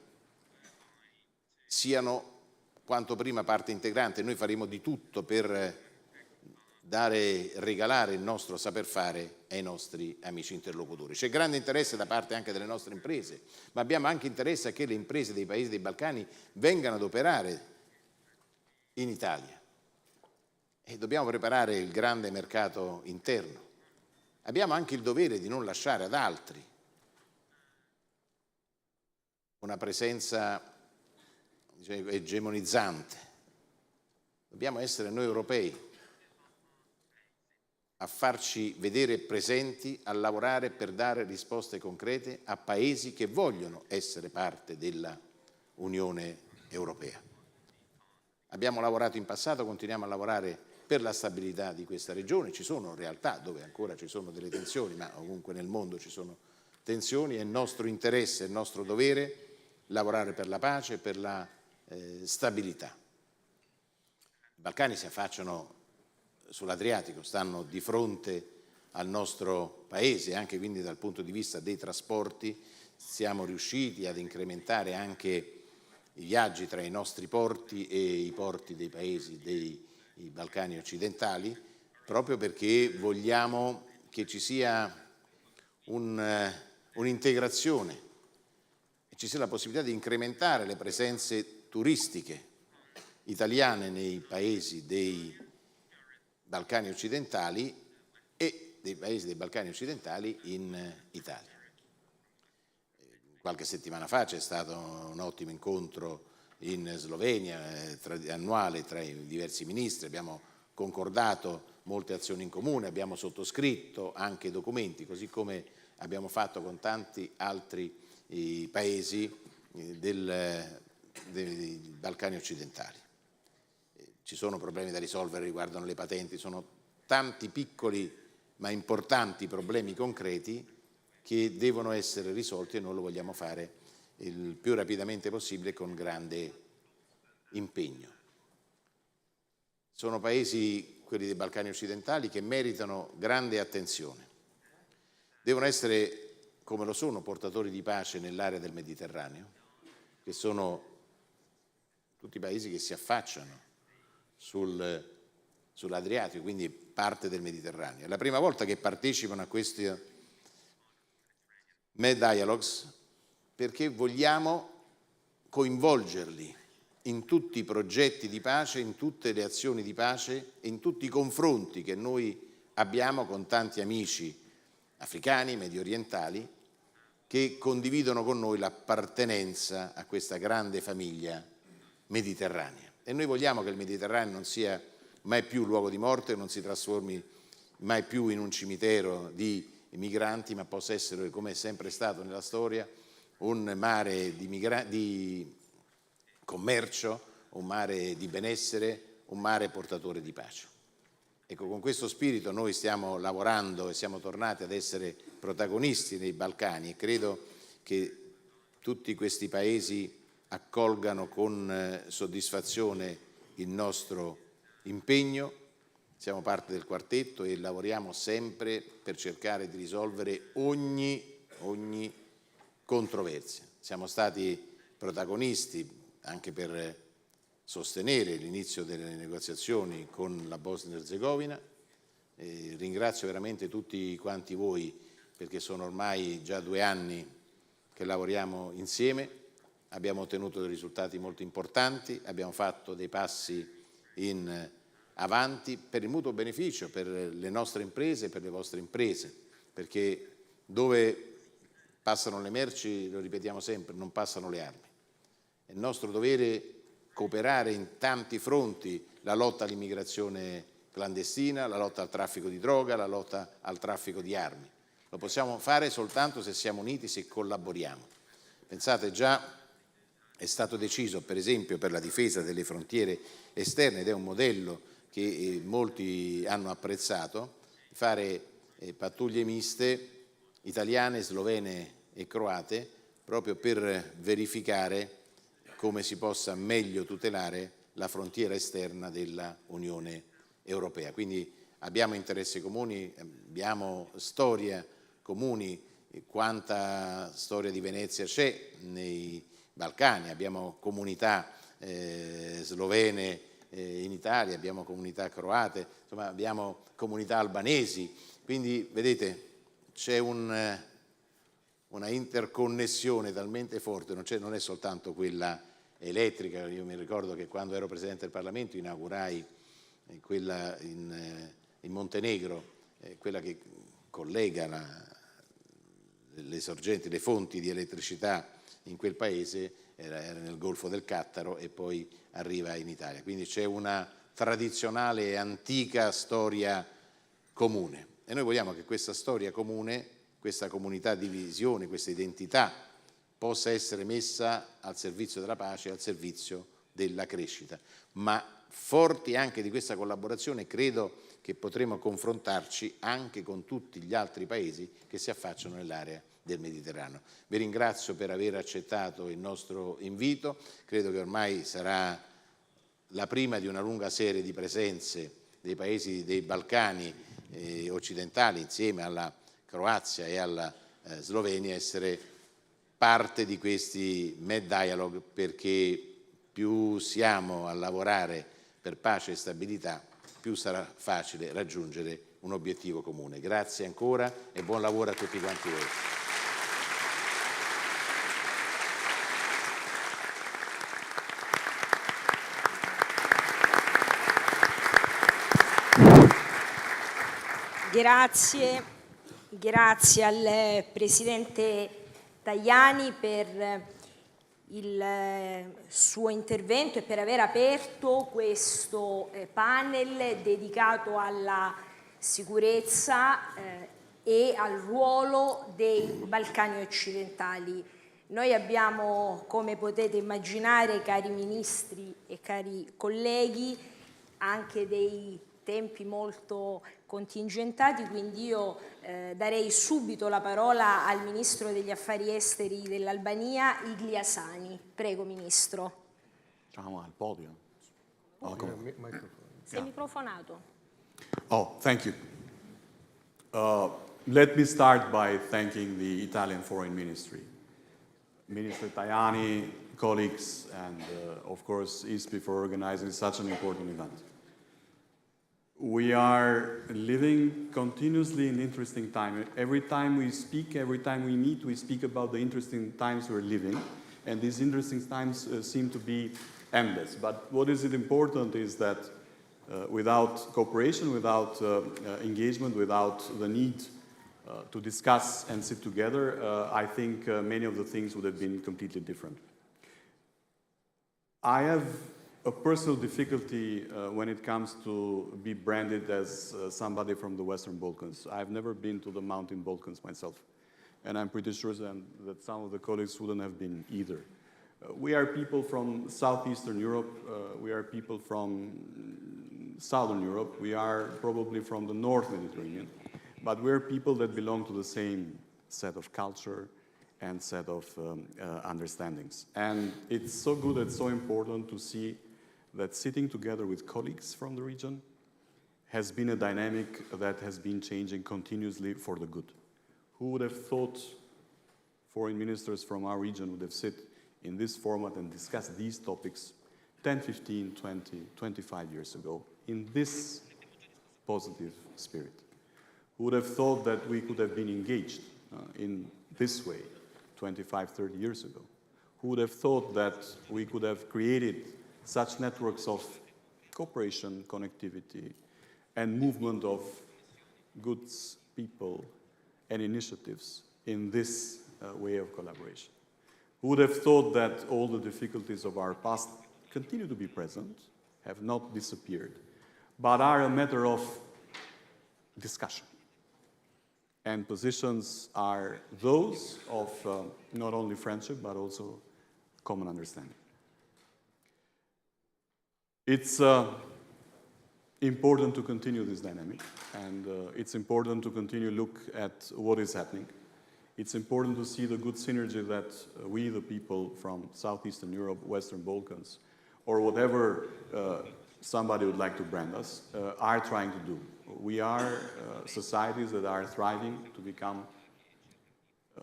siano quanto prima parte integrante. Noi faremo di tutto per regalare il nostro saper fare ai nostri amici interlocutori. C'è grande interesse da parte anche delle nostre imprese, ma abbiamo anche interesse a che le imprese dei paesi dei Balcani vengano ad operare in Italia. E dobbiamo preparare il grande mercato interno. Abbiamo anche il dovere di non lasciare ad altri una presenza egemonizzante. Dobbiamo essere noi europei a farci vedere presenti, a lavorare per dare risposte concrete a paesi che vogliono essere parte della Unione Europea. Abbiamo lavorato in passato, continuiamo a lavorare per la stabilità di questa regione. Ci sono realtà dove ancora ci sono delle tensioni, ma ovunque nel mondo ci sono tensioni. È il nostro interesse, è il nostro dovere lavorare per la pace e per la stabilità. I Balcani si affacciano sull'Adriatico, stanno di fronte al nostro paese, anche quindi dal punto di vista dei trasporti siamo riusciti ad incrementare anche i viaggi tra i nostri porti e i porti dei paesi dei Balcani occidentali, proprio perché vogliamo che ci sia un'integrazione e ci sia la possibilità di incrementare le presenze turistiche italiane nei paesi dei Balcani occidentali e dei paesi dei Balcani occidentali in Italia. Qualche settimana fa c'è stato un ottimo incontro in Slovenia, annuale tra i diversi ministri, abbiamo concordato molte azioni in comune, abbiamo sottoscritto anche documenti, così come abbiamo fatto con tanti altri paesi dei Balcani occidentali. Ci sono problemi da risolvere riguardano le patenti, sono tanti piccoli ma importanti problemi concreti che devono essere risolti e noi lo vogliamo fare il più rapidamente possibile con grande impegno. Sono paesi, quelli dei Balcani occidentali, che meritano grande attenzione. Devono essere, come lo sono, portatori di pace nell'area del Mediterraneo, che sono tutti paesi che si affacciano sull'Adriatico, quindi parte del Mediterraneo. È la prima volta che partecipano a questi Dialogues perché vogliamo coinvolgerli in tutti i progetti di pace, in tutte le azioni di pace e in tutti i confronti che noi abbiamo con tanti amici africani, mediorientali, che condividono con noi l'appartenenza a questa grande famiglia mediterranea. E noi vogliamo che il Mediterraneo non sia mai più luogo di morte, non si trasformi mai più in un cimitero di migranti, ma possa essere, come è sempre stato nella storia, un mare di commercio, un mare di benessere, un mare portatore di pace. Ecco, con questo spirito noi stiamo lavorando e siamo tornati ad essere protagonisti nei Balcani e credo che tutti questi paesi accolgano con soddisfazione il nostro impegno. Siamo parte del quartetto e lavoriamo sempre per cercare di risolvere ogni controversia. Siamo stati protagonisti anche per sostenere l'inizio delle negoziazioni con la Bosnia e Erzegovina. Ringrazio veramente tutti quanti voi perché sono ormai già 2 anni che lavoriamo insieme, abbiamo ottenuto dei risultati molto importanti, abbiamo fatto dei passi in avanti per il mutuo beneficio, per le nostre imprese e per le vostre imprese, perché dove passano le merci, lo ripetiamo sempre, non passano le armi. È il nostro dovere cooperare in tanti fronti, la lotta all'immigrazione clandestina, la lotta al traffico di droga, la lotta al traffico di armi. Lo possiamo fare soltanto se siamo uniti, se collaboriamo. Pensate, già è stato deciso, per esempio, per la difesa delle frontiere esterne, ed è un modello che molti hanno apprezzato, fare pattuglie miste italiane, slovene e croate, proprio per verificare come si possa meglio tutelare la frontiera esterna della Unione Europea. Quindi abbiamo interessi comuni, abbiamo storia comuni, quanta storia di Venezia c'è nei Balcani, abbiamo comunità slovene in Italia, abbiamo comunità croate, insomma abbiamo comunità albanesi, quindi vedete c'è una interconnessione talmente forte, non è soltanto quella elettrica. Io mi ricordo che quando ero Presidente del Parlamento inaugurai quella in Montenegro, quella che collega le sorgenti, le fonti di elettricità in quel paese, era nel Golfo del Cattaro e poi arriva in Italia. Quindi c'è una tradizionale e antica storia comune e noi vogliamo che questa storia comune, questa comunità di visione, questa identità possa essere messa al servizio della pace e al servizio della crescita, ma forti anche di questa collaborazione, credo che potremo confrontarci anche con tutti gli altri paesi che si affacciano nell'area del Mediterraneo. Vi ringrazio per aver accettato il nostro invito, credo che ormai sarà la prima di una lunga serie di presenze dei paesi dei Balcani occidentali insieme alla Croazia e alla Slovenia essere parte di questi Med Dialogue, perché più siamo a lavorare per pace e stabilità, più sarà facile raggiungere un obiettivo comune. Grazie ancora e buon lavoro a tutti quanti voi. Grazie al Presidente Tajani per il suo intervento e per aver aperto questo panel dedicato alla sicurezza e al ruolo dei Balcani occidentali. Noi abbiamo, come potete immaginare, cari ministri e cari colleghi, anche dei tempi molto contingentati, quindi io darei subito la parola al Ministro degli Affari Esteri dell'Albania, Igliasani. Prego, Ministro. Ciao, al podio. Sei microfonato. Oh, thank you. Let me start by thanking the Italian Foreign Ministry. Minister Tajani, colleagues, and of course ISPI for organizing such an important event. We are living continuously in interesting time. Every time we speak, every time we meet, we speak about the interesting times we're living, and these interesting times seem to be endless. But what is important is that without cooperation, without engagement, without the need to discuss and sit together, I think many of the things would have been completely different. I have a personal difficulty when it comes to be branded as somebody from the Western Balkans. I've never been to the Mountain Balkans myself, and I'm pretty sure that some of the colleagues wouldn't have been either. We are people from Southeastern Europe, we are people from Southern Europe, we are probably from the North Mediterranean, but we're people that belong to the same set of culture and set of understandings. And it's so good, it's so important to see that sitting together with colleagues from the region has been a dynamic that has been changing continuously for the good. Who would have thought foreign ministers from our region would have sit in this format and discuss these topics 10, 15, 20, 25 years ago in this positive spirit? Who would have thought that we could have been engaged in this way 25, 30 years ago? Who would have thought that we could have created such networks of cooperation, connectivity, and movement of goods, people, and initiatives in this way of collaboration? Who would have thought that all the difficulties of our past continue to be present, have not disappeared, but are a matter of discussion? And positions are those of not only friendship, but also common understanding. It's important to continue this dynamic, and it's important to continue to look at what is happening. It's important to see the good synergy that we, the people from Southeastern Europe, Western Balkans, or whatever somebody would like to brand us, are trying to do. We are societies that are thriving to become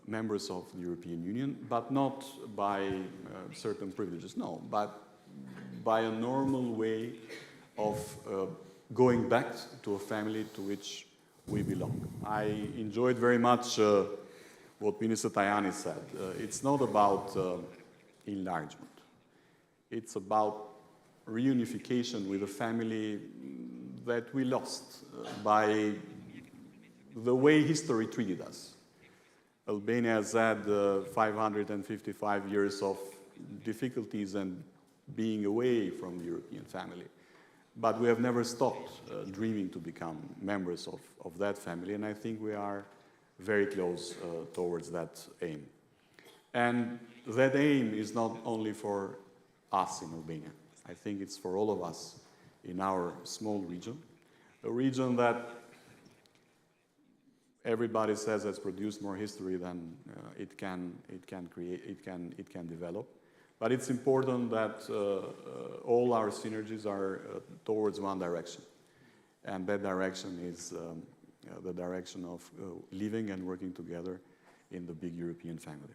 members of the European Union, but not by certain privileges, no, but by a normal way of going back to a family to which we belong. I enjoyed very much what Minister Tajani said. It's not about enlargement. It's about reunification with a family that we lost by the way history treated us. Albania has had 555 years of difficulties and being away from the European family. But we have never stopped dreaming to become members of that family, and I think we are very close towards that aim. And that aim is not only for us in Albania. I think it's for all of us in our small region, a region that everybody says has produced more history than it can develop. But it's important that all our synergies are towards one direction. And that direction is the direction of living and working together in the big European family.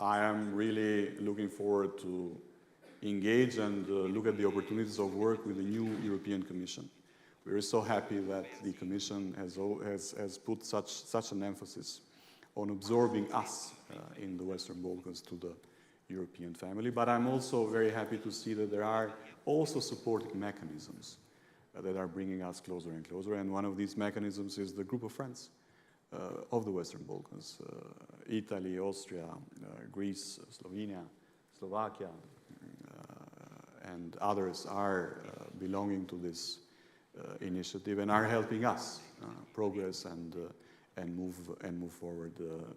I am really looking forward to engage and look at the opportunities of work with the new European Commission. We are so happy that the Commission has put such an emphasis on absorbing us in the Western Balkans to the European family. But I'm also very happy to see that there are also supporting mechanisms that are bringing us closer and closer. And one of these mechanisms is the group of friends of the Western Balkans. Italy, Austria, Greece, Slovenia, Slovakia, and others are belonging to this initiative and are helping us progress and move forward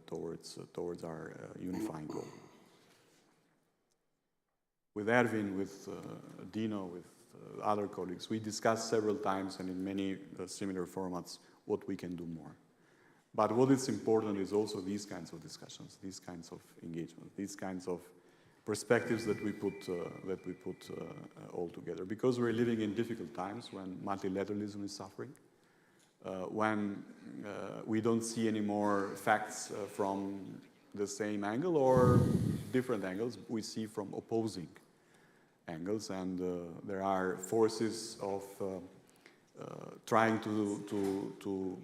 towards our unifying goal. With Erwin, with Dino, with other colleagues, we discussed several times and in many similar formats what we can do more. But what is important is also these kinds of discussions, these kinds of engagement, these kinds of perspectives that we put all together. Because we're living in difficult times when multilateralism is suffering, when we don't see any more facts from the same angle or different angles, we see from opposing angles, and there are forces of trying to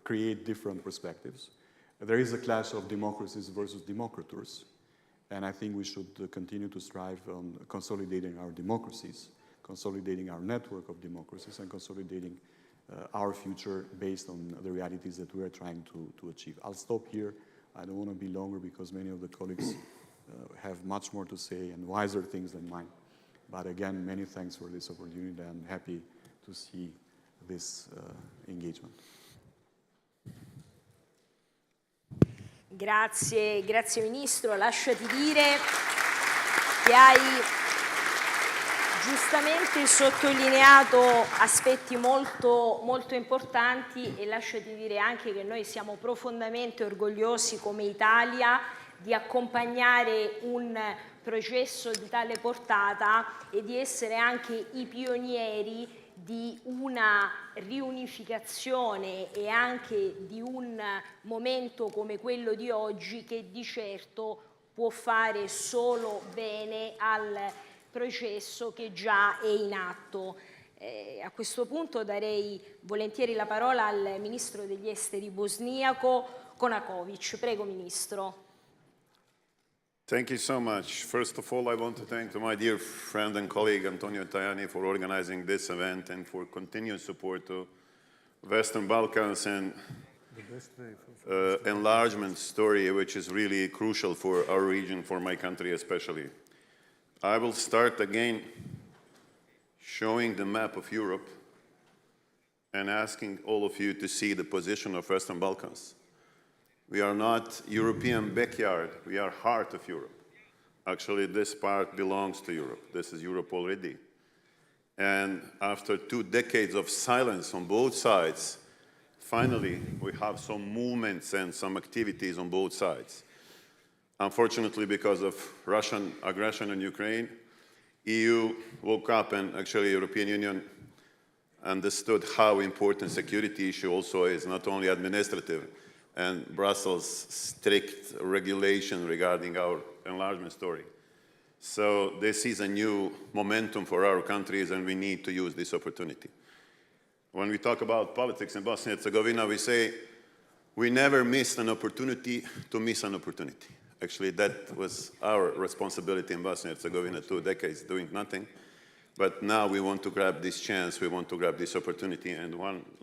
create different perspectives. There is a clash of democracies versus democrators, and I think we should continue to strive on consolidating our democracies, consolidating our network of democracies, and consolidating our future based on the realities that we are trying to achieve. I'll stop here. I don't want to be longer because many of the colleagues have much more to say and wiser things than mine. But again, many thanks for this opportunity. I'm happy to see this engagement. Grazie Ministro. Lasciati dire che hai giustamente sottolineato aspetti molto importanti e lasciati dire anche che noi siamo profondamente orgogliosi come Italia di accompagnare un processo di tale portata e di essere anche i pionieri di una riunificazione e anche di un momento come quello di oggi che di certo può fare solo bene al processo che già è in atto. A questo punto darei volentieri la parola al Ministro degli Esteri bosniaco, Konakovic. Prego, Ministro. Thank you so much. First of all, I want to thank my dear friend and colleague Antonio Tajani for organizing this event and for continued support to Western Balkans and enlargement story, which is really crucial for our region, for my country especially. I will start again showing the map of Europe and asking all of you to see the position of Western Balkans. We are not European backyard, we are heart of Europe. Actually, this part belongs to Europe. This is Europe already. And after 2 decades of silence on both sides, finally, we have some movements and some activities on both sides. Unfortunately, because of Russian aggression in Ukraine, EU woke up and actually European Union understood how important security issue also is, not only administrative, and Brussels' strict regulation regarding our enlargement story. So this is a new momentum for our countries, and we need to use this opportunity. When we talk about politics in Bosnia and Herzegovina, we say we never missed an opportunity to miss an opportunity. Actually, that was our responsibility in Bosnia and Herzegovina, 2 decades doing nothing. But now we want to grab this chance, we want to grab this opportunity, and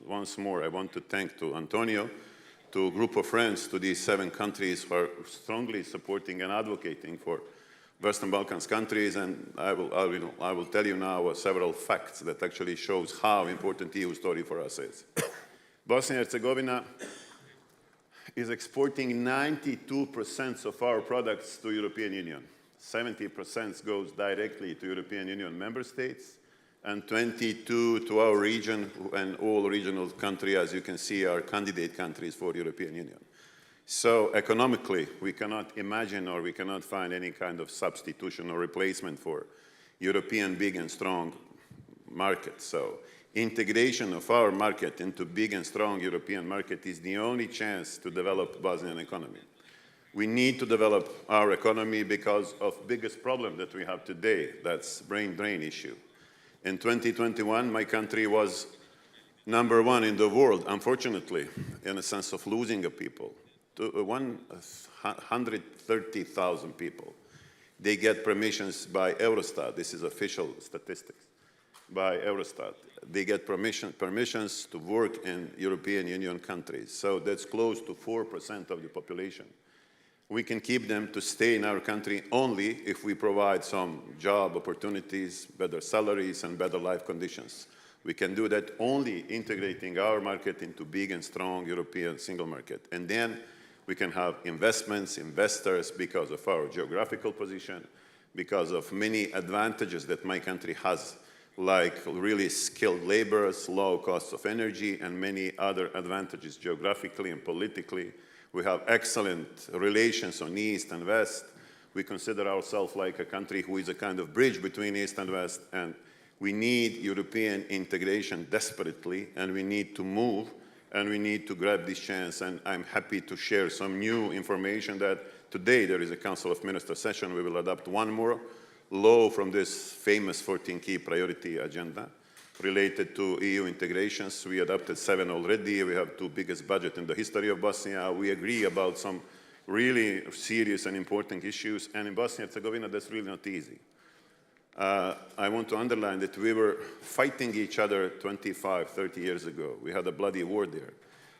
once more, I want to thank to Antonio, to a group of friends, to these 7 countries who are strongly supporting and advocating for Western Balkans countries, and I will tell you now several facts that actually shows how important EU story for us is. Bosnia and Herzegovina is exporting 92% of our products to European Union. 70% goes directly to European Union member states, and 22 to our region, and all regional countries, as you can see, are candidate countries for European Union. So economically, we cannot imagine or we cannot find any kind of substitution or replacement for European big and strong market. So integration of our market into big and strong European market is the only chance to develop Bosnian economy. We need to develop our economy because of biggest problem that we have today, that's brain drain issue. In 2021, my country was #1 in the world, unfortunately, in a sense of losing a people. 130,000 people. They get permissions by Eurostat. This is official statistics by Eurostat. They get permissions to work in European Union countries. So that's close to 4% of the population. We can keep them to stay in our country only if we provide some job opportunities, better salaries, and better life conditions. We can do that only integrating our market into big and strong European single market. And then we can have investments, investors, because of our geographical position, because of many advantages that my country has, like really skilled laborers, low costs of energy, and many other advantages geographically and politically. We have excellent relations on East and West. We consider ourselves like a country who is a kind of bridge between East and West, and we need European integration desperately, and we need to move, and we need to grab this chance. And I'm happy to share some new information that today there is a Council of Ministers session. We will adopt one more law from this famous 14 key priority agenda related to EU integrations. We adopted 7 already. We have 2 biggest budgets in the history of Bosnia. We agree about some really serious and important issues. And in Bosnia-Herzegovina, that's really not easy. I want to underline that we were fighting each other 25, 30 years ago. We had a bloody war there.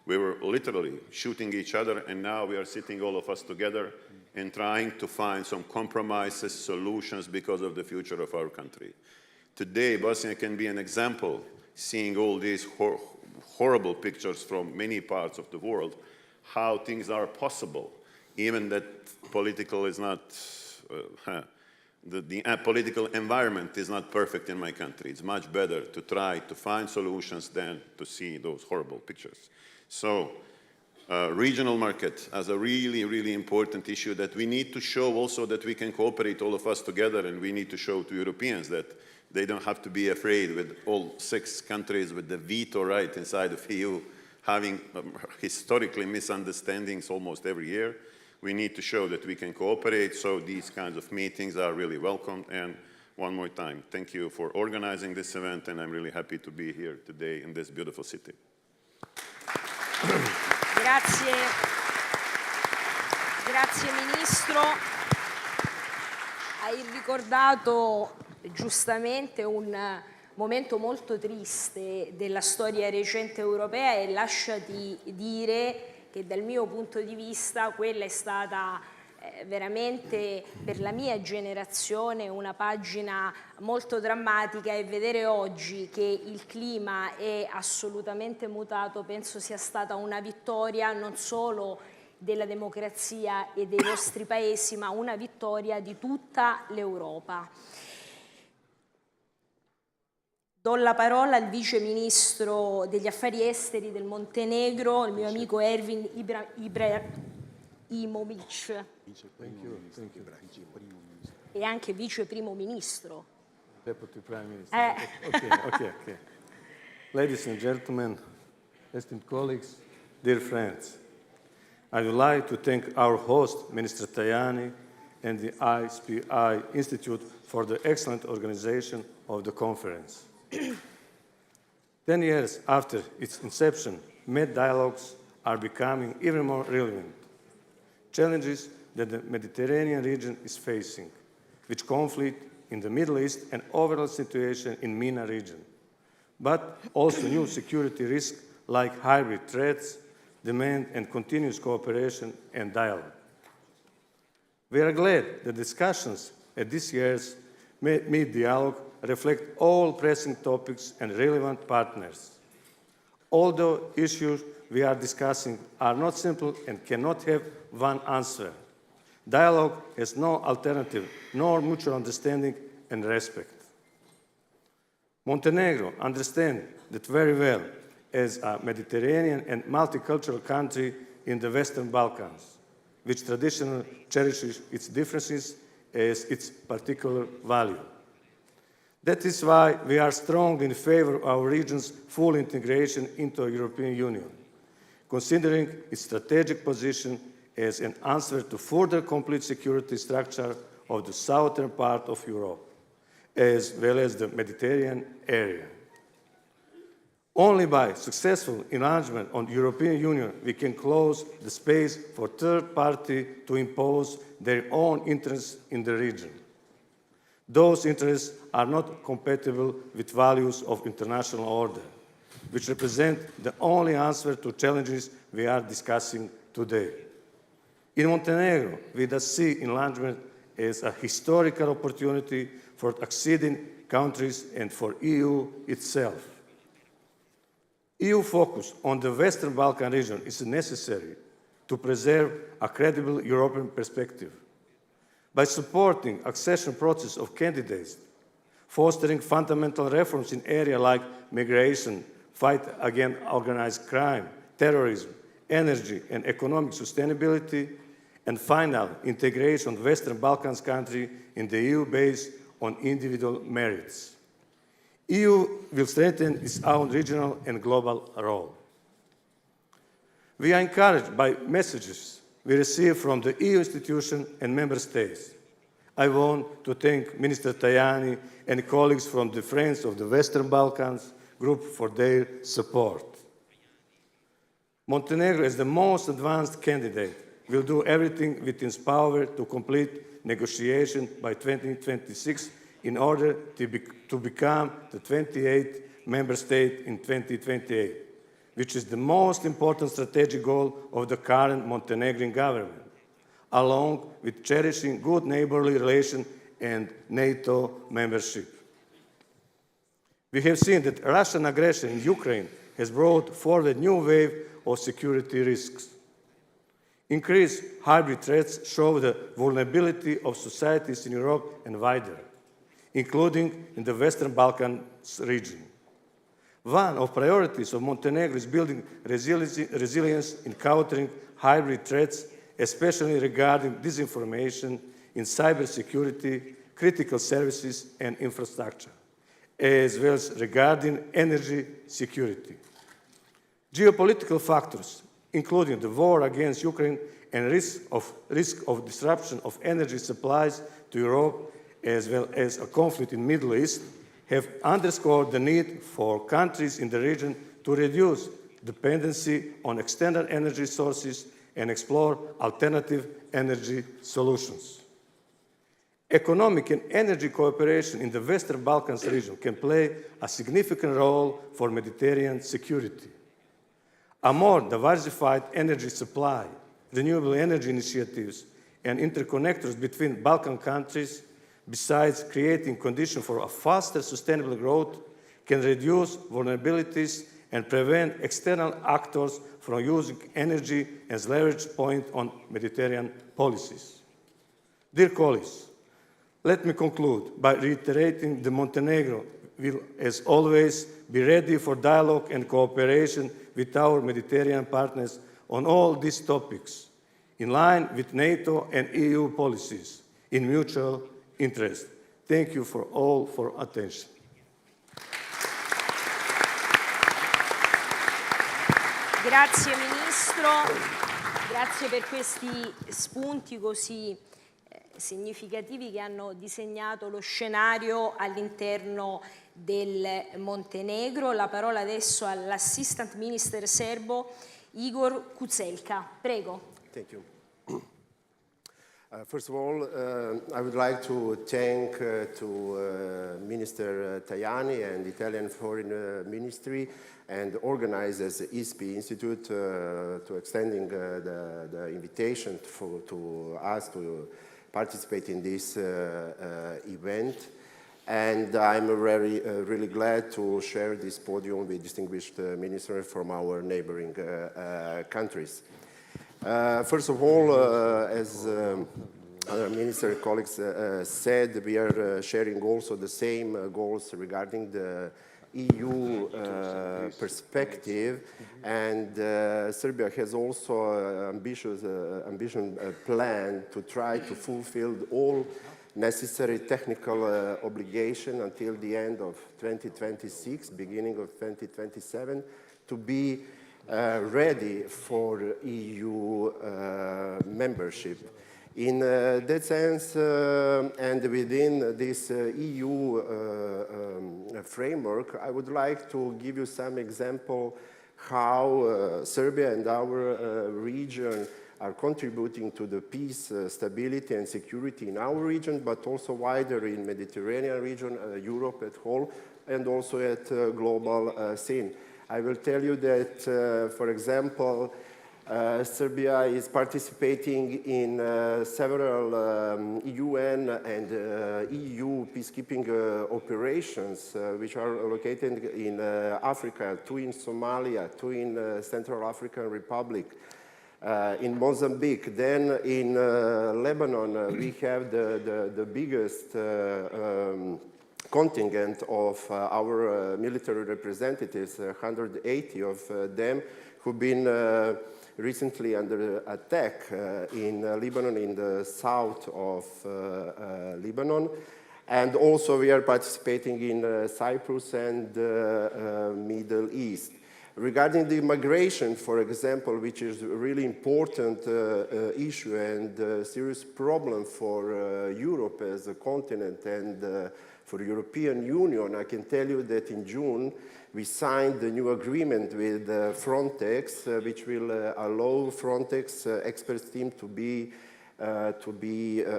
We were literally shooting each other, and now we are sitting all of us together and trying to find some compromises, solutions because of the future of our country. Today, Bosnia can be an example, seeing all these horrible pictures from many parts of the world, how things are possible, even that political is not, the political environment is not perfect in my country. It's much better to try to find solutions than to see those horrible pictures. So, regional market as a really, really important issue that we need to show also that we can cooperate all of us together, and we need to show to Europeans that they don't have to be afraid with all 6 countries with the veto right inside of EU having historically misunderstandings almost every year. We need to show that we can cooperate, so these kinds of meetings are really welcome. And one more time, thank you for organizing this event, and I'm really happy to be here today in this beautiful city. Grazie. Grazie Ministro. Hai ricordato giustamente un momento molto triste della storia recente europea, e lasciati dire che dal mio punto di vista quella è stata veramente per la mia generazione una pagina molto drammatica, e vedere oggi che il clima è assolutamente mutato penso sia stata una vittoria non solo della democrazia e dei nostri paesi, ma una vittoria di tutta l'Europa. Do la parola al Vice Ministro degli Affari Esteri del Montenegro, il mio amico Ervin Ibrahimovic. E anche Vice Primo Ministro. Deputy Prime Minister. Okay. Ladies and gentlemen, esteemed colleagues, dear friends, I would like to thank our host, Minister Tajani, and the ISPI Institute for the excellent organization of the conference. 10 years after its inception, Med dialogues are becoming even more relevant. Challenges that the Mediterranean region is facing, which conflict in the Middle East and overall situation in MENA region, but also new security risks like hybrid threats, demand and continuous cooperation and dialogue. We are glad the discussions at this year's Med dialogue reflect all pressing topics and relevant partners. Although issues we are discussing are not simple and cannot have one answer, Dialogue has no alternative, nor mutual understanding and respect. Montenegro understands that very well as a Mediterranean and multicultural country in the Western Balkans, which traditionally cherishes its differences as its particular value. That is why we are strongly in favor of our region's full integration into the European Union, considering its strategic position as an answer to further complete security structure of the southern part of Europe, as well as the Mediterranean area. Only by successful enlargement on the European Union we can close the space for third parties to impose their own interests in the region. Those interests are not compatible with values of international order, which represent the only answer to challenges we are discussing today. In Montenegro, we thus see enlargement as a historical opportunity for acceding countries and for EU itself. EU focus on the Western Balkan region is necessary to preserve a credible European perspective. By supporting accession process of candidates, fostering fundamental reforms in areas like migration, fight against organized crime, terrorism, energy and economic sustainability, and final integration of Western Balkans countries in the EU based on individual merits. EU will strengthen its own regional and global role. We are encouraged by messages we receive from the EU institutions and member states. I want to thank Minister Tajani and colleagues from the Friends of the Western Balkans group for their support. Montenegro, as the most advanced candidate, will do everything within its power to complete negotiations by 2026 in order to become the 28th member state in 2028, which is the most important strategic goal of the current Montenegrin government, along with cherishing good neighborly relations and NATO membership. We have seen that Russian aggression in Ukraine has brought forward a new wave of security risks. Increased hybrid threats show the vulnerability of societies in Europe and wider, including in the Western Balkans region. One of the priorities of Montenegro is building resilience in countering hybrid threats, especially regarding disinformation in cybersecurity, critical services and infrastructure, as well as regarding energy security. Geopolitical factors, including the war against Ukraine and risk of disruption of energy supplies to Europe, as well as a conflict in the Middle East, have underscored the need for countries in the region to reduce dependency on external energy sources and explore alternative energy solutions. Economic and energy cooperation in the Western Balkans region can play a significant role for Mediterranean security. A more diversified energy supply, renewable energy initiatives, and interconnectors between Balkan countries, besides creating conditions for a faster sustainable growth, can reduce vulnerabilities and prevent external actors from using energy as leverage point on Mediterranean policies. Dear colleagues, let me conclude by reiterating that Montenegro will, as always, be ready for dialogue and cooperation with our Mediterranean partners on all these topics, in line with NATO and EU policies, in mutual interest. Thank you for all for attention. Grazie Ministro, grazie per questi spunti così significativi che hanno disegnato lo scenario all'interno del Montenegro. La parola adesso all'Assistant Minister serbo Igor Kucelka. Prego. Thank you. First of all, I would like to thank Minister Tajani and the Italian Foreign Ministry and organizers the ISPI Institute to extending the invitation to us to participate in this event. And I'm really glad to share this podium with distinguished ministers from our neighboring countries. First of all, as other minister colleagues said, we are sharing also the same goals regarding the EU perspective, and Serbia has also an ambitious plan to try to fulfill all necessary technical obligation until the end of 2026, beginning of 2027, to be ready for EU membership. In that sense, and within this EU framework, I would like to give you some example how Serbia and our region are contributing to the peace, stability and security in our region, but also wider in Mediterranean region, Europe at whole, and also at global scene. I will tell you that, for example, Serbia is participating in several UN and EU peacekeeping operations, which are located in Africa, 2 in Somalia, 2 in Central African Republic, in Mozambique. Then in Lebanon, we have the biggest contingent of our military representatives, 180 of them, who've been recently under attack in Lebanon, in the south of Lebanon. And also we are participating in Cyprus and Middle East. Regarding the migration, for example, which is a really important issue and serious problem for Europe as a continent and for the European Union, I can tell you that in June we signed the new agreement with Frontex, which will allow Frontex experts team to be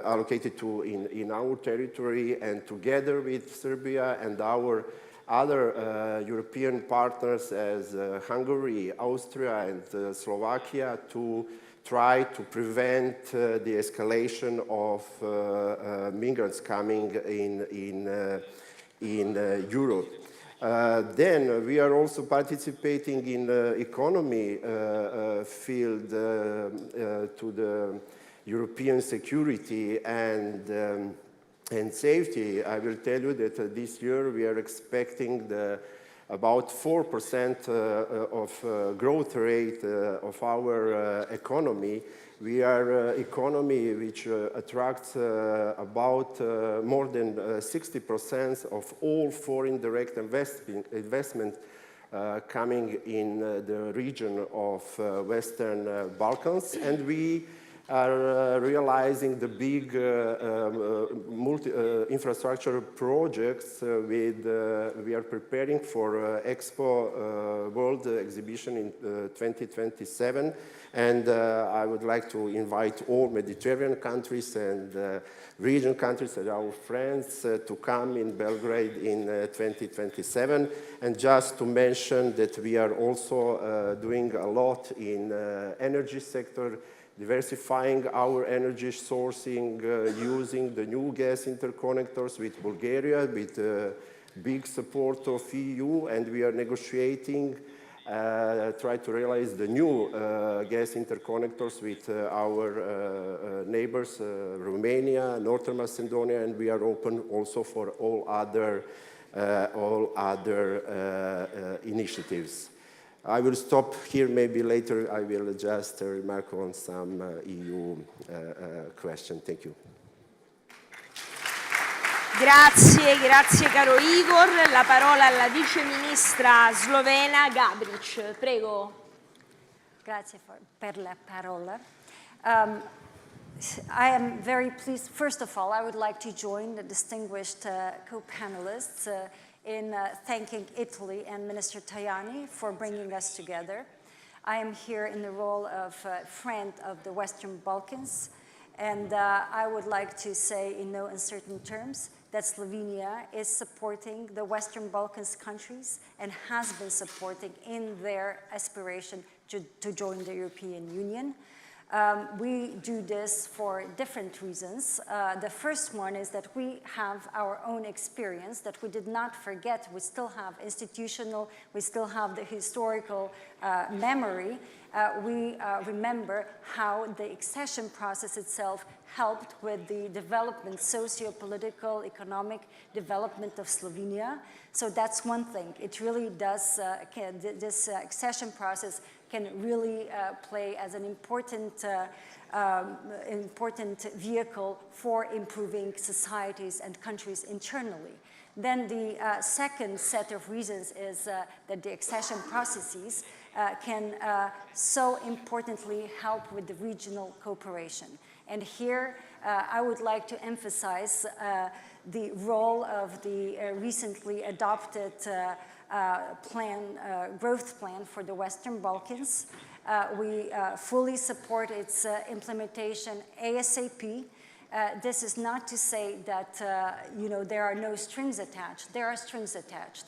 allocated in our territory, and together with Serbia and our other European partners as Hungary, Austria and Slovakia to try to prevent the escalation of migrants coming in Europe. Then we are also participating in the economy field to the European security and safety. I will tell you that this year we are expecting about 4% of growth rate of our economy. We are an economy which attracts about more than 60% of all foreign direct investment coming in the region of Western Balkans, and we are realizing the big infrastructure projects we are preparing for Expo World Exhibition in 2027. And I would like to invite all Mediterranean countries and region countries and our friends to come in Belgrade in 2027. And just to mention that we are also doing a lot in energy sector, diversifying our energy sourcing, using the new gas interconnectors with Bulgaria, with big support of EU, and we are negotiating, try to realize the new gas interconnectors with our neighbors, Romania, Northern Macedonia, and we are open also for all other initiatives. I will stop here. Maybe later I will just remark on some EU question. Thank you. Grazie, grazie caro Igor. La parola alla vice ministra slovena Gabric. Prego. Grazie per la parola. I am very pleased. First of all, I would like to join the distinguished co-panelists in thanking Italy and Minister Tajani for bringing us together. I am here in the role of friend of the Western Balkans, and I would like to say in no uncertain terms that Slovenia is supporting the Western Balkans countries and has been supporting in their aspiration to join the European Union. We do this for different reasons. The first one is that we have our own experience that we did not forget. We still have institutional, we still have the historical memory. We remember how the accession process itself helped with the development, socio-political, economic development of Slovenia. So that's one thing. It really does, this accession process can really play as an important vehicle for improving societies and countries internally. Then the second set of reasons is that the accession processes can so importantly help with the regional cooperation. And here I would like to emphasize the role of the recently adopted growth plan for the Western Balkans. We fully support its implementation ASAP. This is not to say that there are no strings attached. There are strings attached.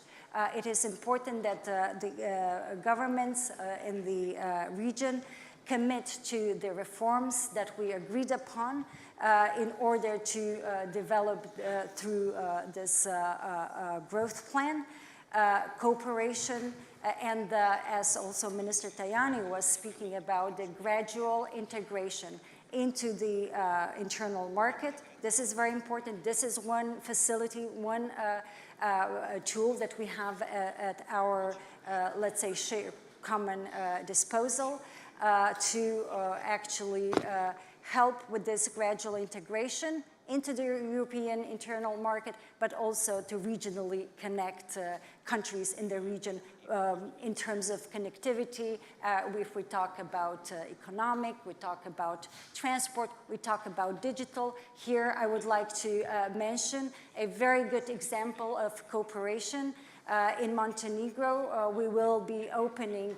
It is important that the governments in the region commit to the reforms that we agreed upon in order to develop through this growth plan. Cooperation, and as also Minister Tajani was speaking about, the gradual integration into the internal market. This is very important. This is one facility, one tool that we have at our, let's say, common disposal to actually help with this gradual integration into the European internal market, but also to regionally connect countries in the region in terms of connectivity. If we talk about economic, we talk about transport, we talk about digital. Here I would like to mention a very good example of cooperation. In Montenegro, we will be opening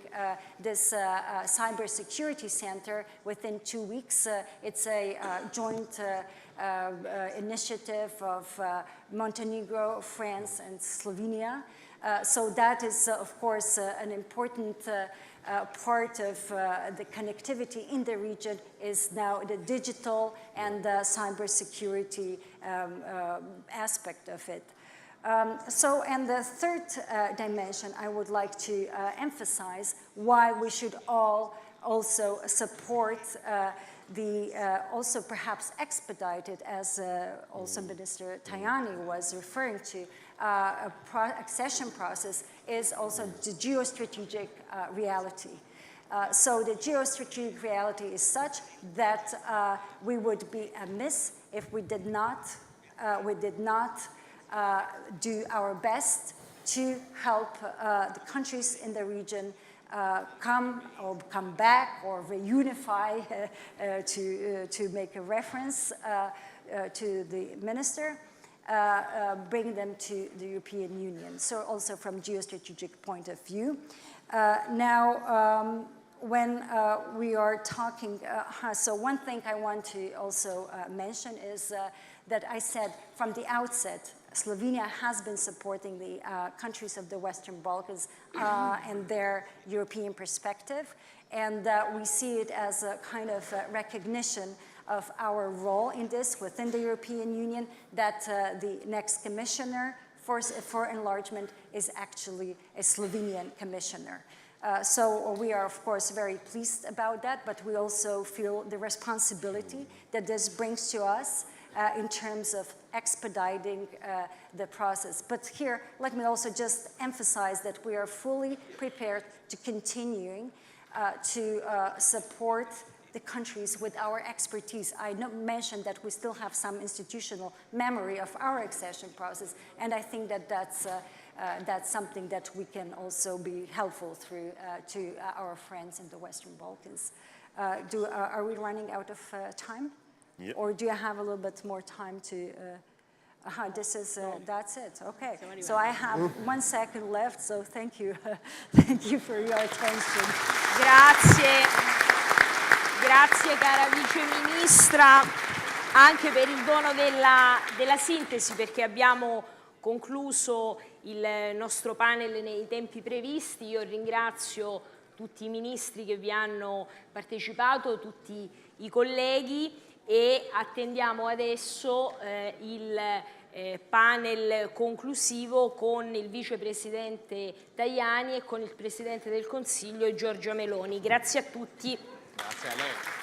this cybersecurity center within 2 weeks. It's a joint initiative of Montenegro, France, and Slovenia. So that is, of course, an important part of the connectivity in the region is now the digital and the cybersecurity aspect of it. And the third dimension I would like to emphasize why we should all also support also perhaps expedited, as also Minister Tajani was referring to, accession process is also the geostrategic reality. So the geostrategic reality is such that we would be amiss if we did not do our best to help the countries in the region come back or reunify, to make a reference to the minister, bring them to the European Union. So also from geostrategic point of view. Now, when we are talking, so one thing I want to also mention is that I said from the outset, Slovenia has been supporting the countries of the Western Balkans and their European perspective. And we see it as a kind of recognition of our role in this within the European Union, that the next commissioner for enlargement is actually a Slovenian commissioner. So we are, of course, very pleased about that, but we also feel the responsibility that this brings to us in terms of expediting the process. But here, let me also just emphasize that we are fully prepared to continuing to support the countries with our expertise. I mentioned that we still have some institutional memory of our accession process, and I think that that's something that we can also be helpful through to our friends in the Western Balkans. Are we running out of time? Yep. Or do you have a little bit more time to... that's it, okay. So I have 1 second left, so thank you. Thank you for your attention. Grazie, grazie cara Vice Ministra, anche per il dono della sintesi, perché abbiamo concluso il nostro panel nei tempi previsti. Io ringrazio tutti i ministri che vi hanno partecipato, tutti i colleghi, e attendiamo adesso il panel conclusivo con il vicepresidente Tajani e con il presidente del Consiglio Giorgia Meloni. Grazie a tutti. Grazie a lei.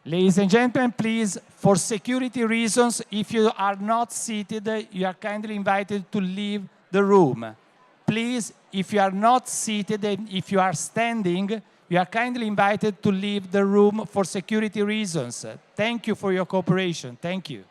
Ladies and gentlemen, please, for security reasons, if you are not seated, you are kindly invited to leave the room. Please, if you are not seated and if you are standing, you are kindly invited to leave the room for security reasons. Thank you for your cooperation. Thank you.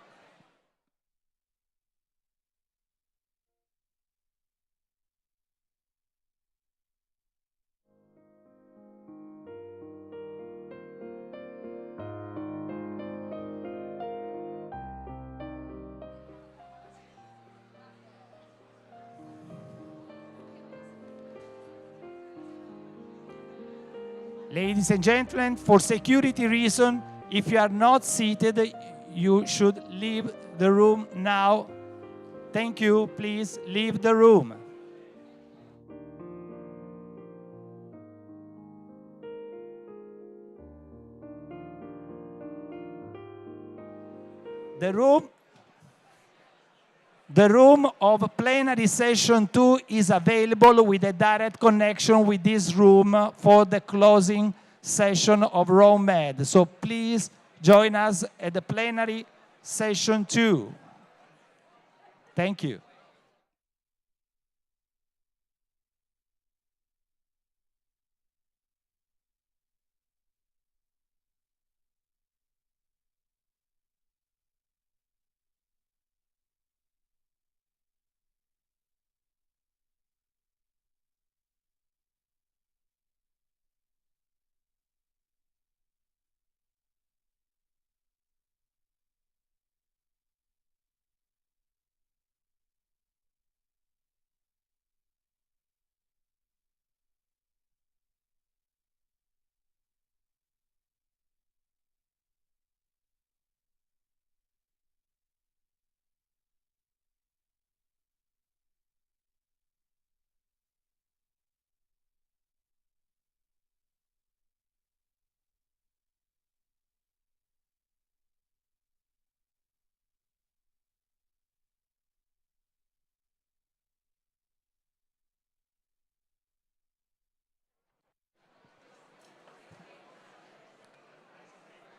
Ladies and gentlemen, for security reasons, if you are not seated, you should leave the room now. Thank you. Please leave the room. The room of plenary session 2 is available with a direct connection with this room for the closing session of Rome Med. So please join us at the plenary session 2. Thank you.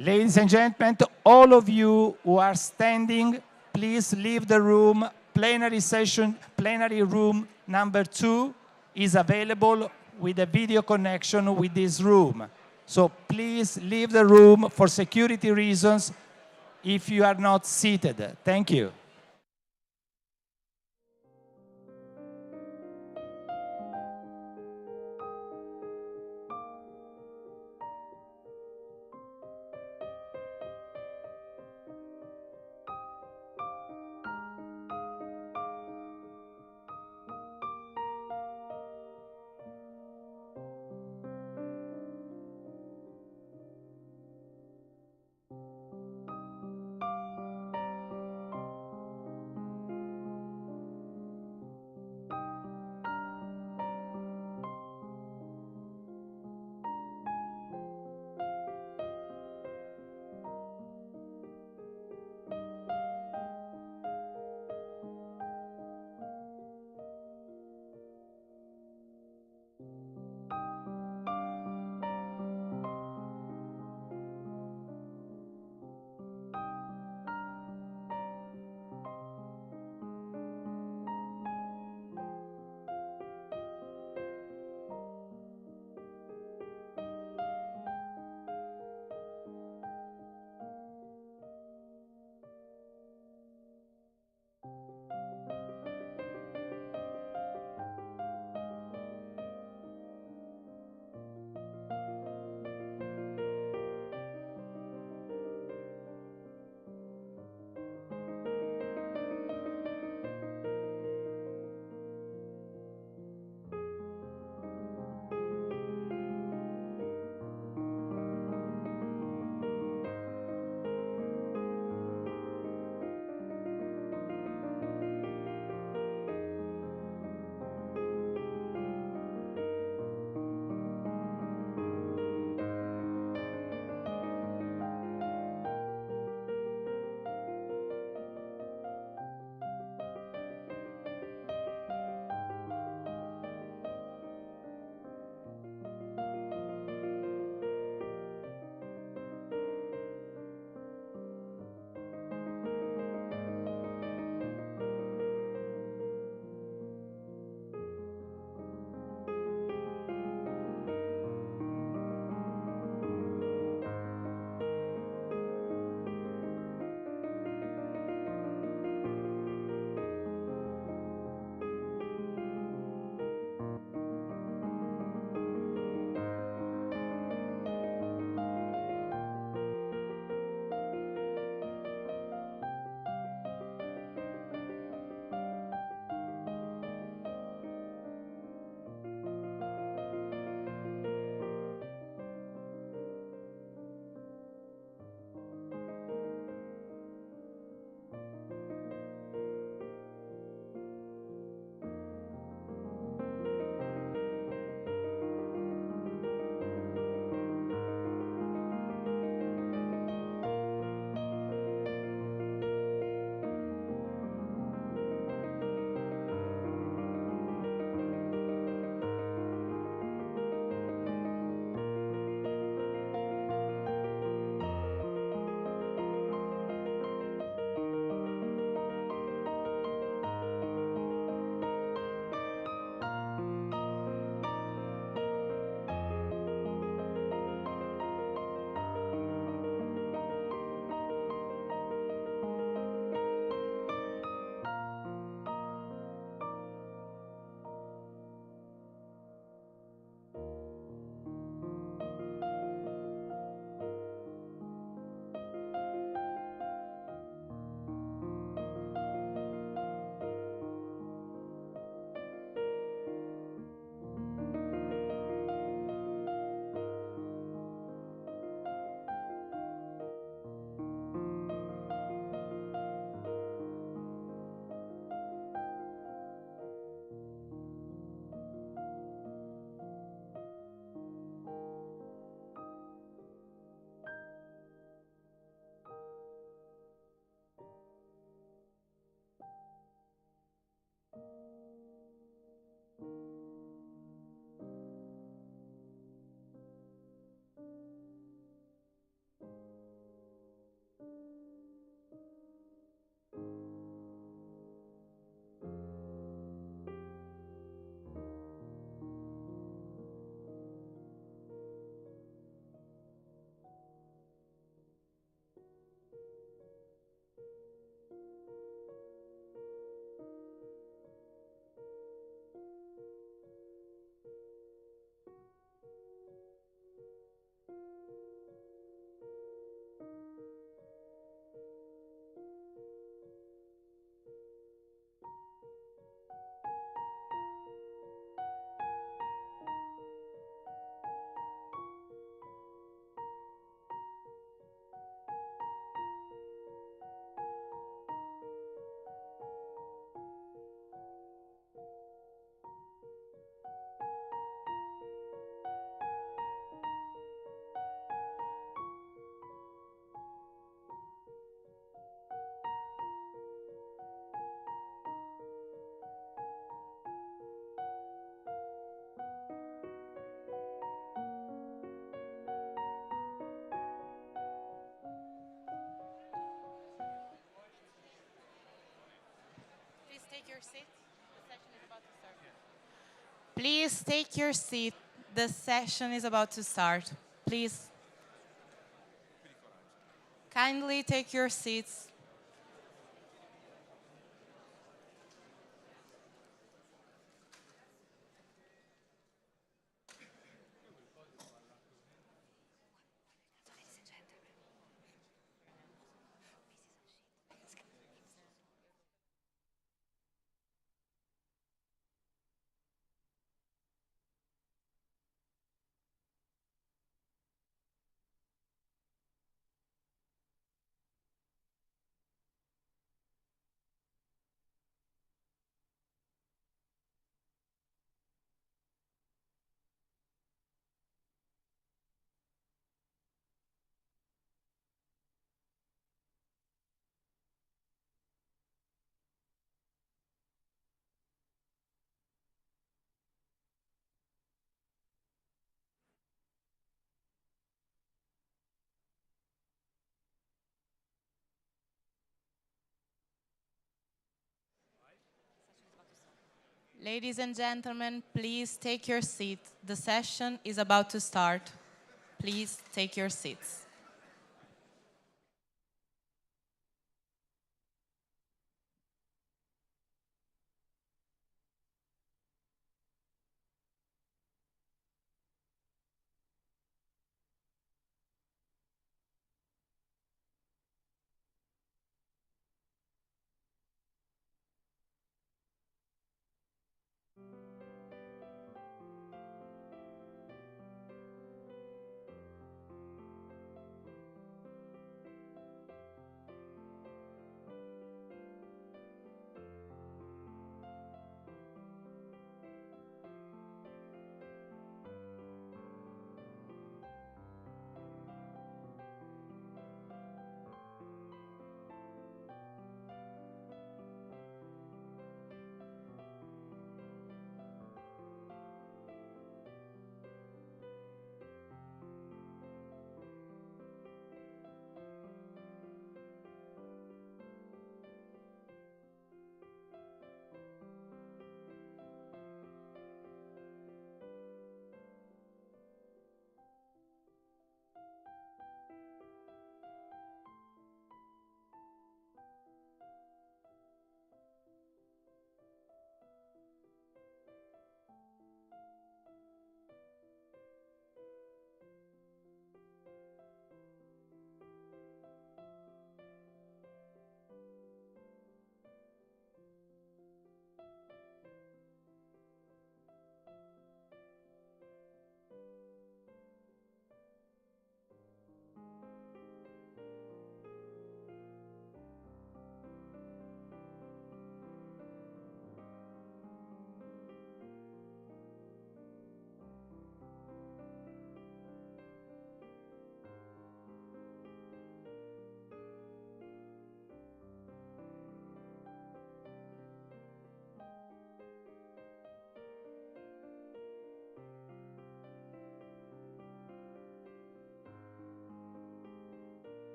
Ladies and gentlemen, all of you who are standing, please leave the room. Plenary room number 2 is available with a video connection with this room. So please leave the room for security reasons if you are not seated. Thank you. take your seat. The session is about to start. Please take your seat. The session is about to start. Please. Kindly take your seats. Ladies and gentlemen, please take your seat. The session is about to start. Please take your seats.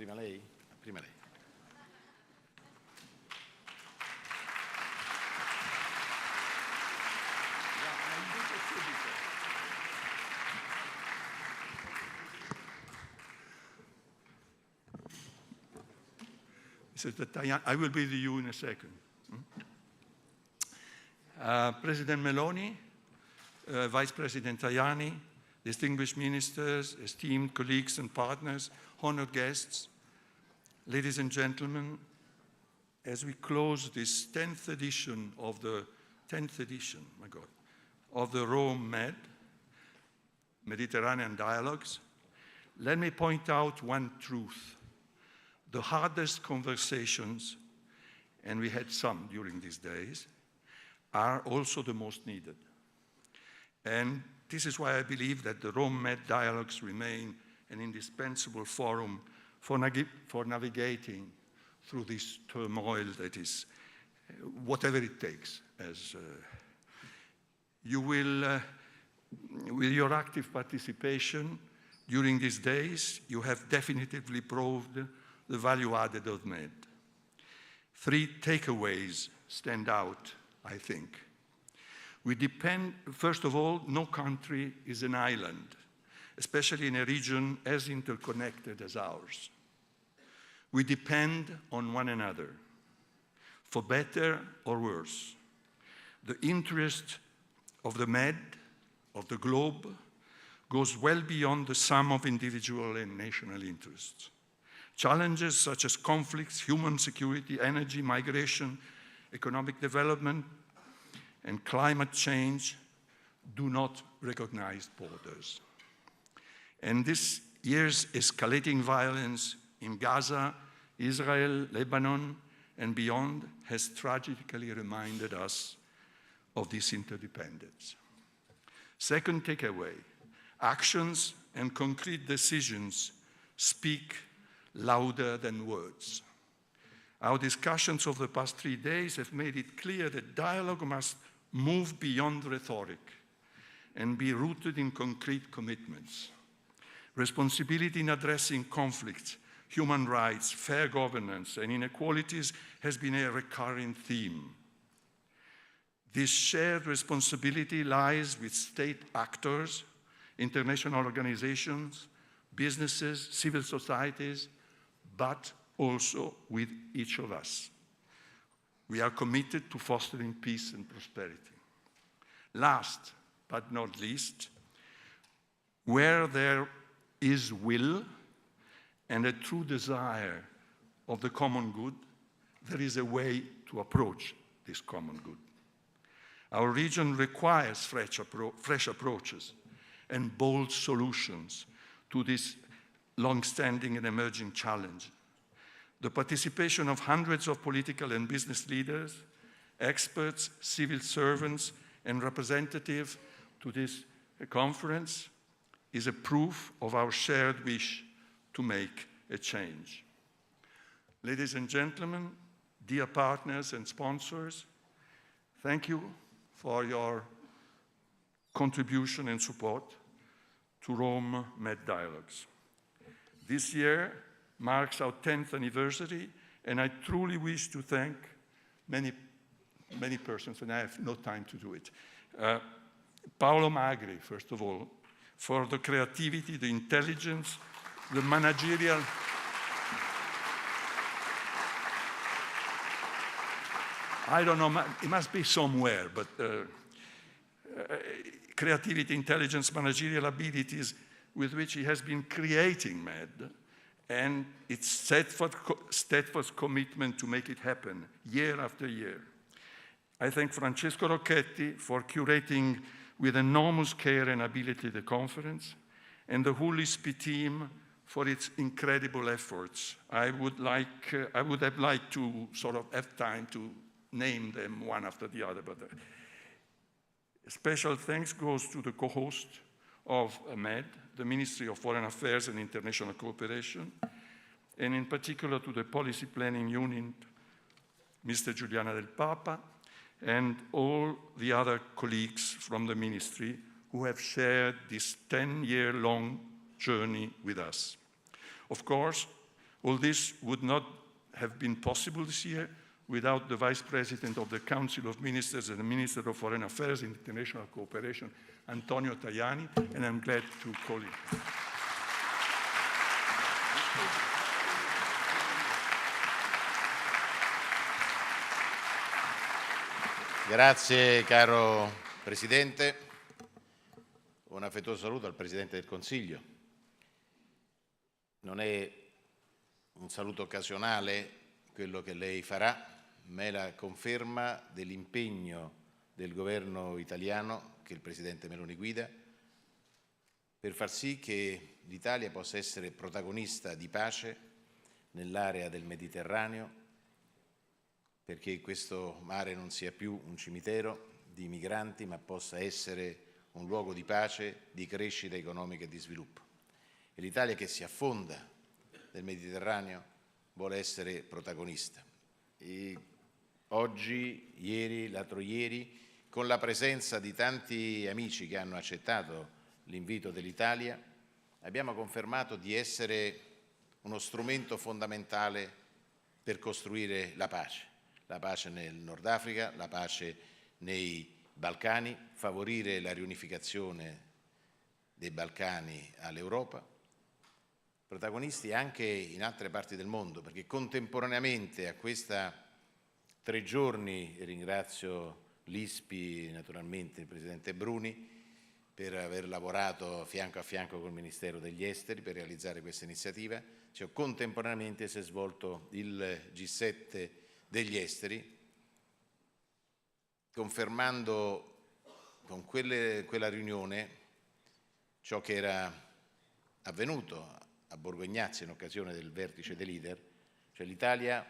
Prima lei? Prima lei. Mr. Tajani, I will be with you in a second. President Meloni, Vice President Tajani, distinguished ministers, esteemed colleagues and partners, honored guests, ladies and gentlemen, as we close this 10th edition, of the Rome Med, Mediterranean Dialogues, let me point out one truth. The hardest conversations, and we had some during these days, are also the most needed. And this is why I believe that the Rome Med Dialogues remain an indispensable forum for navigating through this turmoil that is whatever it takes. As you will, with your active participation during these days, you have definitively proved the value added of Med. 3 takeaways stand out, I think. We depend, first of all, no country is an island, especially in a region as interconnected as ours. We depend on one another, for better or worse. The interest of the Med, of the globe, goes well beyond the sum of individual and national interests. Challenges such as conflicts, human security, energy, migration, economic development, and climate change do not recognize borders. And this year's escalating violence in Gaza, Israel, Lebanon, and beyond has tragically reminded us of this interdependence. Second takeaway, actions and concrete decisions speak louder than words. Our discussions of the past 3 days have made it clear that dialogue must move beyond rhetoric and be rooted in concrete commitments. Responsibility in addressing conflicts, human rights, fair governance, and inequalities has been a recurring theme. This shared responsibility lies with state actors, international organizations, businesses, civil societies, but also with each of us. We are committed to fostering peace and prosperity. Last but not least, where there is will and a true desire of the common good, there is a way to approach this common good. Our region requires fresh approaches and bold solutions to this long-standing and emerging challenge. The participation of hundreds of political and business leaders, experts, civil servants, and representatives to this conference is a proof of our shared wish to make a change. Ladies and gentlemen, dear partners and sponsors, thank you for your contribution and support to Rome Med Dialogues. This year marks our 10th anniversary, and I truly wish to thank many persons, and I have no time to do it. Paolo Magri, first of all, for the creativity, the intelligence, the managerial. I don't know, it must be somewhere, but creativity, intelligence, managerial abilities with which he has been creating Med, and its steadfast commitment to make it happen year after year. I thank Francesco Rocchetti for curating with enormous care and ability the conference, and the whole ISPI team for its incredible efforts. I would have liked to sort of have time to name them one after the other, but special thanks goes to the co-host of Med, the Ministry of Foreign Affairs and International Cooperation, and in particular to the Policy Planning Unit, Mr. Giuliana Del Papa, and all the other colleagues from the ministry who have shared this 10-year-long journey with us. Of course, All this would not have been possible this year without the Vice President of the Council of Ministers and the Minister of Foreign Affairs and International Cooperation, Antonio Tajani, and I'm glad to call him. Grazie caro Presidente. Un affettuoso saluto al Presidente del Consiglio. Non è un saluto occasionale quello che lei farà, ma è la conferma dell'impegno del governo italiano che il Presidente Meloni guida per far sì che l'Italia possa essere protagonista di pace nell'area del Mediterraneo, perché questo mare non sia più un cimitero di migranti, ma possa essere un luogo di pace, di crescita economica e di sviluppo. E l'Italia che si affonda nel Mediterraneo vuole essere protagonista. E oggi, ieri, l'altro ieri, con la presenza di tanti amici che hanno accettato l'invito dell'Italia, abbiamo confermato di essere uno strumento fondamentale per costruire la pace nel Nord Africa, la pace nei Balcani, favorire la riunificazione dei Balcani all'Europa, protagonisti anche in altre parti del mondo, perché contemporaneamente a questa 3 giorni, ringrazio l'ISPI, naturalmente il Presidente Bruni, per aver lavorato fianco a fianco col Ministero degli Esteri per realizzare questa iniziativa, cioè contemporaneamente si è svolto il G7 degli esteri, confermando con quella riunione ciò che era avvenuto a Borgo Egnazia in occasione del vertice dei leader, cioè l'Italia,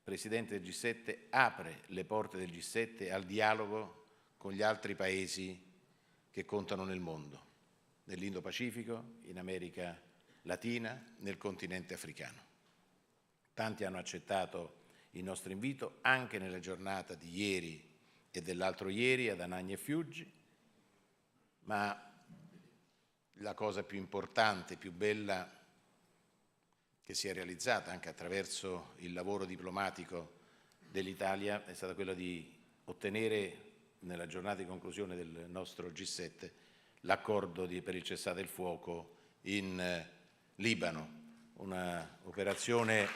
Presidente del G7, apre le porte del G7 al dialogo con gli altri paesi che contano nel mondo, nell'Indo-Pacifico, in America Latina, nel continente africano. Tanti hanno accettato il nostro invito anche nella giornata di ieri e dell'altro ieri ad Anagni e Fiuggi, ma la cosa più importante, più bella che si è realizzata anche attraverso il lavoro diplomatico dell'Italia è stata quella di ottenere nella giornata di conclusione del nostro G7 l'accordo per il cessate il fuoco in Libano, un'operazione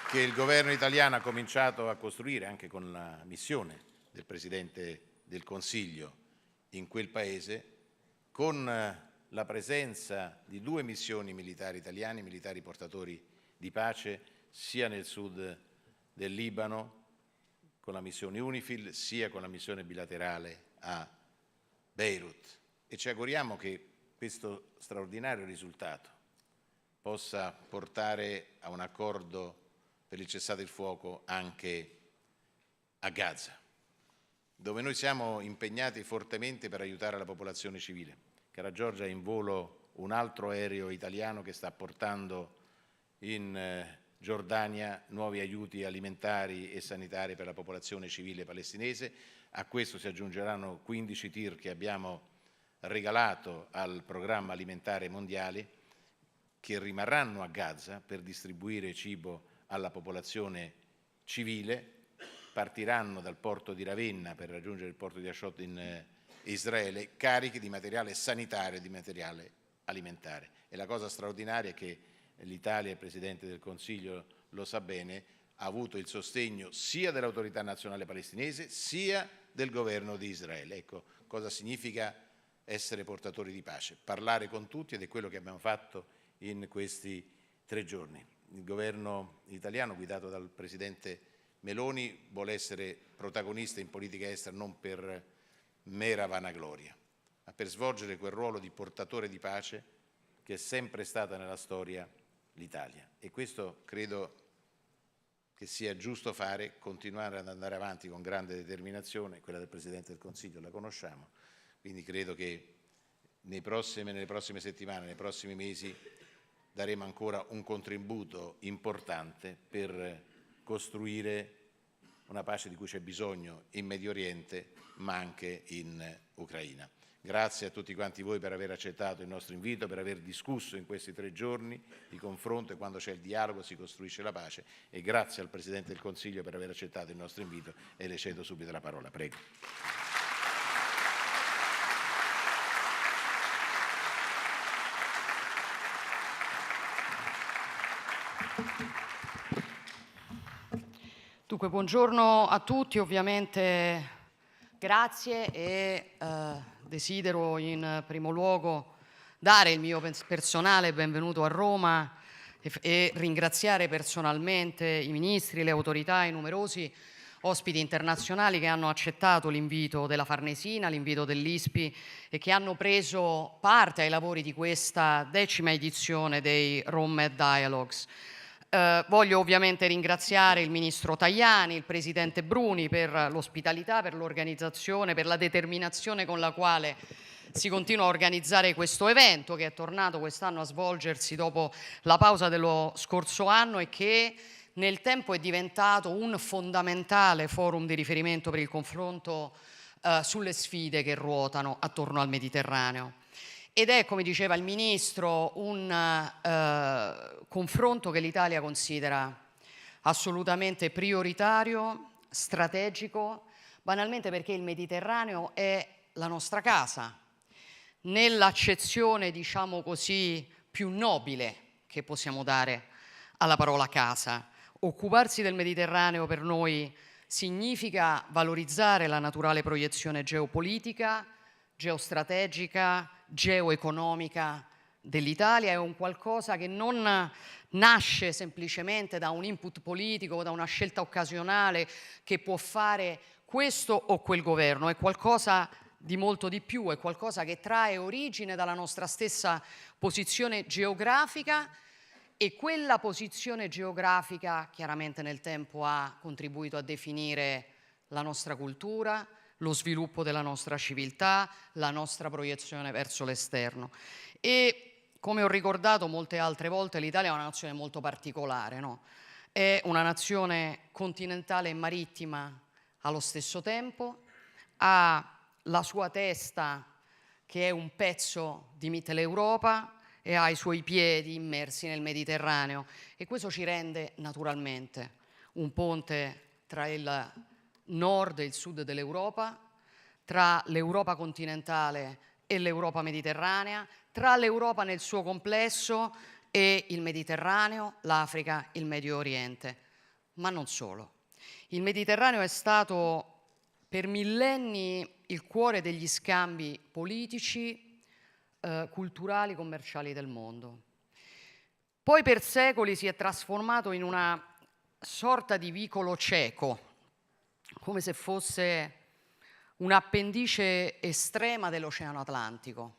che il governo italiano ha cominciato a costruire anche con la missione del Presidente del Consiglio in quel paese, con la presenza di 2 missioni militari italiane, militari portatori di pace, sia nel sud del Libano, con la missione UNIFIL, sia con la missione bilaterale a Beirut. E ci auguriamo che questo straordinario risultato possa portare a un accordo per il cessate il fuoco anche a Gaza, dove noi siamo impegnati fortemente per aiutare la popolazione civile. Cara Giorgia, è in volo un altro aereo italiano che sta portando in Giordania nuovi aiuti alimentari e sanitari per la popolazione civile palestinese. A questo si aggiungeranno 15 tir che abbiamo regalato al programma alimentare mondiale, che rimarranno a Gaza per distribuire cibo alla popolazione civile, partiranno dal porto di Ravenna per raggiungere il porto di Ashot in Israele, carichi di materiale sanitario e di materiale alimentare. E la cosa straordinaria è che l'Italia, il Presidente del Consiglio lo sa bene, ha avuto il sostegno sia dell'autorità nazionale palestinese sia del governo di Israele. Ecco cosa significa essere portatori di pace, parlare con tutti, ed è quello che abbiamo fatto in questi 3 giorni. Il governo italiano, guidato dal Presidente Meloni, vuole essere protagonista in politica estera non per mera vanagloria, ma per svolgere quel ruolo di portatore di pace che è sempre stata nella storia l'Italia. E questo credo che sia giusto fare, continuare ad andare avanti con grande determinazione. Quella del Presidente del Consiglio la conosciamo, quindi credo che nelle prossime settimane, nei prossimi mesi, daremo ancora un contributo importante per costruire una pace di cui c'è bisogno in Medio Oriente, ma anche in Ucraina. Grazie a tutti quanti voi per aver accettato il nostro invito, per aver discusso in questi 3 giorni di confronto, e quando c'è il dialogo si costruisce la pace, e grazie al Presidente del Consiglio per aver accettato il nostro invito, e le cedo subito la parola. Prego. Dunque, buongiorno a tutti, ovviamente grazie e desidero in primo luogo dare il mio personale benvenuto a Roma e ringraziare personalmente i ministri, le autorità, i numerosi ospiti internazionali che hanno accettato l'invito della Farnesina, l'invito dell'ISPI e che hanno preso parte ai lavori di questa 10ª edizione dei Rome Dialogues. Voglio ovviamente ringraziare il Ministro Tajani, il Presidente Bruni per l'ospitalità, per l'organizzazione, per la determinazione con la quale si continua a organizzare questo evento, che è tornato quest'anno a svolgersi dopo la pausa dello scorso anno e che nel tempo è diventato un fondamentale forum di riferimento per il confronto sulle sfide che ruotano attorno al Mediterraneo. Ed è, come diceva il Ministro, un confronto che l'Italia considera assolutamente prioritario, strategico, banalmente perché il Mediterraneo è la nostra casa, nell'accezione, diciamo così, più nobile che possiamo dare alla parola casa. Occuparsi del Mediterraneo per noi significa valorizzare la naturale proiezione geopolitica, geostrategica, geoeconomica dell'Italia. È un qualcosa che non nasce semplicemente da un input politico o da una scelta occasionale che può fare questo o quel governo, è qualcosa di molto di più, è qualcosa che trae origine dalla nostra stessa posizione geografica, e quella posizione geografica chiaramente nel tempo ha contribuito a definire la nostra cultura, lo sviluppo della nostra civiltà, la nostra proiezione verso l'esterno. E come ho ricordato molte altre volte, l'Italia è una nazione molto particolare, no? È una nazione continentale e marittima allo stesso tempo, ha la sua testa che è un pezzo di Mitteleuropa e ha i suoi piedi immersi nel Mediterraneo, e questo ci rende naturalmente un ponte tra il nord e il sud dell'Europa, tra l'Europa continentale e l'Europa mediterranea, tra l'Europa nel suo complesso e il Mediterraneo, l'Africa, il Medio Oriente. Ma non solo. Il Mediterraneo è stato per millenni il cuore degli scambi politici, culturali, commerciali del mondo. Poi per secoli si è trasformato in una sorta di vicolo cieco, come se fosse un'appendice estrema dell'Oceano Atlantico.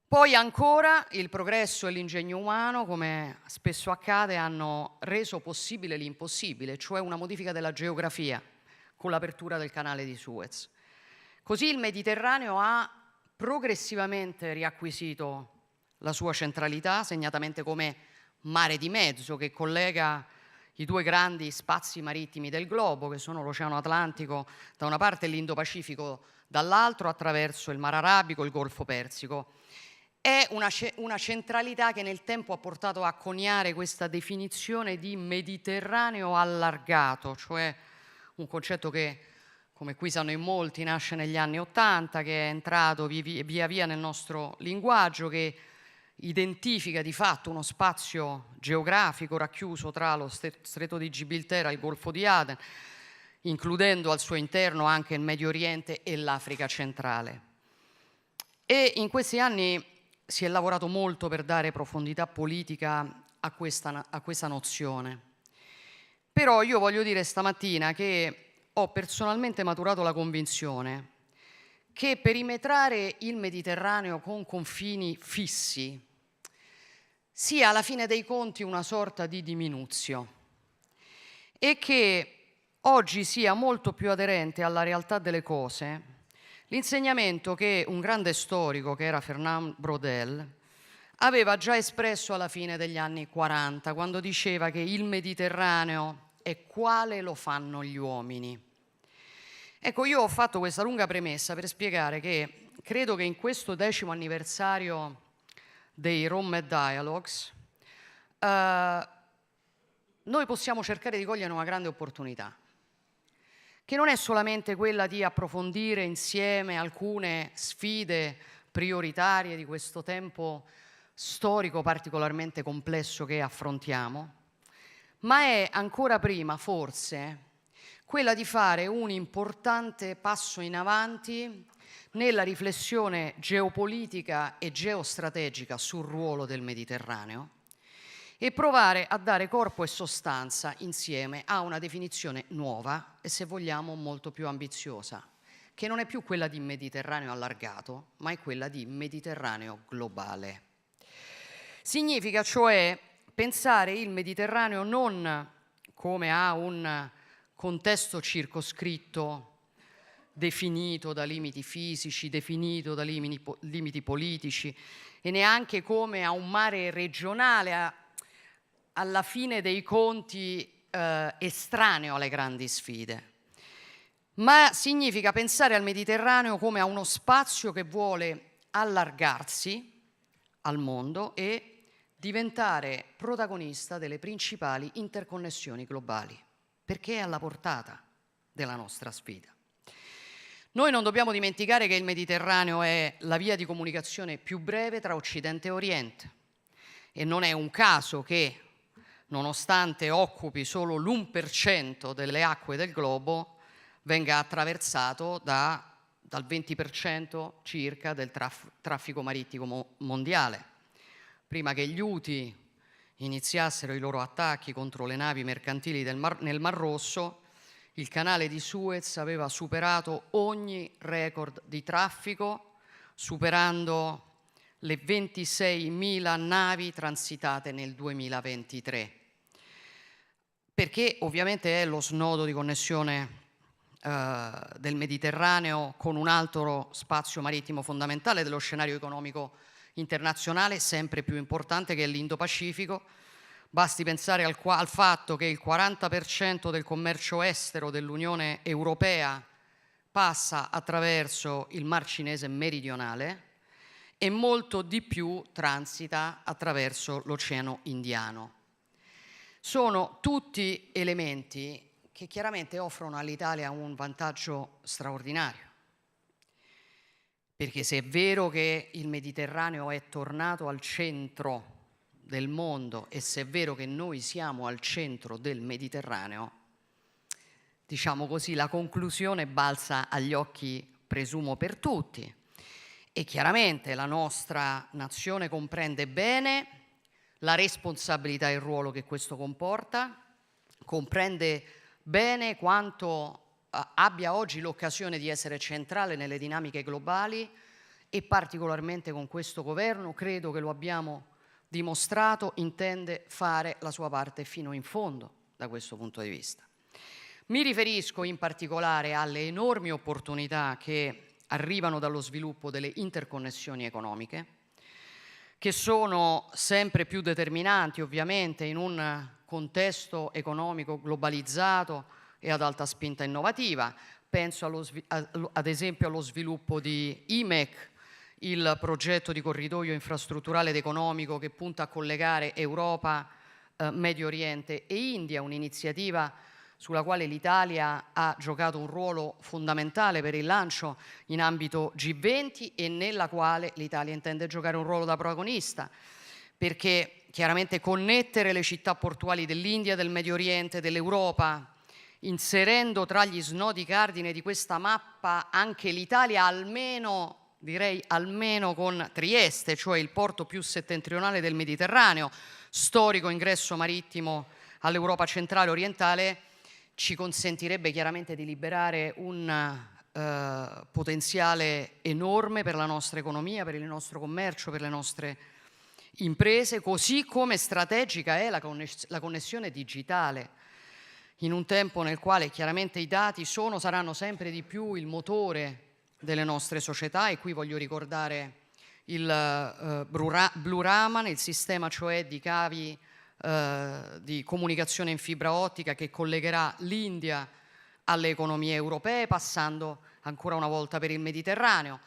Poi ancora il progresso e l'ingegno umano, come spesso accade, hanno reso possibile l'impossibile, cioè una modifica della geografia con l'apertura del canale di Suez. Così il Mediterraneo ha progressivamente riacquisito la sua centralità, segnatamente come mare di mezzo che collega i 2 grandi spazi marittimi del globo, che sono l'Oceano Atlantico da una parte e l'Indo-Pacifico dall'altro, attraverso il Mar Arabico e il Golfo Persico. È una centralità che nel tempo ha portato a coniare questa definizione di Mediterraneo allargato, cioè un concetto che, come qui sanno in molti, nasce negli anni '80, che è entrato via via nel nostro linguaggio, che identifica di fatto uno spazio geografico racchiuso tra lo Stretto di Gibilterra e il Golfo di Aden, includendo al suo interno anche il Medio Oriente e l'Africa centrale. E in questi anni si è lavorato molto per dare profondità politica a questa nozione. Però io voglio dire stamattina che ho personalmente maturato la convinzione che perimetrare il Mediterraneo con confini fissi sia alla fine dei conti una sorta di diminuzio e che oggi sia molto più aderente alla realtà delle cose l'insegnamento che un grande storico, che era Fernand Braudel, aveva già espresso alla fine degli anni '40, quando diceva che il Mediterraneo è quale lo fanno gli uomini. Ecco, io ho fatto questa lunga premessa per spiegare che credo che in questo 10° anniversario dei Rome Dialogues noi possiamo cercare di cogliere una grande opportunità, che non è solamente quella di approfondire insieme alcune sfide prioritarie di questo tempo storico particolarmente complesso che affrontiamo, ma è ancora prima, forse, quella di fare un importante passo in avanti nella riflessione geopolitica e geostrategica sul ruolo del Mediterraneo e provare a dare corpo e sostanza insieme a una definizione nuova e, se vogliamo, molto più ambiziosa, che non è più quella di Mediterraneo allargato, ma è quella di Mediterraneo globale. Significa cioè pensare il Mediterraneo non come a un contesto circoscritto, definito da limiti fisici, definito da limiti politici, e neanche come a un mare regionale, alla fine dei conti estraneo alle grandi sfide, ma significa pensare al Mediterraneo come a uno spazio che vuole allargarsi al mondo e diventare protagonista delle principali interconnessioni globali, perché è alla portata della nostra sfida. Noi non dobbiamo dimenticare che il Mediterraneo è la via di comunicazione più breve tra Occidente e Oriente e non è un caso che, nonostante occupi solo l'1% delle acque del globo, venga attraversato dal 20% circa del traffico marittimo mondiale. Prima che gli Houthi iniziassero i loro attacchi contro le navi mercantili nel Mar Rosso, il canale di Suez aveva superato ogni record di traffico, superando le 26.000 navi transitate nel 2023, perché ovviamente è lo snodo di connessione del Mediterraneo con un altro spazio marittimo fondamentale dello scenario economico internazionale, sempre più importante, che è l'Indo-Pacifico. Basti pensare al fatto che il 40% del commercio estero dell'Unione Europea passa attraverso il Mar Cinese meridionale e molto di più transita attraverso l'Oceano Indiano. Sono tutti elementi che chiaramente offrono all'Italia un vantaggio straordinario, perché se è vero che il Mediterraneo è tornato al centro del mondo e se è vero che noi siamo al centro del Mediterraneo, diciamo così, la conclusione balza agli occhi, presumo, per tutti. E chiaramente la nostra nazione comprende bene la responsabilità e il ruolo che questo comporta, comprende bene quanto abbia oggi l'occasione di essere centrale nelle dinamiche globali e particolarmente con questo governo, credo che lo abbiamo dimostrato, intende fare la sua parte fino in fondo da questo punto di vista. Mi riferisco in particolare alle enormi opportunità che arrivano dallo sviluppo delle interconnessioni economiche, che sono sempre più determinanti ovviamente in un contesto economico globalizzato e ad alta spinta innovativa. Penso ad esempio allo sviluppo di IMEC, il progetto di corridoio infrastrutturale ed economico che punta a collegare Europa, Medio Oriente e India, un'iniziativa sulla quale l'Italia ha giocato un ruolo fondamentale per il lancio in ambito G20 e nella quale l'Italia intende giocare un ruolo da protagonista, perché chiaramente connettere le città portuali dell'India, del Medio Oriente, dell'Europa, inserendo tra gli snodi cardine di questa mappa anche l'Italia, almeno con Trieste, cioè il porto più settentrionale del Mediterraneo, storico ingresso marittimo all'Europa centrale e orientale, ci consentirebbe chiaramente di liberare un potenziale enorme per la nostra economia, per il nostro commercio, per le nostre imprese, così come strategica è la connessione digitale, in un tempo nel quale chiaramente i dati saranno sempre di più il motore delle nostre società, e qui voglio ricordare il Blue Raman, il sistema cioè di cavi di comunicazione in fibra ottica che collegherà l'India alle economie europee, passando ancora una volta per il Mediterraneo.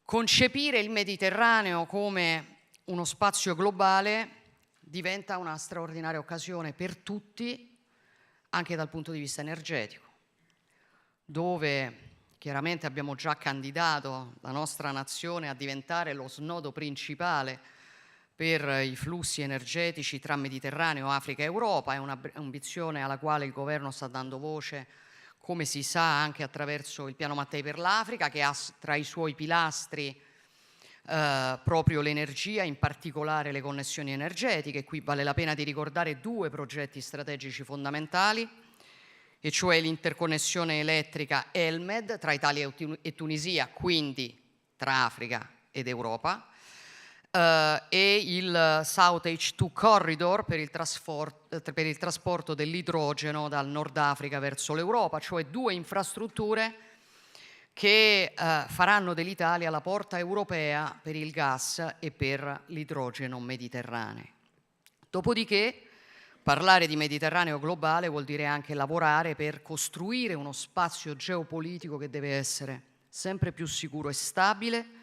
Concepire il Mediterraneo come uno spazio globale diventa una straordinaria occasione per tutti, anche dal punto di vista energetico, dove chiaramente abbiamo già candidato la nostra nazione a diventare lo snodo principale per i flussi energetici tra Mediterraneo, Africa e Europa. È un'ambizione alla quale il governo sta dando voce, come si sa, anche attraverso il piano Mattei per l'Africa, che ha tra i suoi pilastri proprio l'energia, in particolare le connessioni energetiche. Qui vale la pena di ricordare 2 progetti strategici fondamentali, e cioè l'interconnessione elettrica ELMED tra Italia e Tunisia, quindi tra Africa ed Europa, e il South H2 Corridor per il trasporto dell'idrogeno dal Nord Africa verso l'Europa, cioè 2 infrastrutture che faranno dell'Italia la porta europea per il gas e per l'idrogeno mediterraneo. Dopodiché, parlare di Mediterraneo globale vuol dire anche lavorare per costruire uno spazio geopolitico che deve essere sempre più sicuro e stabile,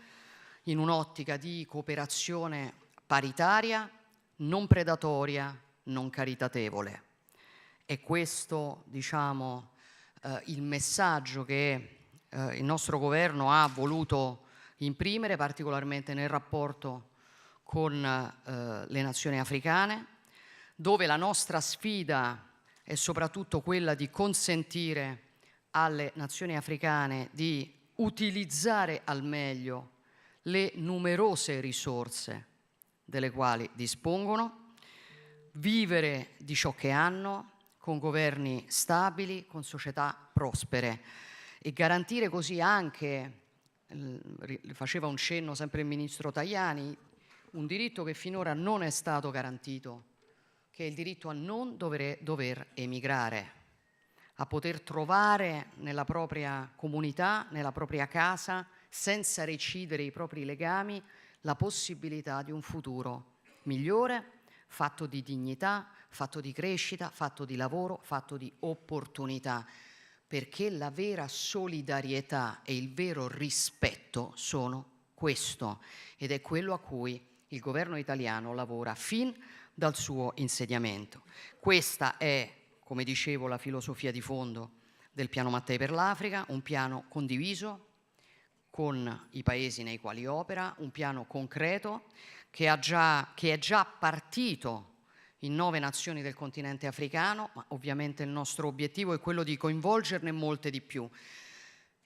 in un'ottica di cooperazione paritaria, non predatoria, non caritatevole. È questo, diciamo, il messaggio che il nostro governo ha voluto imprimere, particolarmente nel rapporto con le nazioni africane, dove la nostra sfida è soprattutto quella di consentire alle nazioni africane di utilizzare al meglio le numerose risorse delle quali dispongono, vivere di ciò che hanno, con governi stabili, con società prospere, e garantire così anche, faceva un cenno sempre il ministro Tajani, un diritto che finora non è stato garantito, che è il diritto a non dover emigrare, a poter trovare nella propria comunità, nella propria casa, senza recidere i propri legami, la possibilità di un futuro migliore, fatto di dignità, fatto di crescita, fatto di lavoro, fatto di opportunità, perché la vera solidarietà e il vero rispetto sono questo, ed è quello a cui il governo italiano lavora fin dal suo insediamento. Questa è, come dicevo, la filosofia di fondo del piano Mattei per l'Africa, un piano condiviso con i paesi nei quali opera, un piano concreto che è già partito in 9 nazioni del continente africano, ma ovviamente il nostro obiettivo è quello di coinvolgerne molte di più.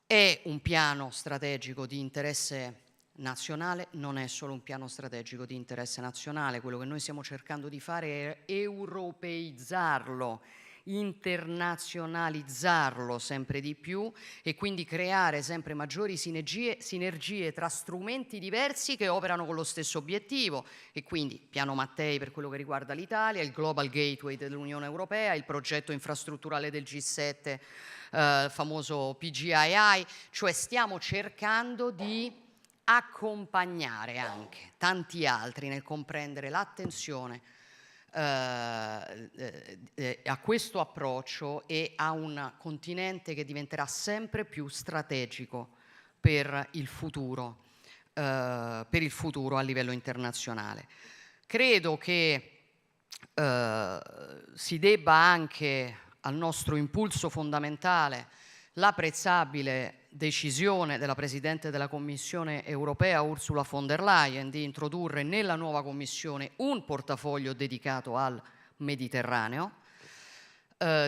È un piano strategico di interesse nazionale, non è solo un piano strategico di interesse nazionale, quello che noi stiamo cercando di fare è europeizzarlo, internazionalizzarlo sempre di più, e quindi creare sempre maggiori sinergie tra strumenti diversi che operano con lo stesso obiettivo. E quindi piano Mattei per quello che riguarda l'Italia, il Global Gateway dell'Unione Europea, il progetto infrastrutturale del G7, famoso PGII, cioè stiamo cercando di accompagnare anche tanti altri nel comprendere l'attenzione a questo approccio e a un continente che diventerà sempre più strategico per il futuro a livello internazionale. Credo che si debba anche al nostro impulso fondamentale l'apprezzabile decisione della Presidente della Commissione europea Ursula von der Leyen di introdurre nella nuova Commissione un portafoglio dedicato al Mediterraneo,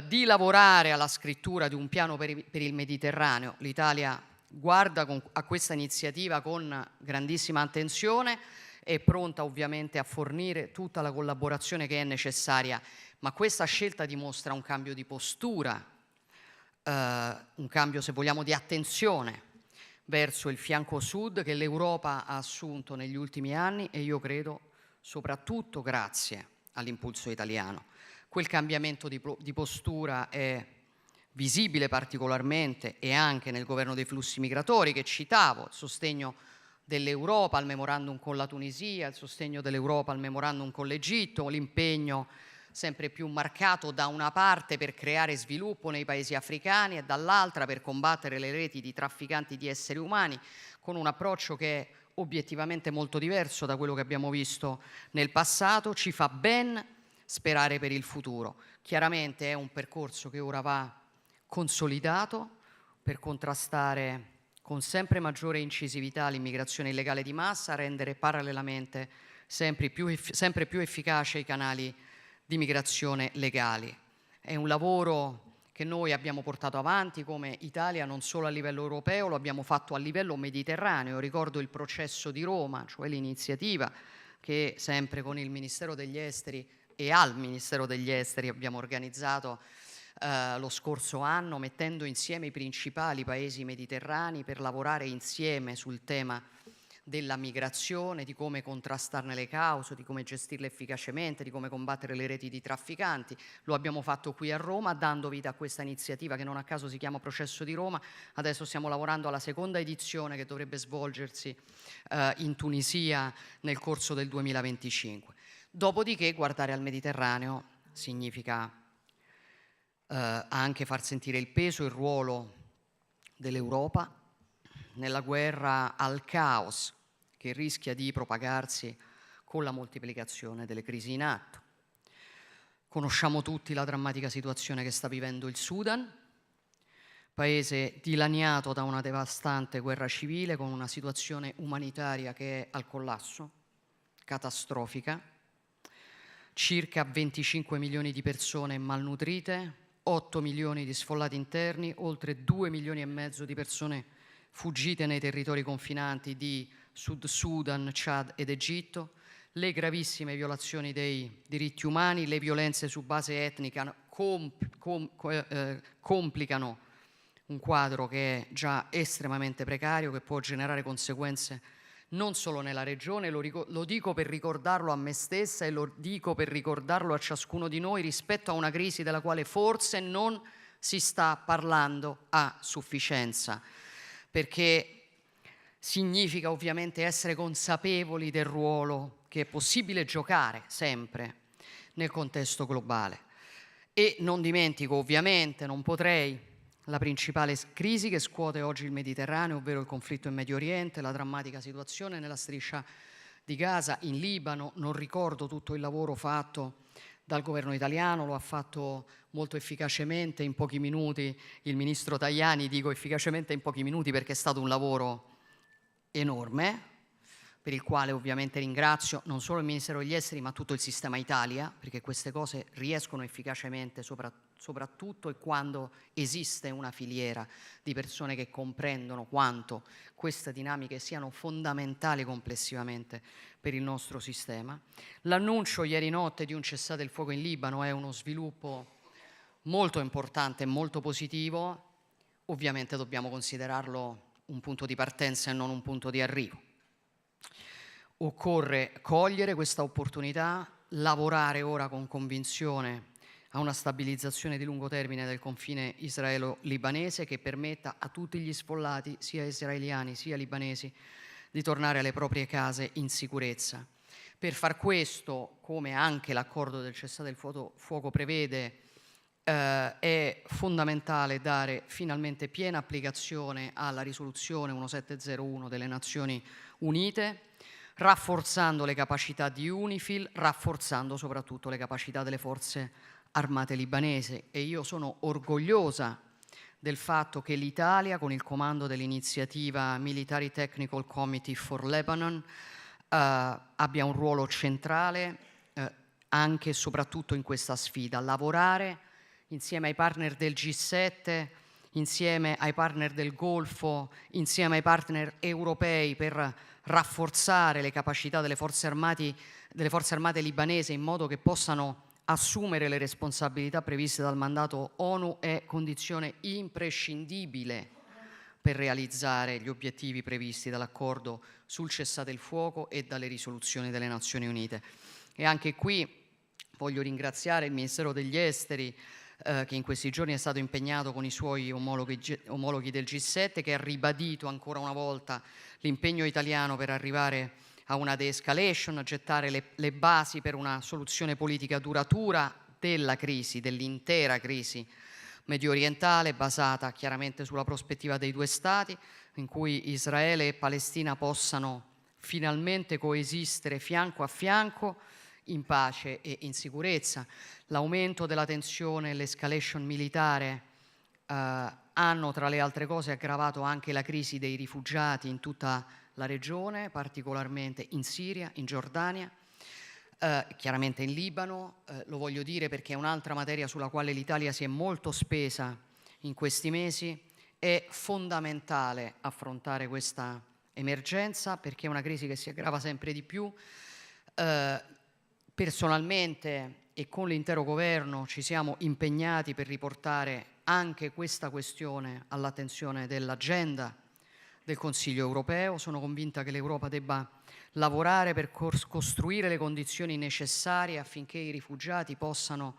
di lavorare alla scrittura di un piano per il Mediterraneo. L'Italia guarda a questa iniziativa con grandissima attenzione, è pronta ovviamente a fornire tutta la collaborazione che è necessaria, ma questa scelta dimostra un cambio di postura, un cambio, se vogliamo, di attenzione verso il fianco sud che l'Europa ha assunto negli ultimi anni, e io credo soprattutto grazie all'impulso italiano. Quel cambiamento di postura è visibile particolarmente e anche nel governo dei flussi migratori che citavo, il sostegno dell'Europa al memorandum con la Tunisia, il sostegno dell'Europa al memorandum con l'Egitto, l'impegno sempre più marcato da una parte per creare sviluppo nei paesi africani e dall'altra per combattere le reti di trafficanti di esseri umani, con un approccio che è obiettivamente molto diverso da quello che abbiamo visto nel passato, ci fa ben sperare per il futuro. Chiaramente è un percorso che ora va consolidato per contrastare con sempre maggiore incisività l'immigrazione illegale di massa, rendere parallelamente sempre più efficace i canali di migrazione legali. È un lavoro che noi abbiamo portato avanti come Italia non solo a livello europeo, lo abbiamo fatto a livello mediterraneo. Ricordo il processo di Roma, cioè l'iniziativa che sempre con il Ministero degli Esteri e al Ministero degli Esteri abbiamo organizzato lo scorso anno, mettendo insieme i principali paesi mediterranei per lavorare insieme sul tema della migrazione, di come contrastarne le cause, di come gestirle efficacemente, di come combattere le reti di trafficanti. Lo abbiamo fatto qui a Roma, dando vita a questa iniziativa che non a caso si chiama Processo di Roma. Adesso stiamo lavorando alla seconda edizione che dovrebbe svolgersi in Tunisia nel corso del 2025. Dopodiché guardare al Mediterraneo significa anche far sentire il peso e il ruolo dell'Europa nella guerra al caos che rischia di propagarsi con la moltiplicazione delle crisi in atto. Conosciamo tutti la drammatica situazione che sta vivendo il Sudan, paese dilaniato da una devastante guerra civile con una situazione umanitaria che è al collasso, catastrofica, circa 25 milioni di persone malnutrite, 8 milioni di sfollati interni, oltre 2 milioni e mezzo di persone fuggite nei territori confinanti di Sud Sudan, Chad ed Egitto, le gravissime violazioni dei diritti umani, le violenze su base etnica complicano un quadro che è già estremamente precario, che può generare conseguenze non solo nella regione, lo dico per ricordarlo a me stessa e lo dico per ricordarlo a ciascuno di noi rispetto a una crisi della quale forse non si sta parlando a sufficienza, perché significa ovviamente essere consapevoli del ruolo che è possibile giocare sempre nel contesto globale. E non dimentico ovviamente, non potrei, la principale crisi che scuote oggi il Mediterraneo, ovvero il conflitto in Medio Oriente, la drammatica situazione nella striscia di Gaza, in Libano. Non ricordo tutto il lavoro fatto dal governo italiano, lo ha fatto molto efficacemente in pochi minuti il ministro Tajani, dico efficacemente in pochi minuti perché è stato un lavoro enorme, per il quale ovviamente ringrazio non solo il Ministero degli Esteri ma tutto il sistema Italia, perché queste cose riescono efficacemente soprattutto e quando esiste una filiera di persone che comprendono quanto queste dinamiche siano fondamentali complessivamente per il nostro sistema. L'annuncio ieri notte di un cessate il fuoco in Libano è uno sviluppo molto importante e molto positivo. Ovviamente dobbiamo considerarlo un punto di partenza e non un punto di arrivo. Occorre cogliere questa opportunità, lavorare ora con convinzione a una stabilizzazione di lungo termine del confine israelo-libanese che permetta a tutti gli sfollati, sia israeliani sia libanesi, di tornare alle proprie case in sicurezza. Per far questo, come anche l'accordo del cessate il fuoco prevede, è fondamentale dare finalmente piena applicazione alla risoluzione 1701 delle Nazioni Unite, rafforzando le capacità di UNIFIL, rafforzando soprattutto le capacità delle forze armate libanesi. E io sono orgogliosa del fatto che l'Italia, con il comando dell'iniziativa Military Technical Committee for Lebanon, abbia un ruolo centrale anche e soprattutto in questa sfida, lavorare insieme ai partner del G7, insieme ai partner del Golfo, insieme ai partner europei per rafforzare le capacità delle forze armate libanesi in modo che possano assumere le responsabilità previste dal mandato ONU è condizione imprescindibile per realizzare gli obiettivi previsti dall'accordo sul cessate il fuoco e dalle risoluzioni delle Nazioni Unite. E anche qui voglio ringraziare il Ministero degli Esteri che in questi giorni è stato impegnato con i suoi omologhi del G7, che ha ribadito ancora una volta l'impegno italiano per arrivare a una de-escalation, gettare le basi per una soluzione politica duratura della crisi, dell'intera crisi medio orientale, basata chiaramente sulla prospettiva dei 2 Stati, in cui Israele e Palestina possano finalmente coesistere fianco a fianco in pace e in sicurezza. L'aumento della tensione e l'escalation militare hanno, tra le altre cose, aggravato anche la crisi dei rifugiati in tutta la regione, particolarmente in Siria, in Giordania, chiaramente in Libano. Lo voglio dire perché è un'altra materia sulla quale l'Italia si è molto spesa in questi mesi. È fondamentale affrontare questa emergenza perché è una crisi che si aggrava sempre di più. Personalmente e con l'intero governo ci siamo impegnati per riportare anche questa questione all'attenzione dell'agenda del Consiglio europeo. Sono convinta che l'Europa debba lavorare per costruire le condizioni necessarie affinché i rifugiati possano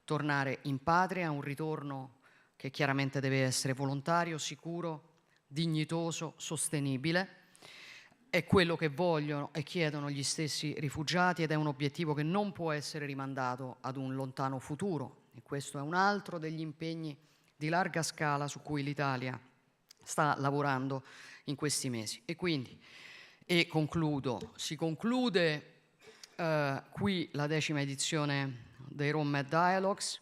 tornare in patria, un ritorno che chiaramente deve essere volontario, sicuro, dignitoso, sostenibile. È quello che vogliono e chiedono gli stessi rifugiati ed è un obiettivo che non può essere rimandato ad un lontano futuro. E questo è un altro degli impegni di larga scala su cui l'Italia sta lavorando in questi mesi. E quindi, concludo, si conclude qui la 10ª edizione dei Rome Med Dialogues.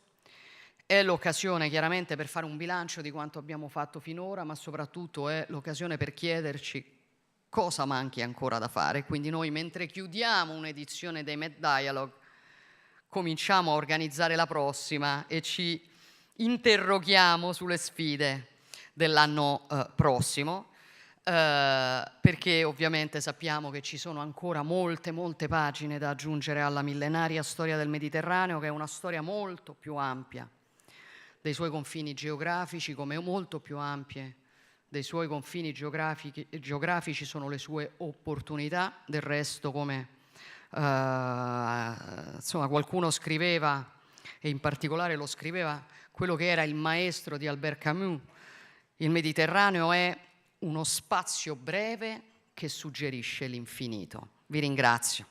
È l'occasione chiaramente per fare un bilancio di quanto abbiamo fatto finora, ma soprattutto è l'occasione per chiederci cosa manchi ancora da fare. Quindi noi, mentre chiudiamo un'edizione dei Med Dialogue, cominciamo a organizzare la prossima e ci interroghiamo sulle sfide dell'anno prossimo, perché ovviamente sappiamo che ci sono ancora molte pagine da aggiungere alla millenaria storia del Mediterraneo, che è una storia molto più ampia dei suoi confini geografici, come molto più ampie dei suoi confini geografici sono le sue opportunità. Del resto, come insomma, qualcuno scriveva, e in particolare lo scriveva quello che era il maestro di Albert Camus, il Mediterraneo è uno spazio breve che suggerisce l'infinito. Vi ringrazio.